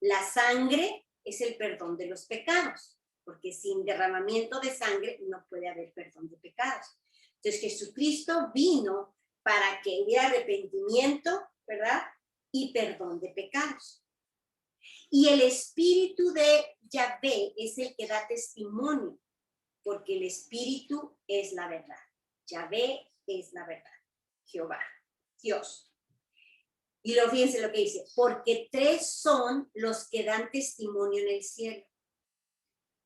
La sangre es el perdón de los pecados, porque sin derramamiento de sangre no puede haber perdón de pecados. Entonces Jesucristo vino para que hubiera arrepentimiento, ¿verdad? Y perdón de pecados. Y el Espíritu de Yahvé es el que da testimonio, porque el Espíritu es la verdad. Yahvé es la verdad. Jehová, Dios. Y luego fíjense lo que dice, porque 3 son los que dan testimonio en el cielo.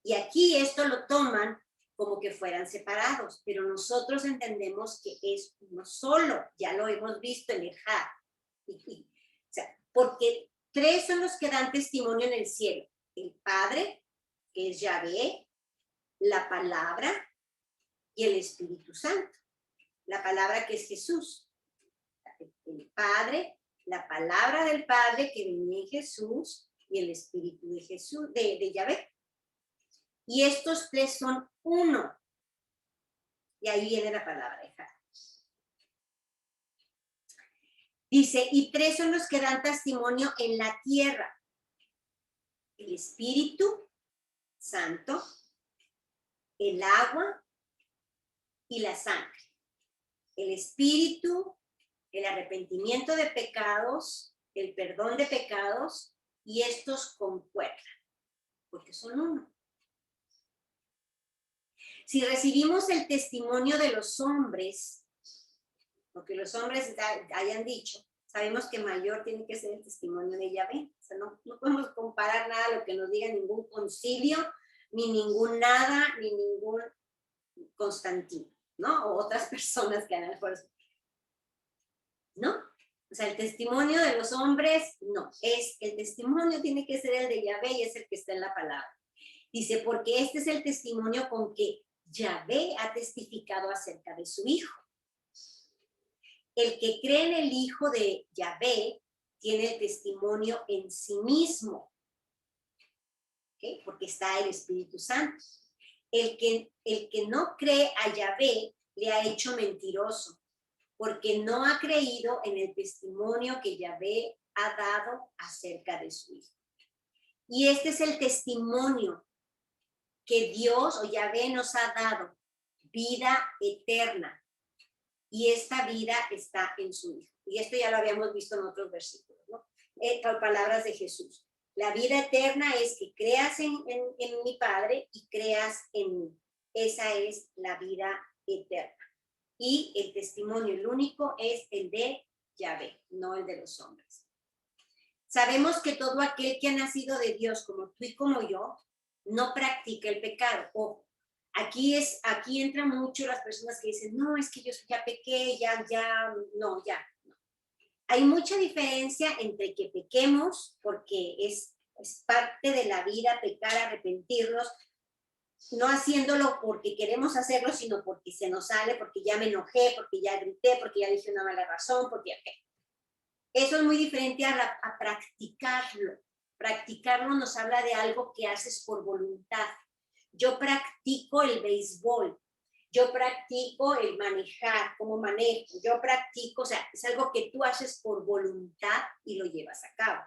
Y aquí esto lo toman como que fueran separados, pero nosotros entendemos que es uno solo. Ya lo hemos visto en el ejad. O sea, porque 3 son los que dan testimonio en el cielo. El Padre, que es Yahvé, la palabra y el Espíritu Santo. La palabra que es Jesús. El Padre, la palabra del Padre que venía en Jesús y el Espíritu de Jesús, de Yahvé. Y estos tres son uno. Y ahí viene la palabra Ejad. Dice, y tres son los que dan testimonio en la tierra. El Espíritu Santo, el agua y la sangre. El Espíritu, el arrepentimiento de pecados, el perdón de pecados, y estos concuerdan, porque son uno. Si recibimos el testimonio de los hombres, lo que los hombres hayan dicho, sabemos que mayor tiene que ser el testimonio de Yahvé. O sea, no podemos comparar nada a lo que nos diga ningún concilio, ni ningún nada, ni ningún Constantino, ¿no? O otras personas que hagan por eso. ¿No? O sea, el testimonio de los hombres, no. El testimonio tiene que ser el de Yahvé y es el que está en la palabra. Dice, porque este es el testimonio con que Yahvé ha testificado acerca de su Hijo. El que cree en el Hijo de Yahvé tiene el testimonio en sí mismo. ¿Okay? Porque está el Espíritu Santo. El que no cree a Yahvé le ha hecho mentiroso, porque no ha creído en el testimonio que Yahvé ha dado acerca de su Hijo. Y este es el testimonio que Dios o Yahvé nos ha dado, vida eterna. Y esta vida está en su Hijo. Y esto ya lo habíamos visto en otros versículos, ¿no? Por palabras de Jesús. La vida eterna es que creas en mi Padre y creas en mí. Esa es la vida eterna. Y el testimonio, el único, es el de Yahvé, no el de los hombres. Sabemos que todo aquel que ha nacido de Dios, como tú y como yo, no practica el pecado. Ojo, aquí entran mucho las personas que dicen, no, es que yo ya pequé, no. Hay mucha diferencia entre que pequemos, porque es parte de la vida pecar, arrepentirnos, no haciéndolo porque queremos hacerlo, sino porque se nos sale, porque ya me enojé, porque ya grité, porque ya dije una mala razón, porque eso es muy diferente a practicarlo. Practicarlo nos habla de algo que haces por voluntad. Yo practico el béisbol, yo practico el manejar, cómo manejo, yo practico, o sea, es algo que tú haces por voluntad y lo llevas a cabo.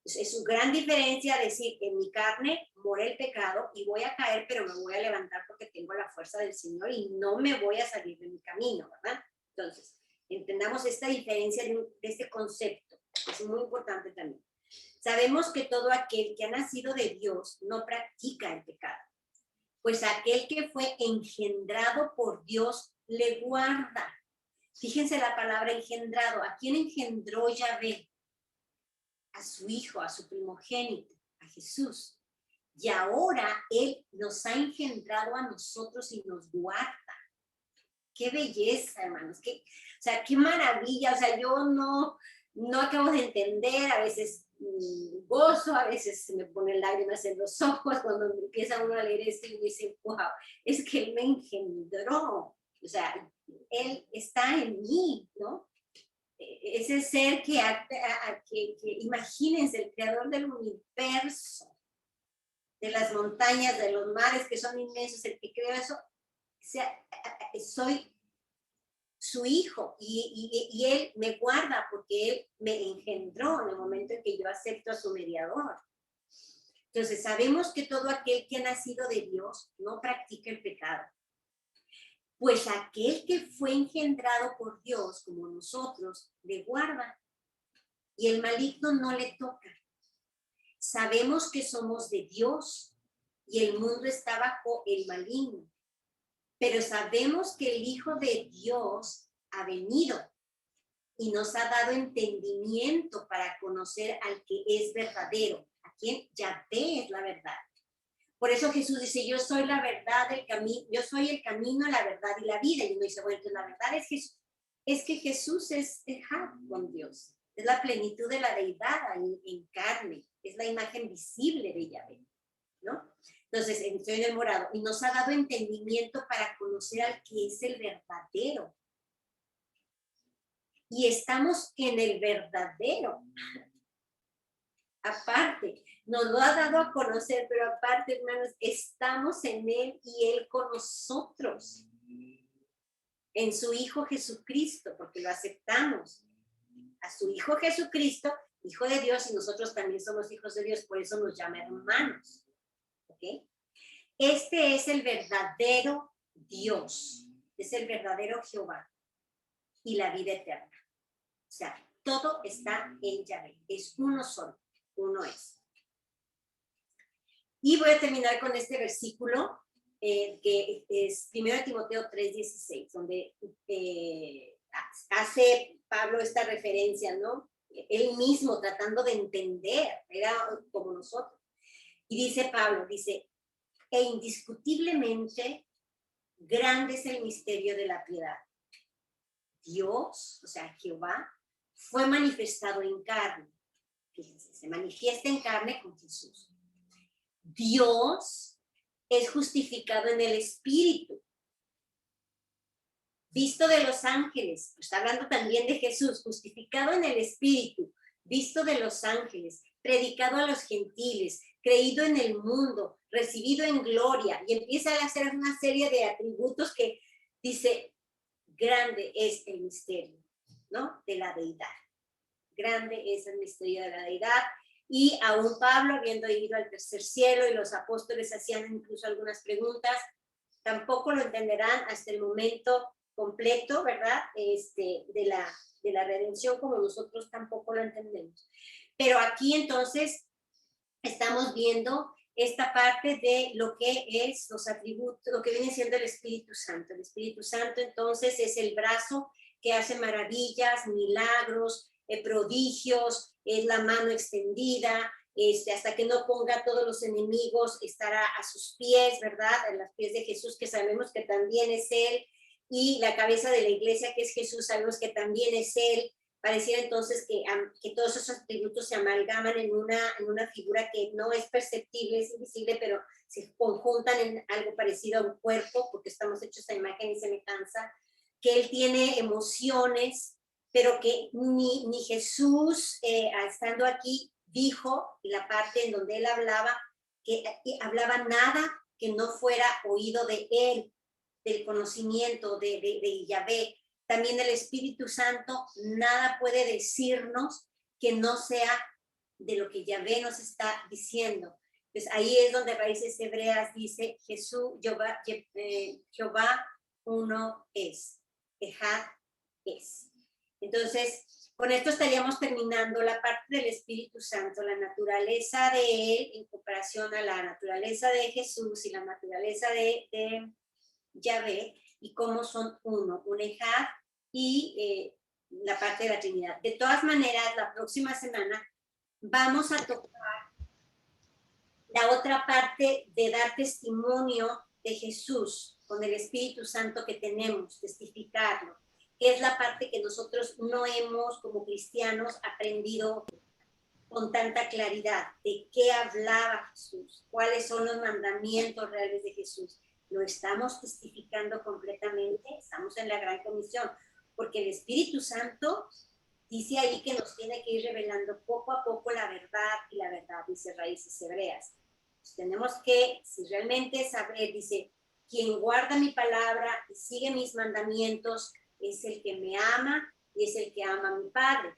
Es una gran diferencia decir, en mi carne mora el pecado y voy a caer, pero me voy a levantar porque tengo la fuerza del Señor y no me voy a salir de mi camino, ¿verdad? Entonces, entendamos esta diferencia de este concepto, es muy importante también. Sabemos que todo aquel que ha nacido de Dios no practica el pecado, pues aquel que fue engendrado por Dios le guarda. Fíjense la palabra engendrado. ¿A quién engendró Yahvé? A su Hijo, a su primogénito, a Jesús. Y ahora Él nos ha engendrado a nosotros y nos guarda. Qué belleza, hermanos. O sea, qué maravilla. O sea, yo no acabo de entender. A veces gozo, a veces se me ponen lágrimas en los ojos cuando empieza uno a leer esto y dice, wow, es que Él me engendró. O sea, Él está en mí, ¿no? Ese ser que imagínense, el creador del universo, de las montañas, de los mares que son inmensos, el que creó eso, soy su hijo y él me guarda porque él me engendró en el momento en que yo acepto a su mediador. Entonces sabemos que todo aquel que ha nacido de Dios no practica el pecado. Pues aquel que fue engendrado por Dios, como nosotros, le guarda y el maligno no le toca. Sabemos que somos de Dios y el mundo está bajo el maligno, pero sabemos que el Hijo de Dios ha venido y nos ha dado entendimiento para conocer al que es verdadero, a quien Yahvé es la verdad. Por eso Jesús dice, yo soy la verdad, el camino, yo soy el camino, la verdad y la vida. Y uno dice, bueno, entonces la verdad es Jesús. Es que Jesús es Ejad con Dios. Es la plenitud de la deidad en carne. Es la imagen visible de Yahvé, ¿no? Entonces, estoy en el morado. Y nos ha dado entendimiento para conocer al que es el verdadero. Y estamos en el verdadero. Aparte, nos lo ha dado a conocer, pero aparte, hermanos, estamos en Él y Él con nosotros. En su Hijo Jesucristo, porque lo aceptamos. A su Hijo Jesucristo, Hijo de Dios, y nosotros también somos hijos de Dios, por eso nos llama hermanos. ¿Ok? Este es el verdadero Dios, es el verdadero Jehová y la vida eterna. O sea, todo está en Yahvé, es uno solo, uno es. Y voy a terminar con este versículo, que es 1 Timoteo 3:16, donde hace Pablo esta referencia, ¿no? Él mismo tratando de entender, era como nosotros. Y dice Pablo, dice, e indiscutiblemente grande es el misterio de la piedad. Dios, o sea, Jehová, fue manifestado en carne. Fíjense, se manifiesta en carne con Jesús. Dios es justificado en el Espíritu, visto de los ángeles, está hablando también de Jesús, justificado en el Espíritu, visto de los ángeles, predicado a los gentiles, creído en el mundo, recibido en gloria, y empieza a hacer una serie de atributos que dice, grande es el misterio, ¿no? De la deidad. Grande es el misterio de la deidad. Y aún Pablo, habiendo ido al tercer cielo, y los apóstoles hacían incluso algunas preguntas, tampoco lo entenderán hasta el momento completo, ¿verdad? De la redención, como nosotros tampoco lo entendemos. Pero aquí entonces estamos viendo esta parte de lo que es los atributos, lo que viene siendo el Espíritu Santo. El Espíritu Santo entonces es el brazo que hace maravillas, milagros, prodigios, es la mano extendida, hasta que no ponga a todos los enemigos, estará a sus pies, ¿verdad? A los pies de Jesús, que sabemos que también es Él, y la cabeza de la iglesia, que es Jesús, sabemos que también es Él. Pareciera entonces que todos esos atributos se amalgaman en una figura que no es perceptible, es invisible, pero se conjuntan en algo parecido a un cuerpo, porque estamos hechos a imagen y semejanza, que Él tiene emociones, pero que ni Jesús, estando aquí, dijo, la parte en donde Él hablaba, que hablaba nada que no fuera oído de Él, del conocimiento de Yahvé. También el Espíritu Santo nada puede decirnos que no sea de lo que Yahvé nos está diciendo. Pues ahí es donde Raíces Hebreas dice, Jehová uno es, Ejad es. Entonces, con esto estaríamos terminando la parte del Espíritu Santo, la naturaleza de Él en comparación a la naturaleza de Jesús y la naturaleza de Yahvé, y cómo son uno, un Ejad, y la parte de la Trinidad. De todas maneras, la próxima semana vamos a tocar la otra parte de dar testimonio de Jesús con el Espíritu Santo que tenemos, testificarlo, que es la parte que nosotros no hemos como cristianos aprendido con tanta claridad, de qué hablaba Jesús, cuáles son los mandamientos reales de Jesús. Lo estamos testificando completamente, estamos en la gran comisión, porque el Espíritu Santo dice ahí que nos tiene que ir revelando poco a poco la verdad, y la verdad, dice Raíces Hebreas. Pues tenemos que, si realmente saber, dice, quien guarda mi palabra y sigue mis mandamientos es el que me ama y es el que ama a mi Padre.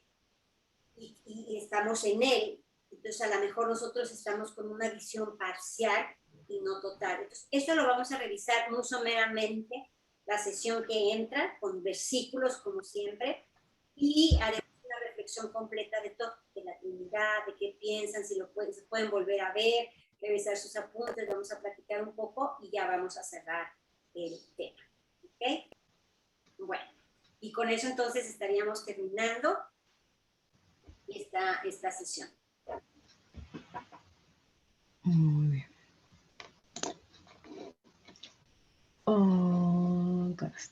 Y estamos en Él. Entonces, a lo mejor nosotros estamos con una visión parcial y no total. Entonces, eso lo vamos a revisar muy someramente la sesión que entra, con versículos como siempre, y haremos una reflexión completa de todo, de la Trinidad, de qué piensan, si se pueden volver a ver, revisar sus apuntes, vamos a platicar un poco y ya vamos a cerrar el tema. ¿Ok? Bueno, y con eso entonces estaríamos terminando esta sesión.